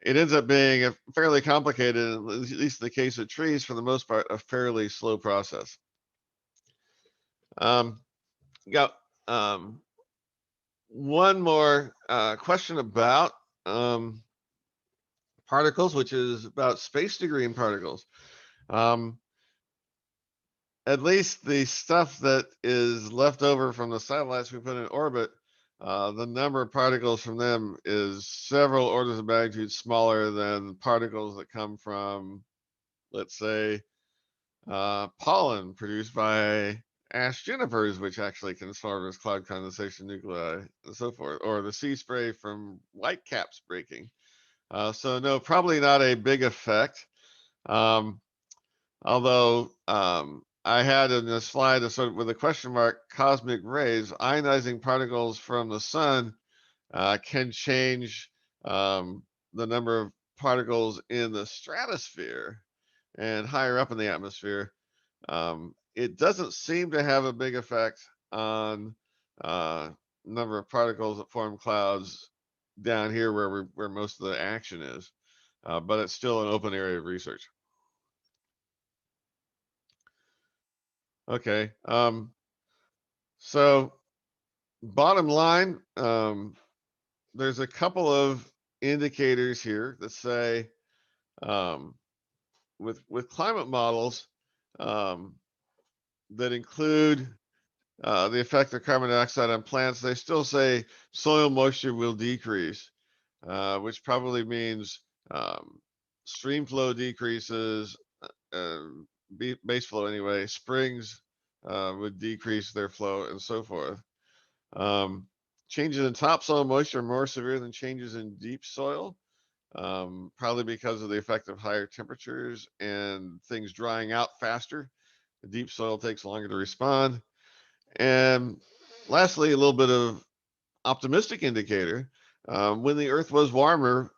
it ends up being a fairly complicated, at least in the case of trees, for the most part, a fairly slow process. Got one more question about particles, which is about space degree in particles. At least the stuff that is left over from the satellites we put in orbit, the number of particles from them is several orders of magnitude smaller than particles that come from, let's say, pollen produced by ash junipers, which actually can form as cloud condensation nuclei and so forth, or the sea spray from whitecaps breaking. So no, probably not a big effect. Although I had in the slide with a question mark, cosmic rays, ionizing particles from the sun can change the number of particles in the stratosphere and higher up in the atmosphere. It doesn't seem to have a big effect on number of particles that form clouds down here where most of the action is, but it's still an open area of research. Okay, so bottom line, there's a couple of indicators here that say with climate models that include the effect of carbon dioxide on plants, they still say soil moisture will decrease, which probably means stream flow decreases, base flow anyway, springs would decrease their flow and so forth. Changes in topsoil moisture are more severe than changes in deep soil, probably because of the effect of higher temperatures and things drying out faster. The deep soil takes longer to respond. And lastly, a little bit of optimistic indicator. When the earth was warmer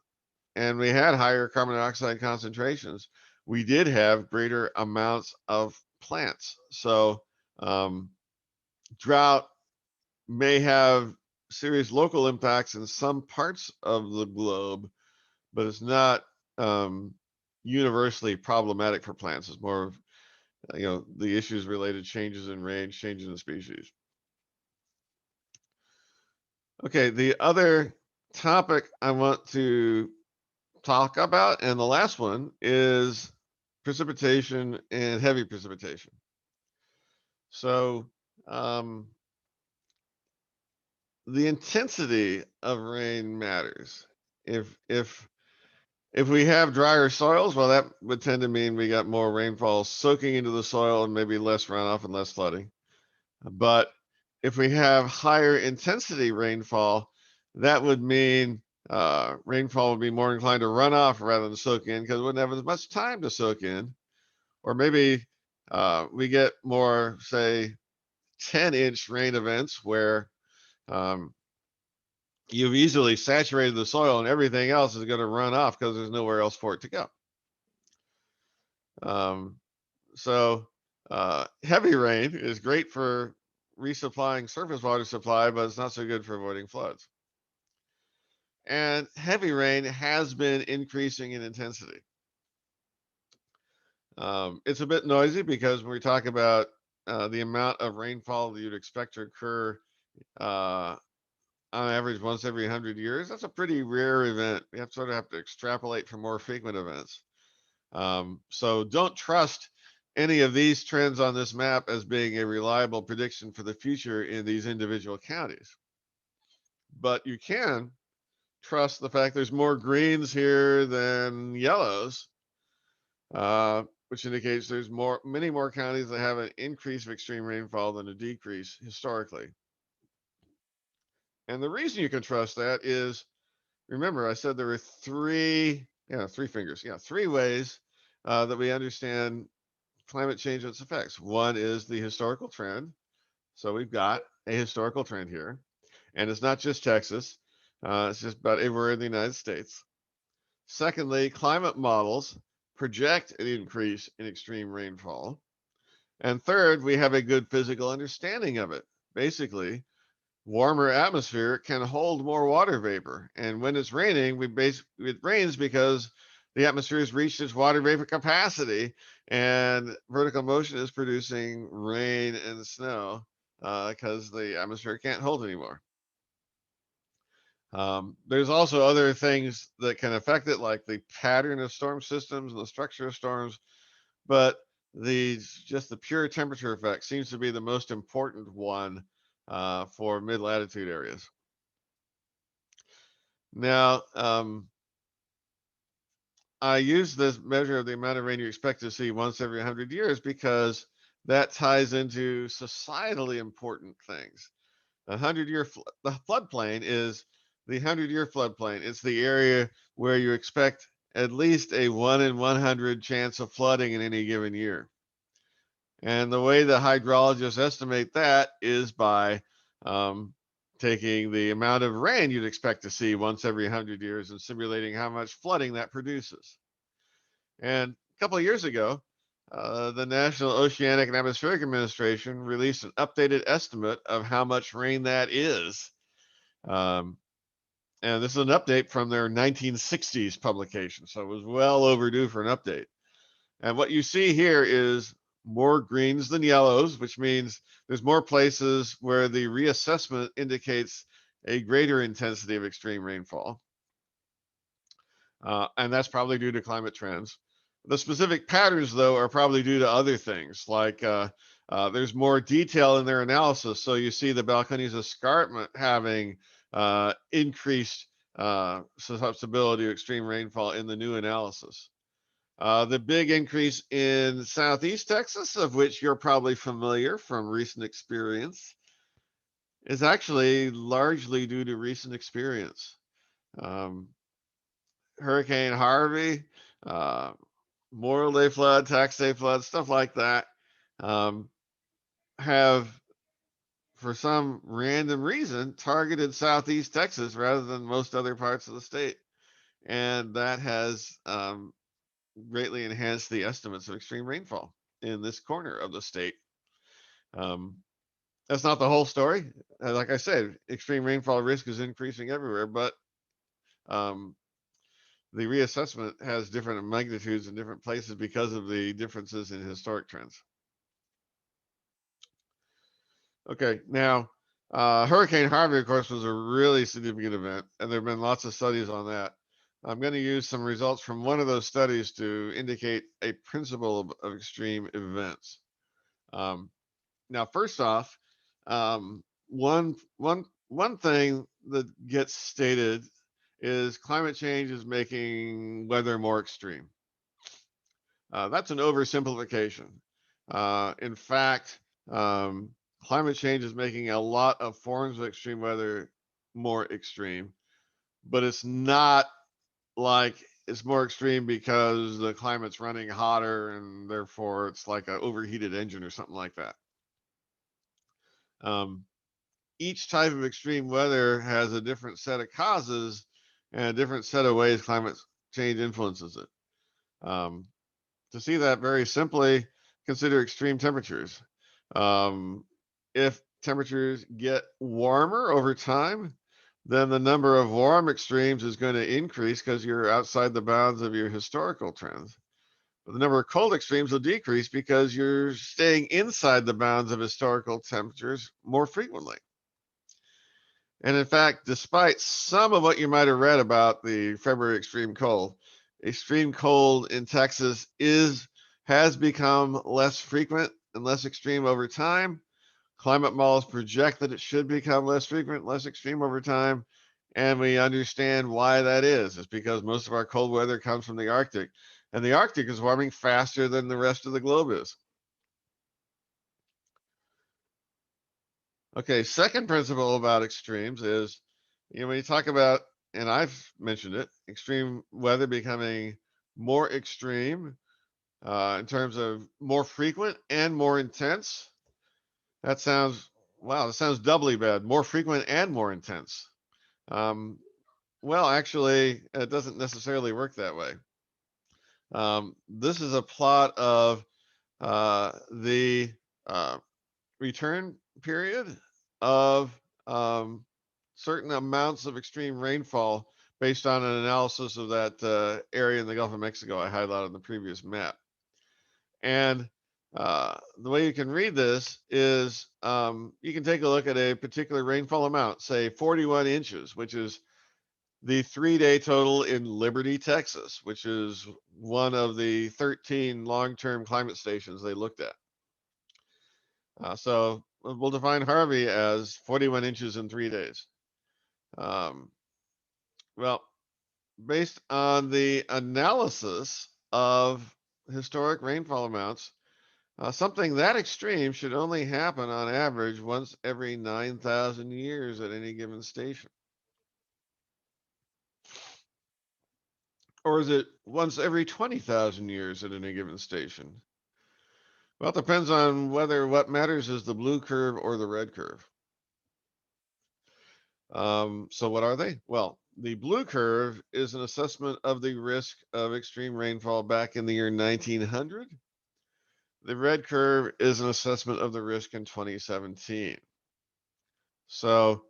and we had higher carbon dioxide concentrations, we did have greater amounts of plants. So drought may have serious local impacts in some parts of the globe, but it's not universally problematic for plants. It's more of, the issues related changes in range, changes in species. Okay, the other topic I want to talk about, and the last one, is precipitation and heavy precipitation. So the intensity of rain matters. If we have drier soils, well, that would tend to mean we got more rainfall soaking into the soil and maybe less runoff and less flooding. But if we have higher intensity rainfall, that would mean rainfall would be more inclined to run off rather than soak in, because it wouldn't have as much time to soak in. Or maybe we get more, say, 10-inch rain events where you've easily saturated the soil and everything else is going to run off because there's nowhere else for it to go. So heavy rain is great for resupplying surface water supply, but it's not so good for avoiding floods. And heavy rain has been increasing in intensity. It's a bit noisy because when we talk about the amount of rainfall that you'd expect to occur on average once every 100 years, that's a pretty rare event. We have to extrapolate for more frequent events. So don't trust any of these trends on this map as being a reliable prediction for the future in these individual counties. But you can trust the fact there's more greens here than yellows, which indicates there's many more counties that have an increase of extreme rainfall than a decrease historically. And the reason you can trust that is, remember, I said there were three ways that we understand climate change and its effects. One is the historical trend. So we've got a historical trend here. And it's not just Texas. It's just about everywhere in the United States. Secondly, climate models project an increase in extreme rainfall. And third, we have a good physical understanding of it. Basically, warmer atmosphere can hold more water vapor. And when it's raining, it rains because the atmosphere has reached its water vapor capacity, and vertical motion is producing rain and snow because the atmosphere can't hold anymore. There's also other things that can affect it, like the pattern of storm systems and the structure of storms, but just the pure temperature effect seems to be the most important one for mid-latitude areas. Now, I use this measure of the amount of rain you expect to see once every 100 years because that ties into societally important things. The floodplain is the 100-year floodplain. It's the area where you expect at least a 1 in 100 chance of flooding in any given year. And the way the hydrologists estimate that is by taking the amount of rain you'd expect to see once every 100 years and simulating how much flooding that produces. And a couple of years ago, the National Oceanic and Atmospheric Administration released an updated estimate of how much rain that is. And this is an update from their 1960s publication, so it was well overdue for an update. And what you see here is more greens than yellows, which means there's more places where the reassessment indicates a greater intensity of extreme rainfall. And that's probably due to climate trends. The specific patterns, though, are probably due to other things, like there's more detail in their analysis. So you see the Balcones Escarpment having increased susceptibility to extreme rainfall in the new analysis. The big increase in Southeast Texas, of which you're probably familiar from recent experience, is actually largely due to recent experience. Hurricane Harvey, Memorial Day flood, Tax Day flood, stuff like that, have, for some random reason, targeted Southeast Texas rather than most other parts of the state. And that has greatly enhanced the estimates of extreme rainfall in this corner of the state. That's not the whole story. Like I said, extreme rainfall risk is increasing everywhere, but the reassessment has different magnitudes in different places because of the differences in historic trends. Okay, now Hurricane Harvey, of course, was a really significant event, and there have been lots of studies on that. I'm going to use some results from one of those studies to indicate a principle of extreme events. Now, first off, one thing that gets stated is climate change is making weather more extreme. That's an oversimplification. In fact, climate change is making a lot of forms of extreme weather more extreme, but it's not like it's more extreme because the climate's running hotter and therefore it's like an overheated engine or something like that. Each type of extreme weather has a different set of causes and a different set of ways climate change influences it. To see that very simply, consider extreme temperatures. If temperatures get warmer over time, then the number of warm extremes is going to increase because you're outside the bounds of your historical trends. But the number of cold extremes will decrease because you're staying inside the bounds of historical temperatures more frequently. And in fact, despite some of what you might have read about the February extreme cold in Texas has become less frequent and less extreme over time. Climate models project that it should become less frequent, less extreme over time. And we understand why that is. It's because most of our cold weather comes from the Arctic. And the Arctic is warming faster than the rest of the globe is. Okay, second principle about extremes is, when you talk about, and I've mentioned it, extreme weather becoming more extreme in terms of more frequent and more intense. That sounds doubly bad. More frequent and more intense. Well, actually, it doesn't necessarily work that way. This is a plot of the return period of certain amounts of extreme rainfall based on an analysis of that area in the Gulf of Mexico I highlighted on the previous map. And the way you can read this is you can take a look at a particular rainfall amount, say 41 inches, which is the 3-day total in Liberty, Texas, which is one of the 13 long-term climate stations they looked at. So we'll define Harvey as 41 inches in 3 days. Well, based on the analysis of historic rainfall amounts, something that extreme should only happen on average once every 9,000 years at any given station. Or is it once every 20,000 years at any given station? Well, it depends on whether what matters is the blue curve or the red curve. So what are they? Well, the blue curve is an assessment of the risk of extreme rainfall back in the year 1900. The red curve is an assessment of the risk in 2017. So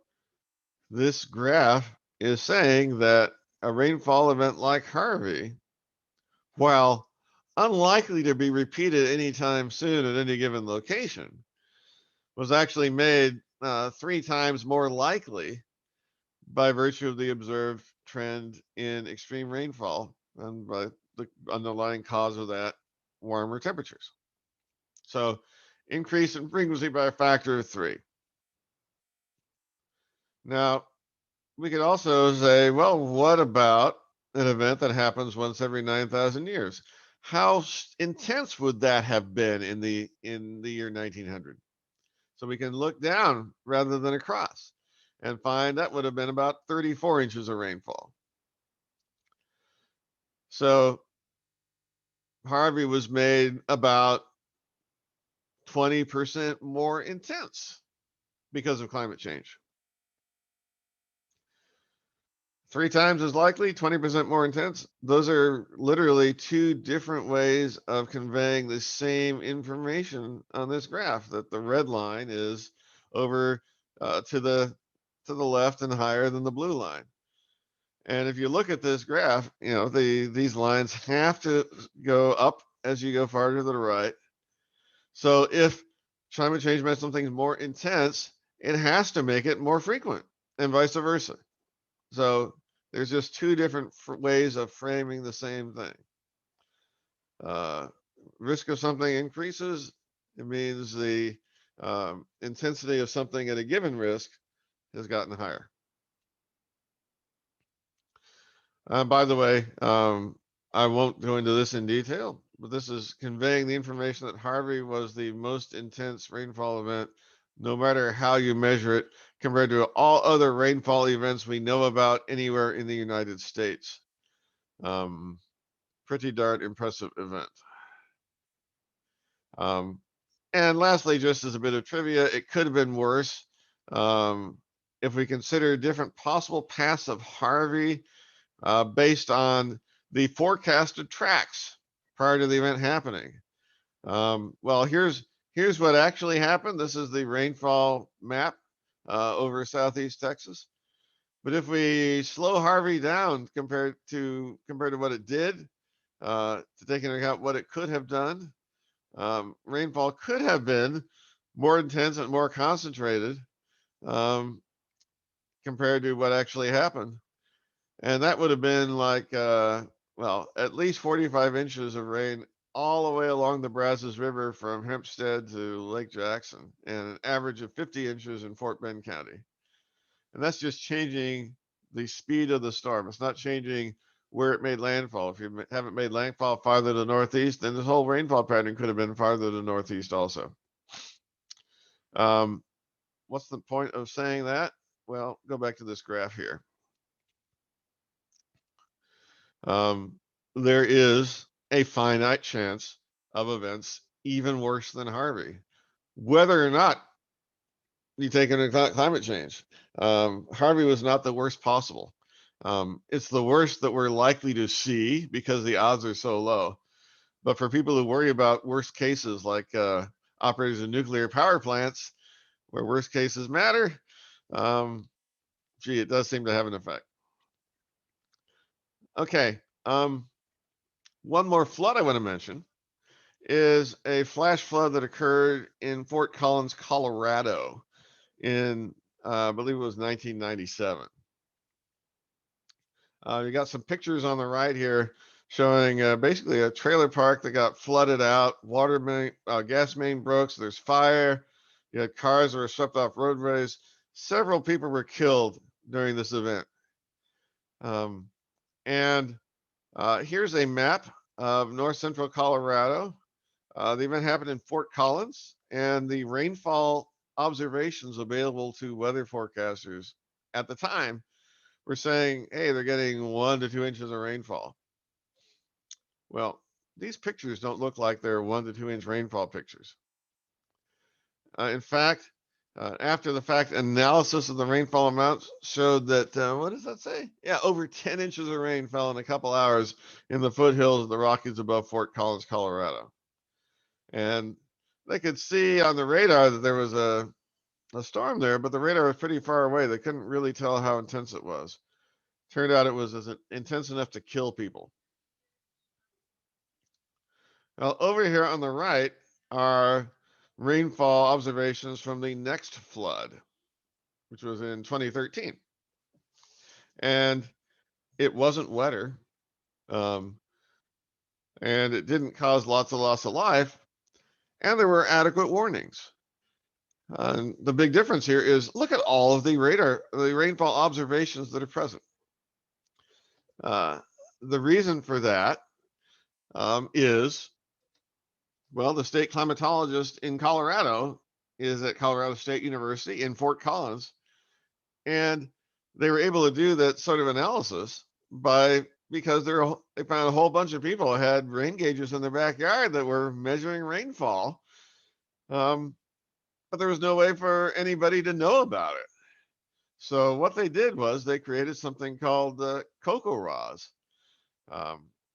this graph is saying that a rainfall event like Harvey, while unlikely to be repeated anytime soon at any given location, was actually made 3 times more likely by virtue of the observed trend in extreme rainfall and by the underlying cause of that, warmer temperatures. So increase in frequency by a factor of 3. Now, we could also say, well, what about an event that happens once every 9,000 years? How intense would that have been in the year 1900? So we can look down rather than across and find that would have been about 34 inches of rainfall. So Harvey was made about 20% more intense because of climate change. 3 times as likely, 20% more intense. Those are literally 2 different ways of conveying the same information on this graph, that the red line is over to the left and higher than the blue line. And if you look at this graph, you know, these lines have to go up as you go farther to the right. So if climate change makes something more intense, it has to make it more frequent, and vice versa. So there's just 2 different ways of framing the same thing. Risk of something increases, it means the intensity of something at a given risk has gotten higher. By the way, I won't go into this in detail, but this is conveying the information that Harvey was the most intense rainfall event, no matter how you measure it, compared to all other rainfall events we know about anywhere in the United States. Pretty darn impressive event. And lastly, just as a bit of trivia, it could have been worse. If we consider different possible paths of Harvey based on the forecasted tracks prior to the event happening. Well, here's what actually happened. This is the rainfall map over southeast Texas. But if we slow Harvey down compared to what it did, to take into account what it could have done, rainfall could have been more intense and more concentrated compared to what actually happened. And that would have been like, well, at least 45 inches of rain all the way along the Brazos River from Hempstead to Lake Jackson, and an average of 50 inches in Fort Bend County. And that's just changing the speed of the storm. It's not changing where it made landfall. If you haven't made landfall farther to the northeast, then this whole rainfall pattern could have been farther to the northeast also. What's the point of saying that? Well, go back to this graph here. There is a finite chance of events even worse than Harvey, whether or not you take into account climate change. Harvey was not the worst possible. It's the worst that we're likely to see because the odds are so low. But for people who worry about worst cases, like operators in nuclear power plants, where worst cases matter, gee, it does seem to have an effect. Okay, one more flood I want to mention is a flash flood that occurred in Fort Collins, Colorado in, I believe it was 1997. You got some pictures on the right here showing basically a trailer park that got flooded out, water main, gas main broke, so there's fire. You had cars that were swept off roadways. Several people were killed during this event. Here's a map of north central Colorado. The event happened in Fort Collins, and the rainfall observations available to weather forecasters at the time were saying, hey, they're getting 1 to 2 inches of rainfall. Well, these pictures don't look like they're 1 to 2 inch rainfall pictures. In fact, after the fact analysis of the rainfall amounts showed that, what does that say? Yeah, over 10 inches of rain fell in a couple hours in the foothills of the Rockies above Fort Collins, Colorado. And they could see on the radar that there was a storm there, but the radar was pretty far away. They couldn't really tell how intense it was. Turned out it was intense enough to kill people. Now, over here on the right are rainfall observations from the next flood, which was in 2013. And it wasn't wetter, and it didn't cause lots of loss of life, and there were adequate warnings. The big difference here is look at all of the rainfall observations that are present. The reason for that is, well, the state climatologist in Colorado is at Colorado State University in Fort Collins, and they were able to do that sort of analysis because they found a whole bunch of people had rain gauges in their backyard that were measuring rainfall, but there was no way for anybody to know about it. So what they did was they created something called the COCO-ROS.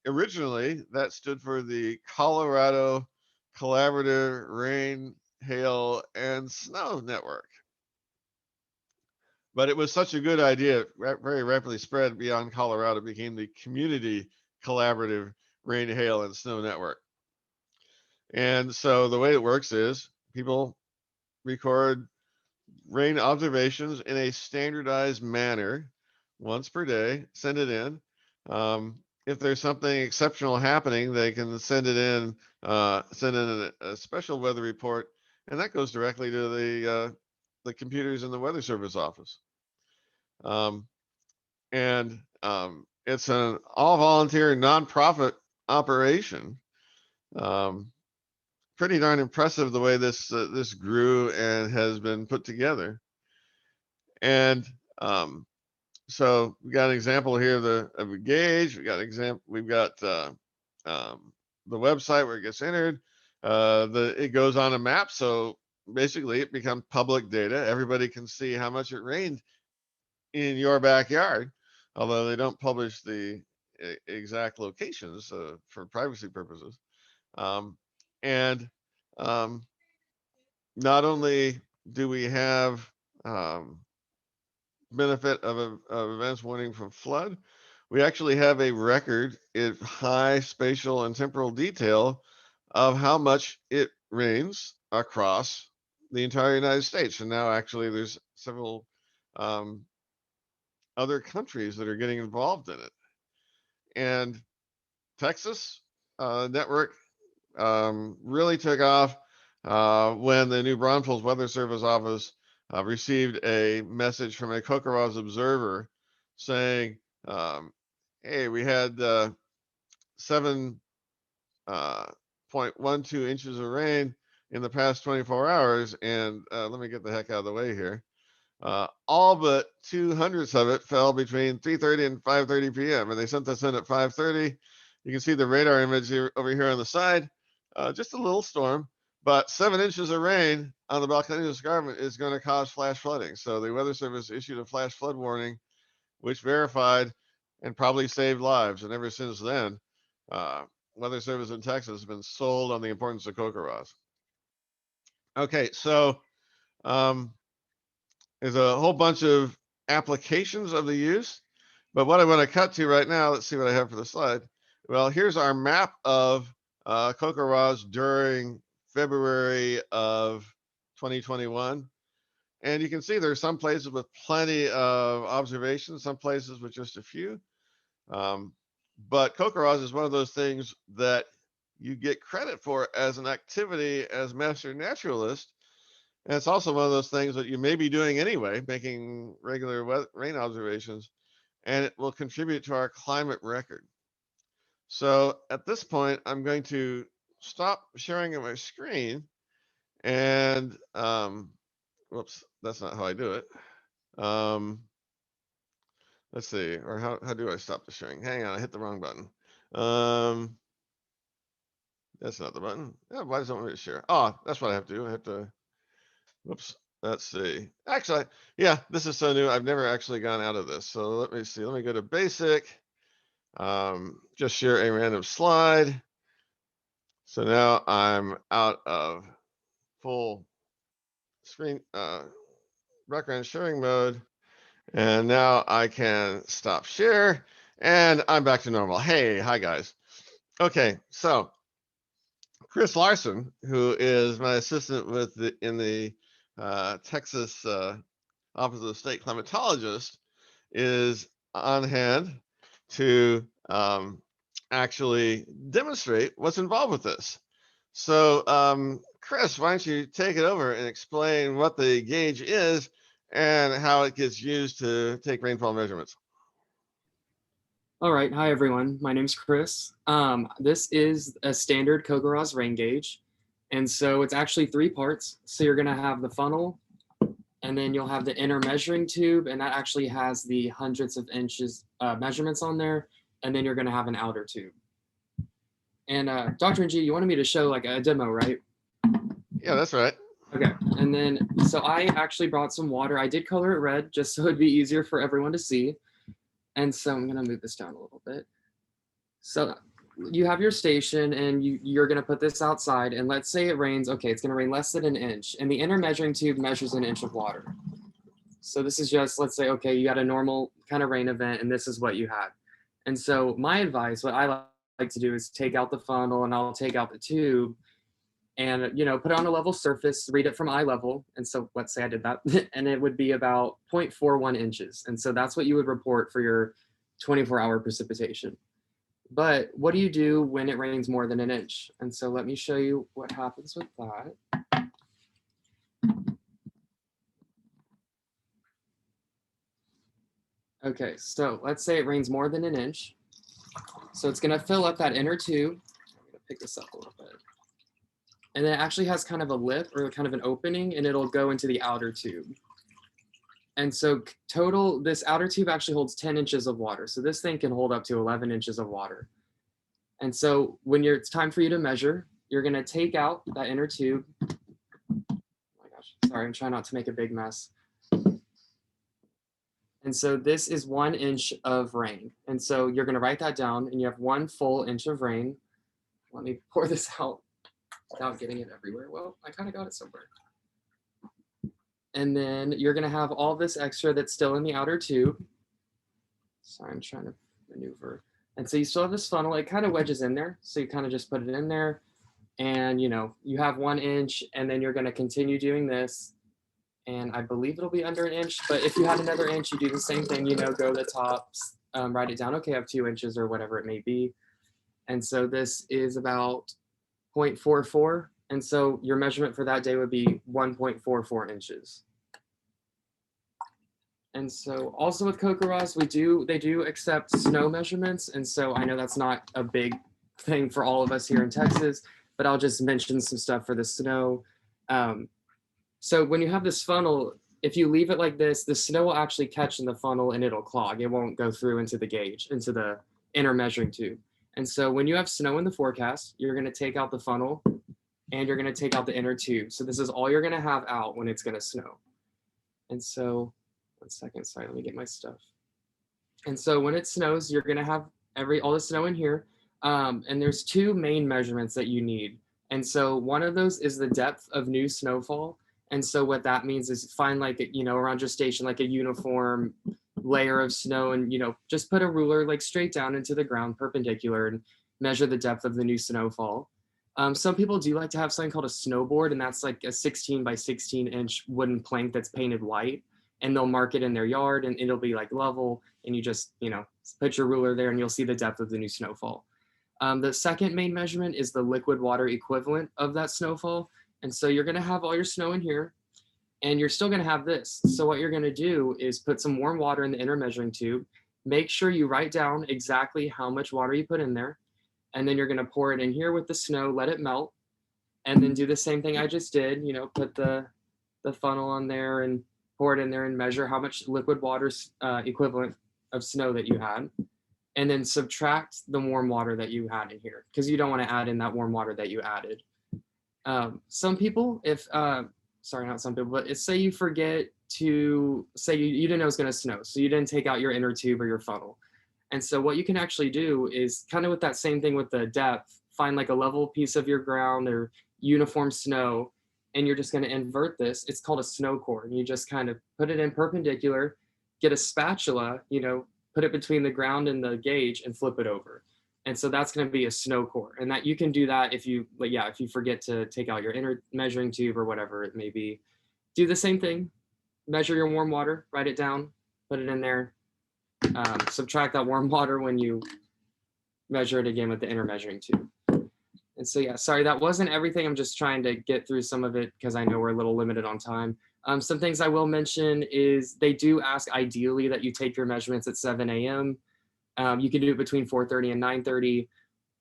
Originally, that stood for the Colorado Collaborative Rain, Hail, and Snow Network. But it was such a good idea, it very rapidly spread beyond Colorado, became the Community Collaborative Rain, Hail, and Snow Network. And so the way it works is people record rain observations in a standardized manner once per day, send it in. If there's something exceptional happening, they can send it in, send in a special weather report, and that goes directly to the computers in the Weather Service office. It's an all-volunteer nonprofit operation. Pretty darn impressive the way this grew and has been put together. And so we got an example here of a gauge. We got We've got the website where it gets entered. It goes on a map, so basically it becomes public data. Everybody can see how much it rained in your backyard, although they don't publish the exact locations for privacy purposes. Not only do we have benefit of events warning from flood, we actually have a record in high spatial and temporal detail of how much it rains across the entire United States. And now actually there's several other countries that are getting involved in it. And Texas network really took off when the New Braunfels Weather Service office received a message from a COCO-ROS observer saying, hey, we had 7.12 inches of rain in the past 24 hours. And let me get the heck out of the way here. All but 2/100 of it fell between 3:30 and 5:30 p.m. And they sent this in at 5:30. You can see the radar image here, over here on the side. Just a little storm, but 7 inches of rain on the Volcanic Escarpment is going to cause flash flooding. So the Weather Service issued a flash flood warning, which verified and probably saved lives. And ever since then, Weather Service in Texas has been sold on the importance of COCO-ROS. Okay, so there's a whole bunch of applications of the use, but what I want to cut to right now, let's see what I have for the slide. Well, here's our map of COCO-ROS during February of 2021. And you can see there's some places with plenty of observations, some places with just a few. But COCO-ROS is one of those things that you get credit for as an activity as master naturalist. And it's also one of those things that you may be doing anyway, making regular rain observations, and it will contribute to our climate record. So at this point, I'm going to stop sharing my screen and, whoops, that's not how I do it. Let's see, or how do I stop the sharing? Hang on, I hit the wrong button. That's not the button. Yeah, why does it want me to share? Oh, that's what I have to do. I have to, whoops, let's see. Actually, yeah, this is so new. I've never actually gone out of this. So let me see, let me go to basic. Just share a random slide. So now I'm out of full screen background sharing mode, and now I can stop share, and I'm back to normal. Hey, hi guys. Okay, so Chris Larson, who is my assistant in the Texas Office of the State Climatologist, is on hand to actually demonstrate what's involved with this. So Chris, why don't you take it over and explain what the gauge is and how it gets used to take rainfall measurements? All right, hi everyone. My name's Chris. This is a standard Kogaraz rain gauge. And so it's actually 3 parts. So you're gonna have the funnel, and then you'll have the inner measuring tube, and that actually has the hundreds of inches measurements on there. And then you're gonna have an outer tube. And Dr. Ng, you wanted me to show like a demo, right? Yeah, that's right. Okay, and then, so I actually brought some water. I did color it red just so it'd be easier for everyone to see. And so I'm gonna move this down a little bit. So you have your station and you're gonna put this outside, and let's say it rains. Okay, it's gonna rain less than an inch, and the inner measuring tube measures an inch of water. So this is just, let's say, okay, you got a normal kind of rain event and this is what you had. And so my advice, what I like to do is take out the funnel and I'll take out the tube and, you know, put it on a level surface, read it from eye level. And so let's say I did that and it would be about 0.41 inches. And so that's what you would report for your 24-hour precipitation. But what do you do when it rains more than an inch? And so let me show you what happens with that. Okay, so let's say it rains more than an inch. So it's gonna fill up that inner tube. I'm gonna pick this up a little bit. And then it actually has kind of a lip or kind of an opening, and it'll go into the outer tube. And so total, this outer tube actually holds 10 inches of water. So this thing can hold up to 11 inches of water. And so when it's time for you to measure, you're gonna take out that inner tube. Oh my gosh, sorry, I'm trying not to make a big mess. And so this is 1 inch of rain. And so you're gonna write that down, and you have 1 full inch of rain. Let me pour this out without getting it everywhere. Well, I kind of got it somewhere. And then you're gonna have all this extra that's still in the outer tube. Sorry, I'm trying to maneuver. And so you still have this funnel, it kind of wedges in there. So you kind of just put it in there, and you know, you have 1 inch, and then you're gonna continue doing this. And I believe it'll be under an inch, but if you had another inch, you do the same thing, you know, go to the tops, write it down, okay, I have 2 inches or whatever it may be. And so this is about 0.44. And so your measurement for that day would be 1.44 inches. And so also with Kogaraz, they do accept snow measurements. And so I know that's not a big thing for all of us here in Texas, but I'll just mention some stuff for the snow. So when you have this funnel, if you leave it like this, the snow will actually catch in the funnel and it'll clog. It won't go through into the gauge, into the inner measuring tube. And so when you have snow in the forecast, you're gonna take out the funnel and you're gonna take out the inner tube. So this is all you're gonna have out when it's gonna snow. And so, 1 second, sorry, let me get my stuff. And so when it snows, you're gonna have all the snow in here. And there's 2 main measurements that you need. And so one of those is the depth of new snowfall. And so what that means is find like, you know, around your station, like a uniform layer of snow, and, you know, just put a ruler like straight down into the ground perpendicular and measure the depth of the new snowfall. Some people do like to have something called a snowboard, and that's like a 16 by 16 inch wooden plank that's painted white, and they'll mark it in their yard and it'll be like level, and you just, you know, put your ruler there and you'll see the depth of the new snowfall. The second main measurement is the liquid water equivalent of that snowfall. And so you're gonna have all your snow in here, and you're still gonna have this. So what you're gonna do is put some warm water in the inner measuring tube. Make sure you write down exactly how much water you put in there. And then you're gonna pour it in here with the snow, let it melt, and then do the same thing I just did, you know, put the funnel on there and pour it in there and measure how much liquid water equivalent of snow that you had. And then subtract the warm water that you had in here, because you don't wanna add in that warm water that you added. Some people, sorry, not some people, but say you forget to, say you didn't know it was gonna snow, so you didn't take out your inner tube or your funnel. And so what you can actually do is kind of with that same thing with the depth, find like a level piece of your ground or uniform snow, and you're just gonna invert this. It's called a snow core. And you just kind of put it in perpendicular, get a spatula, you know, put it between the ground and the gauge and flip it over. And so that's going to be a snow core, and that you can do that if you, like, yeah, if you forget to take out your inner measuring tube or whatever it may be. Do the same thing, measure your warm water, write it down, put it in there, subtract that warm water when you measure it again with the inner measuring tube. And so, yeah, sorry, that wasn't everything. I'm just trying to get through some of it because I know we're a little limited on time. Some things I will mention is they do ask ideally that you take your measurements at 7 a.m. You can do it between 4:30 and 9:30.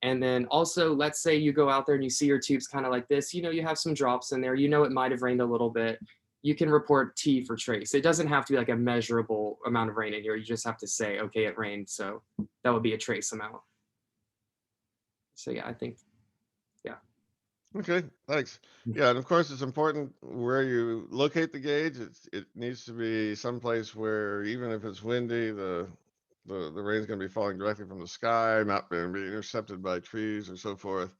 And then also, let's say you go out there and you see your tubes kind of like this, you have some drops in there, it might have rained a little bit. You can report T for trace. It doesn't have to be like a measurable amount of rain in here. You just have to say, okay, it rained. So that would be a trace amount. So yeah, I think, yeah. Okay, thanks. Yeah, and of course it's important where you locate the gauge. It needs to be someplace where even if it's windy, the rain's going to be falling directly from the sky, not being intercepted by trees or so forth.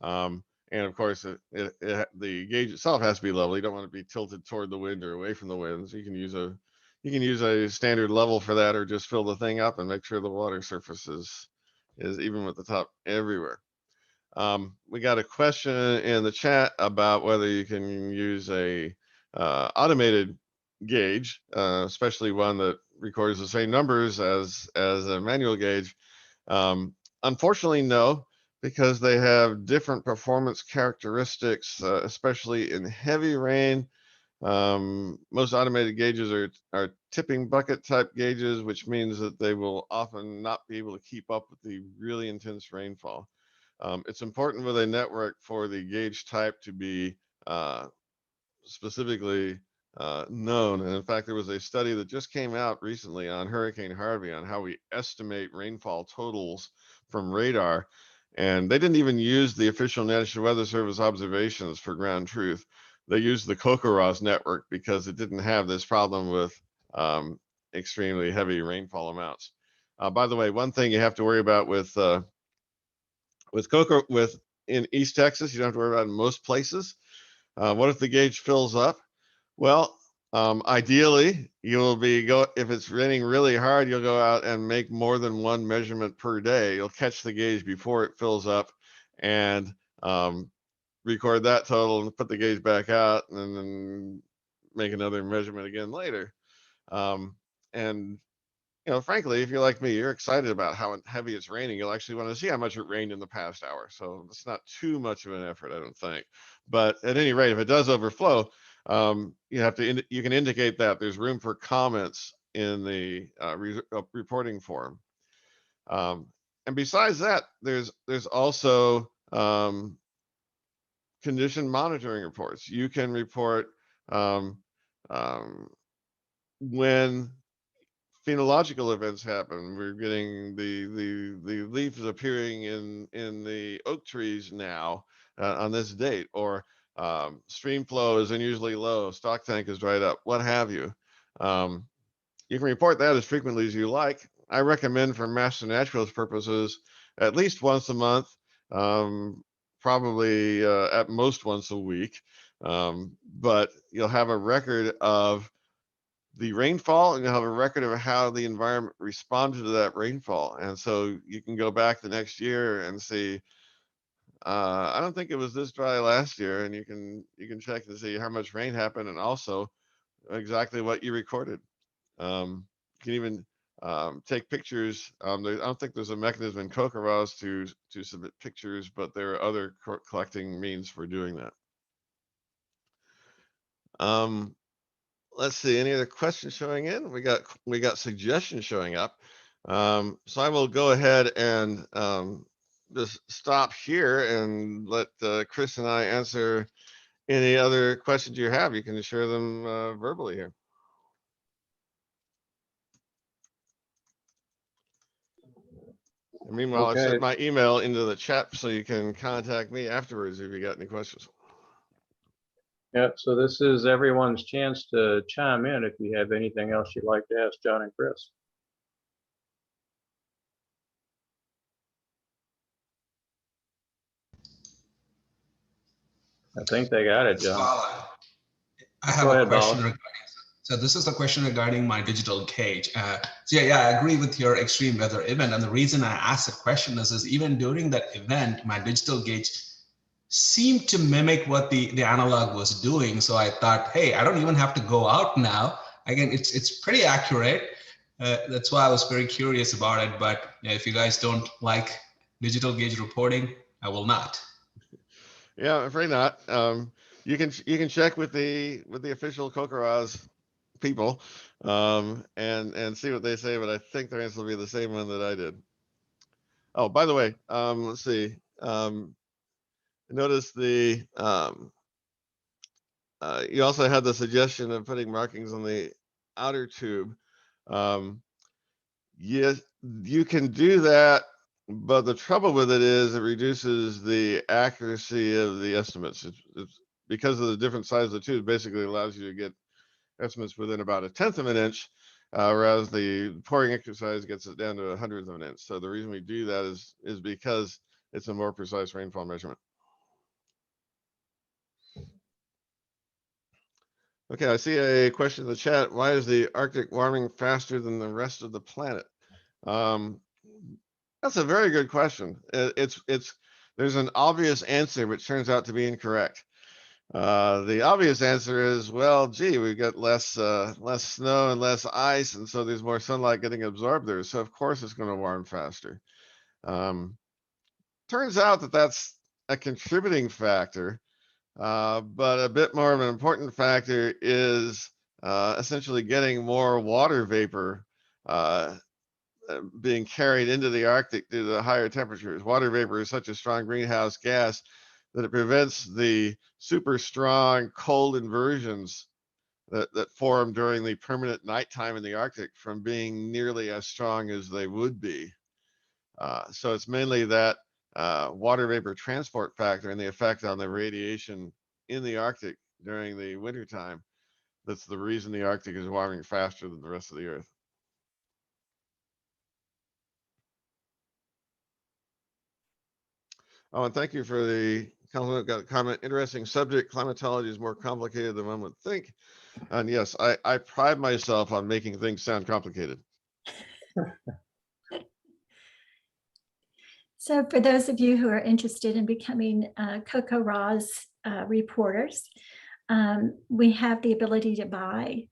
And of course, the gauge itself has to be level. You don't want to be tilted toward the wind or away from the winds. You can use a standard level for that, or just fill the thing up and make sure the water surface is even with the top everywhere. We got a question in the chat about whether you can use a automated gauge, especially one that records the same numbers as a manual gauge. Unfortunately, no, because they have different performance characteristics, especially in heavy rain. Most automated gauges are tipping bucket type gauges, which means that they will often not be able to keep up with the really intense rainfall. It's important with a network for the gauge type to be specifically known. And in fact, there was a study that just came out recently on Hurricane Harvey on how we estimate rainfall totals from radar. And they didn't even use the official National Weather Service observations for ground truth. They used the CocoRoss network because it didn't have this problem with extremely heavy rainfall amounts. By the way, one thing you have to worry about with in East Texas, you don't have to worry about in most places. What if the gauge fills up? Well, ideally, if it's raining really hard, you'll go out and make more than one measurement per day. You'll catch the gauge before it fills up and record that total and put the gauge back out and then make another measurement again later. And frankly, if you're like me, you're excited about how heavy it's raining. You'll actually want to see how much it rained in the past hour. So it's not too much of an effort, I don't think. But at any rate, if it does overflow, you can indicate that there's room for comments in the reporting form. And besides that, there's also condition monitoring reports. You can report when phenological events happen. We're getting the leaves appearing in the oak trees now on this date, or stream flow is unusually low, stock tank is dried up, what have you. You can report that as frequently as you like. I recommend for master naturalist purposes at least once a month, probably at most once a week, but you'll have a record of the rainfall and you'll have a record of how the environment responded to that rainfall. And so you can go back the next year and see, I don't think it was this dry last year, and you can check to see how much rain happened and also exactly what you recorded. You can even take pictures. I don't think there's a mechanism in CocoRoss to submit pictures, but there are other collecting means for doing that. Let's see, any other questions showing in? We got suggestions showing up. So I will go ahead and just stop here and let Chris and I answer any other questions you have. You can share them verbally here. And meanwhile, Okay. I sent my email into the chat so you can contact me afterwards if you got any questions. Yep, so this is everyone's chance to chime in if you have anything else you'd like to ask John and Chris. I think they got it, John. I have a question regarding, so this is a question regarding my digital gauge. So yeah, I agree with your extreme weather event. And the reason I asked the question is even during that event, my digital gauge seemed to mimic what the analog was doing. So I thought, hey, I don't even have to go out now. Again, it's pretty accurate. That's why I was very curious about it. But if you guys don't like digital gauge reporting, I will not. Yeah, I'm afraid not. You can check with the official Kokoraz people and see what they say, but I think their answer will be the same one that I did. Oh, by the way, let's see. Notice the you also had the suggestion of putting markings on the outer tube. Yes, you can do that, but the trouble with it is it reduces the accuracy of the estimates. It's because of the different size of the tube, basically allows you to get estimates within about 1/10 of an inch, whereas the pouring exercise gets it down to 1/100 of an inch. So the reason we do that is because it's a more precise rainfall measurement. Okay, I see a question in the chat. Why is the Arctic warming faster than the rest of the planet? That's a very good question. There's an obvious answer, which turns out to be incorrect. The obvious answer is, well, gee, we've got less snow and less ice, and so there's more sunlight getting absorbed there. So of course it's going to warm faster. Turns out that that's a contributing factor. But a bit more of an important factor is essentially getting more water vapor being carried into the Arctic due to the higher temperatures. Water vapor is such a strong greenhouse gas that it prevents the super strong cold inversions that form during the permanent nighttime in the Arctic from being nearly as strong as they would be. So it's mainly that water vapor transport factor and the effect on the radiation in the Arctic during the wintertime that's the reason the Arctic is warming faster than the rest of the Earth. Oh, and thank you for the compliment. Got a comment. Interesting subject. Climatology is more complicated than one would think. And yes, I pride myself on making things sound complicated. So for those of you who are interested in becoming Kokoraz reporters, we have the ability to buy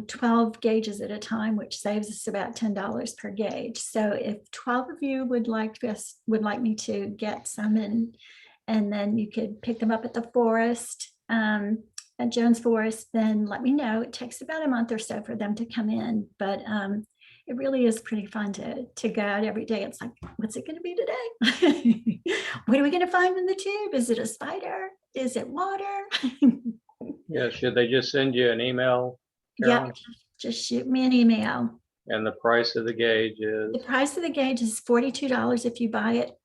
12 gauges at a time, which saves us about $10 per gauge. So if 12 of you would like me to get some in, and then you could pick them up at the forest, at Jones Forest, then let me know. It takes about a month or so for them to come in, but it really is pretty fun to go out every day. It's like, what's it going to be today? What are we going to find in the tube? Is it a spider? Is it water? Yeah, should they just send you an email, Carolyn? Yep, just shoot me an email. And the price of the gauge is? The price of the gauge is $42 if you buy it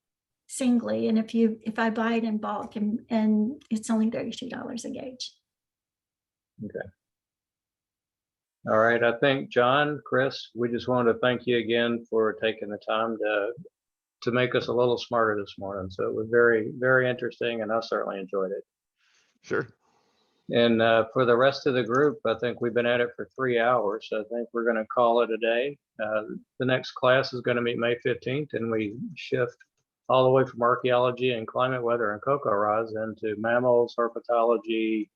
singly, and if I buy it in bulk, and it's only $32 a gauge. Okay. All right, I think John, Chris, we just wanted to thank you again for taking the time to make us a little smarter this morning. So it was very, very interesting, and I certainly enjoyed it. Sure. And for the rest of the group, I think we've been at it for 3 hours. So I think we're going to call it a day. The next class is going to meet May 15th, and we shift all the way from archaeology and climate, weather, and Kokoraz into mammals, herpetology,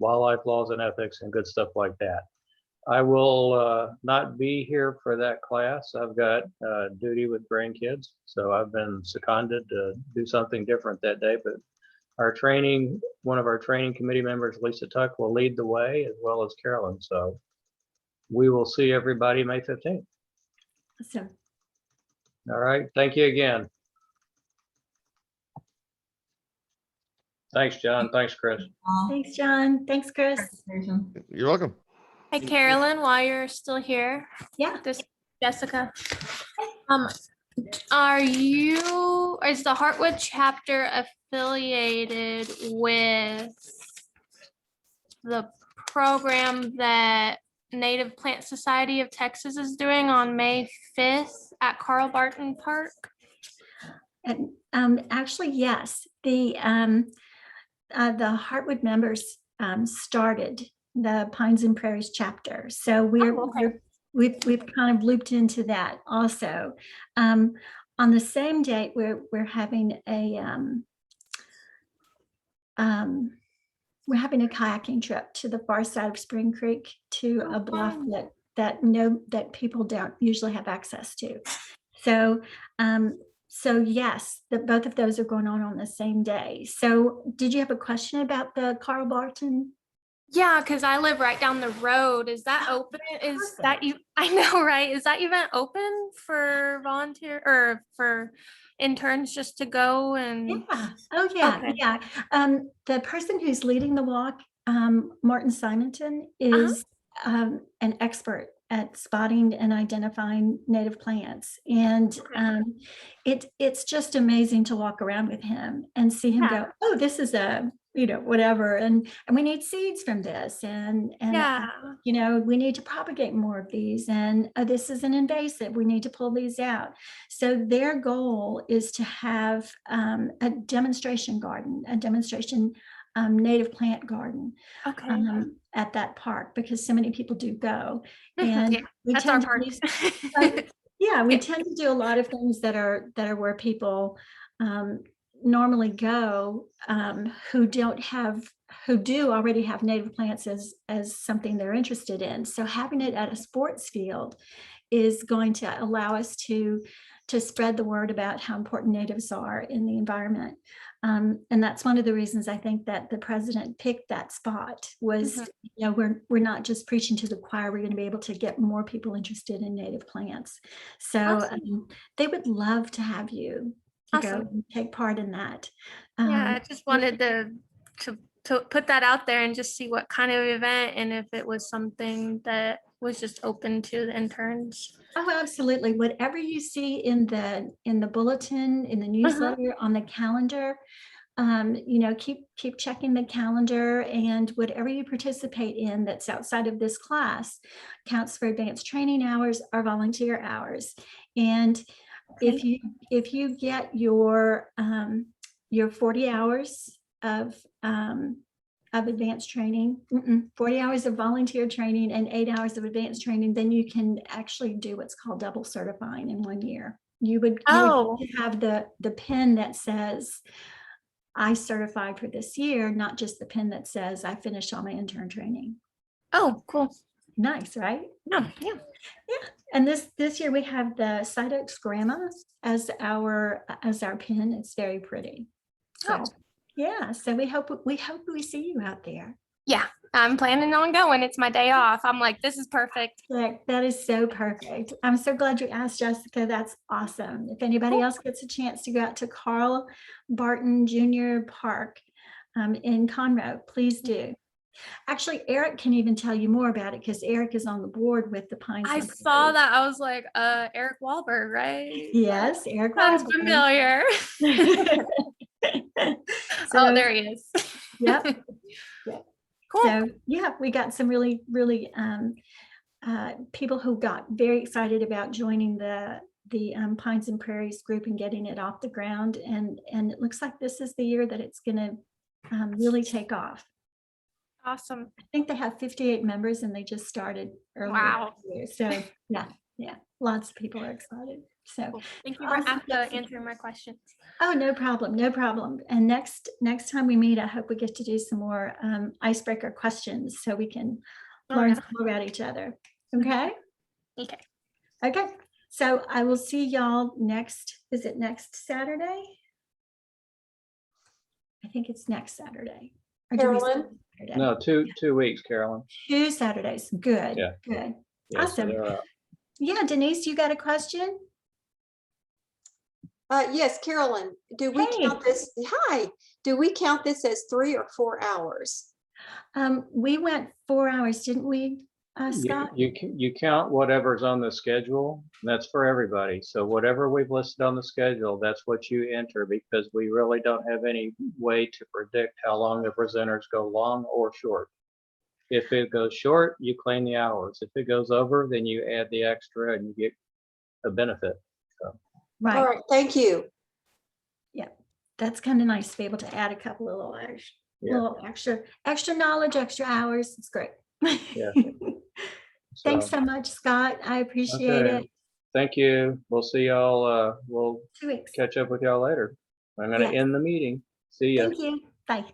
wildlife laws and ethics, and good stuff like that. I will not be here for that class. I've got duty with grandkids, so I've been seconded to do something different that day. But one of our training committee members, Lisa Tuck, will lead the way, as well as Carolyn. So we will see everybody May 15th. So, all right, thank you again. Thanks, John. Thanks, Chris. Thanks, John. Thanks, Chris. You're welcome. Hi, Carolyn, while you're still here. Yeah. This is Jessica. Is the Heartwood chapter affiliated with the program that Native Plant Society of Texas is doing on May 5th at Carl Barton Park? And actually, yes, the Heartwood members started the Pines and Prairies chapter. So we've kind of looped into that also. On the same date, we're having a kayaking trip to the far side of Spring Creek to a bluff that people don't usually have access to. So So yes, both of those are going on the same day. So did you have a question about the Carl Barton? Yeah, because I live right down the road. Is that open? Is that you? I know, right? Is that event open for volunteer or for interns just to go and? Yeah. Oh yeah. Okay. Yeah. The person who's leading the walk, Martin Simonton, Uh-huh. is an expert at spotting and identifying native plants, and it's just amazing to walk around with him and see him go, oh, this is a whatever, and we need seeds from this, and Yeah. we need to propagate more of these, and this is an invasive, we need to pull these out. So their goal is to have a demonstration garden, a demonstration native plant garden at that park, because so many people do go. And Yeah, that's our park. Yeah, we tend to do a lot of things that are where people normally go, who do already have native plants as something they're interested in. So having it at a sports field is going to allow us to spread the word about how important natives are in the environment. And that's one of the reasons I think that the president picked that spot was, we're not just preaching to the choir, we're going to be able to get more people interested in native plants. So they would love to have you go and take part in that. Yeah, I just wanted to put that out there and just see what kind of event, and if it was something that was just open to the interns. Oh, absolutely. Whatever you see in the bulletin, in the newsletter, on the calendar, keep checking the calendar, and whatever you participate in that's outside of this class counts for advanced training hours or volunteer hours. And if you get your 40 hours of advanced training, 40 hours of volunteer training and 8 hours of advanced training, then you can actually do what's called double certifying in 1 year. You would have the pin that says I certified for this year, not just the pin that says I finished all my intern training. Oh, cool. Nice, right? Yeah. And this year we have the Cytox Grandma as our pin. It's very pretty. So yeah, so we hope we see you out there. Yeah, I'm planning on going. It's my day off. I'm like, this is perfect. That is so perfect. I'm so glad you asked, Jessica. That's awesome. If anybody else gets a chance to go out to Carl Barton Jr. Park in Conroe, please do. Actually, Eric can even tell you more about it, because Eric is on the board with the Pines. I saw that. I was like, Eric Wahlberg, right? Yes, Eric Sounds Wahlberg. familiar. So, there he is. Yep. Cool. So yeah, we got some really people who got very excited about joining the Pines and Prairies group and getting it off the ground, and it looks like this is the year that it's going to really take off. Awesome. I think they have 58 members, and they just started earlier. Wow. This year. So yeah, lots of people are excited. So cool. Thank you for answering my questions. Oh, no problem. And next time we meet, I hope we get to do some more icebreaker questions so we can learn more about each other. Okay. So I will see y'all next. Is it next Saturday? I think it's next Saturday. Carolyn? No, 2 weeks, Carolyn. 2 Saturdays. Good. Yeah. Good. Yeah, Awesome. So yeah, Denise, you got a question? Yes, Carolyn, do we count this? Hi, do we count this as 3 or 4 hours? We went 4 hours, didn't we, Scott? you count whatever's on the schedule. That's for everybody. So whatever we've listed on the schedule, that's what you enter, because we really don't have any way to predict how long the presenters go, long or short. If it goes short, you claim the hours. If it goes over, then you add the extra and you get a benefit. So. Right. All right. Thank you. Yeah, that's kind of nice to be able to add a couple of little extra knowledge, extra hours. It's great. Yeah. Thanks so much, Scott. I appreciate it. Thank you. We'll see y'all. We'll 2 weeks. Catch up with y'all later. I'm going to end the meeting. See ya. Thank you. Bye.